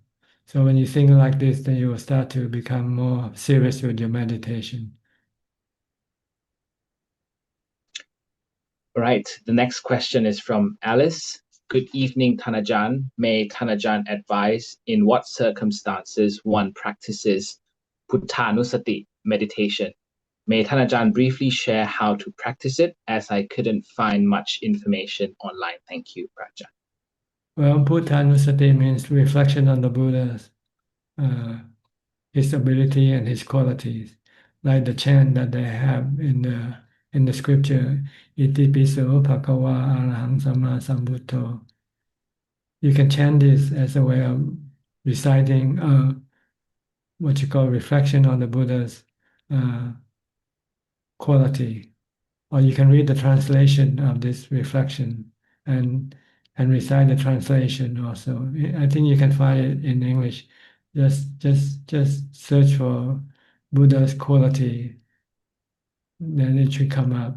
So when you think like this, then you will start to become more serious with your meditation. All right, the next question is from Alice. Good evening, Tanajan. May Tanajan advise in what circumstances one practices Puttanusati meditation? May Tanajan briefly share how to practice it, as I couldn't find much information online. Thank you, Prajan. Well, Bhutanusati means reflection on the Buddha's, his ability and his qualities, like the chant that they have in the scripture, Iti piso bhagava arahang samma sambuddho. You can chant this as a way of reciting what you call reflection on the Buddha's quality, or you can read the translation of this reflection and recite the translation also. I think you can find it in English. Just search for Buddha's quality, then it should come up.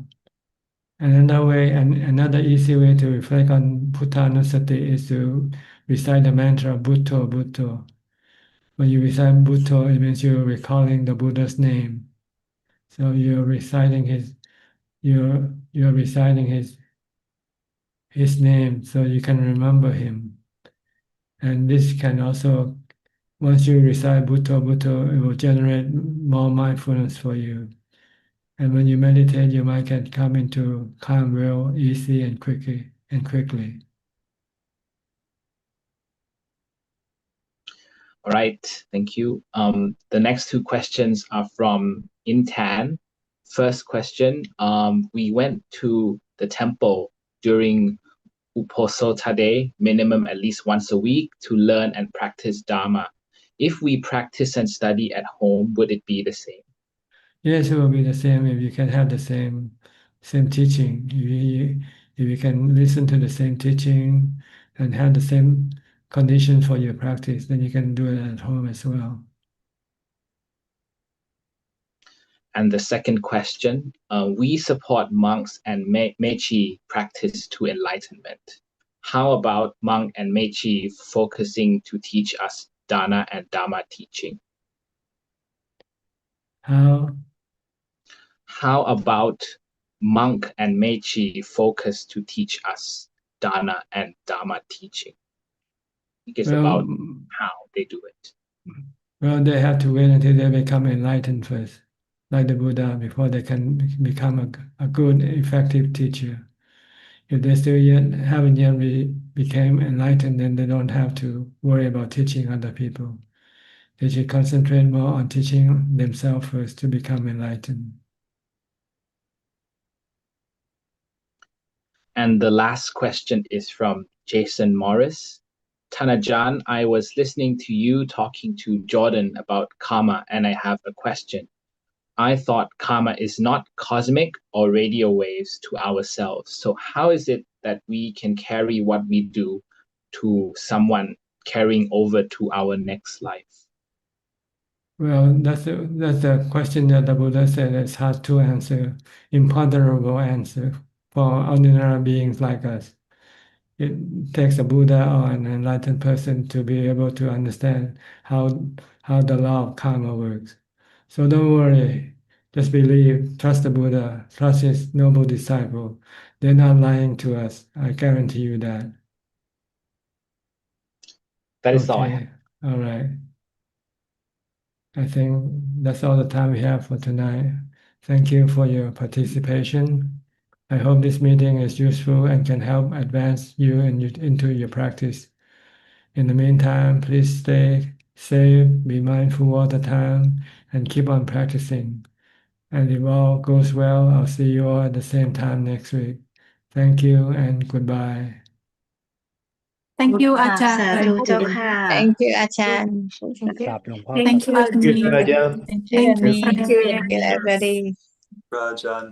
And another way, and another easy way to reflect on Puttanusati is to recite the mantra Bhutto Bhutto. When you recite Bhutto, it means you're recalling the Buddha's name. So you're reciting you're reciting his name so you can remember him. And this can also, once you recite Bhutto Bhutto, it will generate more mindfulness for you. And when you meditate, your mind can come into calm real easy and quickly. All right, thank you. The next 2 questions are from Intan. First question, we went to the temple during Uposota Day, minimum at least once a week, to learn and practice Dharma. If we practice and study at home, would it be the same? Yes, it will be the same if you can have the same teaching. If you can listen to the same teaching and have the same condition for your practice, then you can do it at home as well. And the second question, we support monks and Mechi practice to enlightenment. How about monk and Mechi focusing to teach us Dana and Dharma teaching? How about monk and Mechi focus to teach us Dana and Dharma teaching? I think it's about how they do it. Well, they have to wait until they become enlightened first, like the Buddha, before they can become a good, effective teacher. If they still haven't yet became enlightened, then they don't have to worry about teaching other people. They should concentrate more on teaching themselves first to become enlightened. And the last question is from Jason Morris. Tanajan, I was listening to you talking to Jordan about karma, and I have a question. I thought karma is not cosmic or radio waves to ourselves. So how is it that we can carry what we do to someone carrying over to our next life? Well, that's the question that the Buddha said it's hard to answer, imponderable answer for ordinary beings like us. It takes a Buddha or an enlightened person to be able to understand how the law of karma works. So don't worry, just believe, trust the Buddha, trust his noble disciple. They're not lying to us. I guarantee you that. That is all I have. Okay, all right. I think that's all the time we have for tonight. Thank you for your participation. I hope this meeting is useful and can help advance you into your practice. In the meantime, please stay safe, be mindful all the time, and keep on practicing. And if all goes well, I'll see you all at the same time next week. Thank you and goodbye. Thank you สา Ajahn ธุเจ้าค่ะ Thank you อาจารย์ กราบหลวงพ่อ Thank you Thank you, Agni Ajahn. Thank you Thank you everybody Rajan.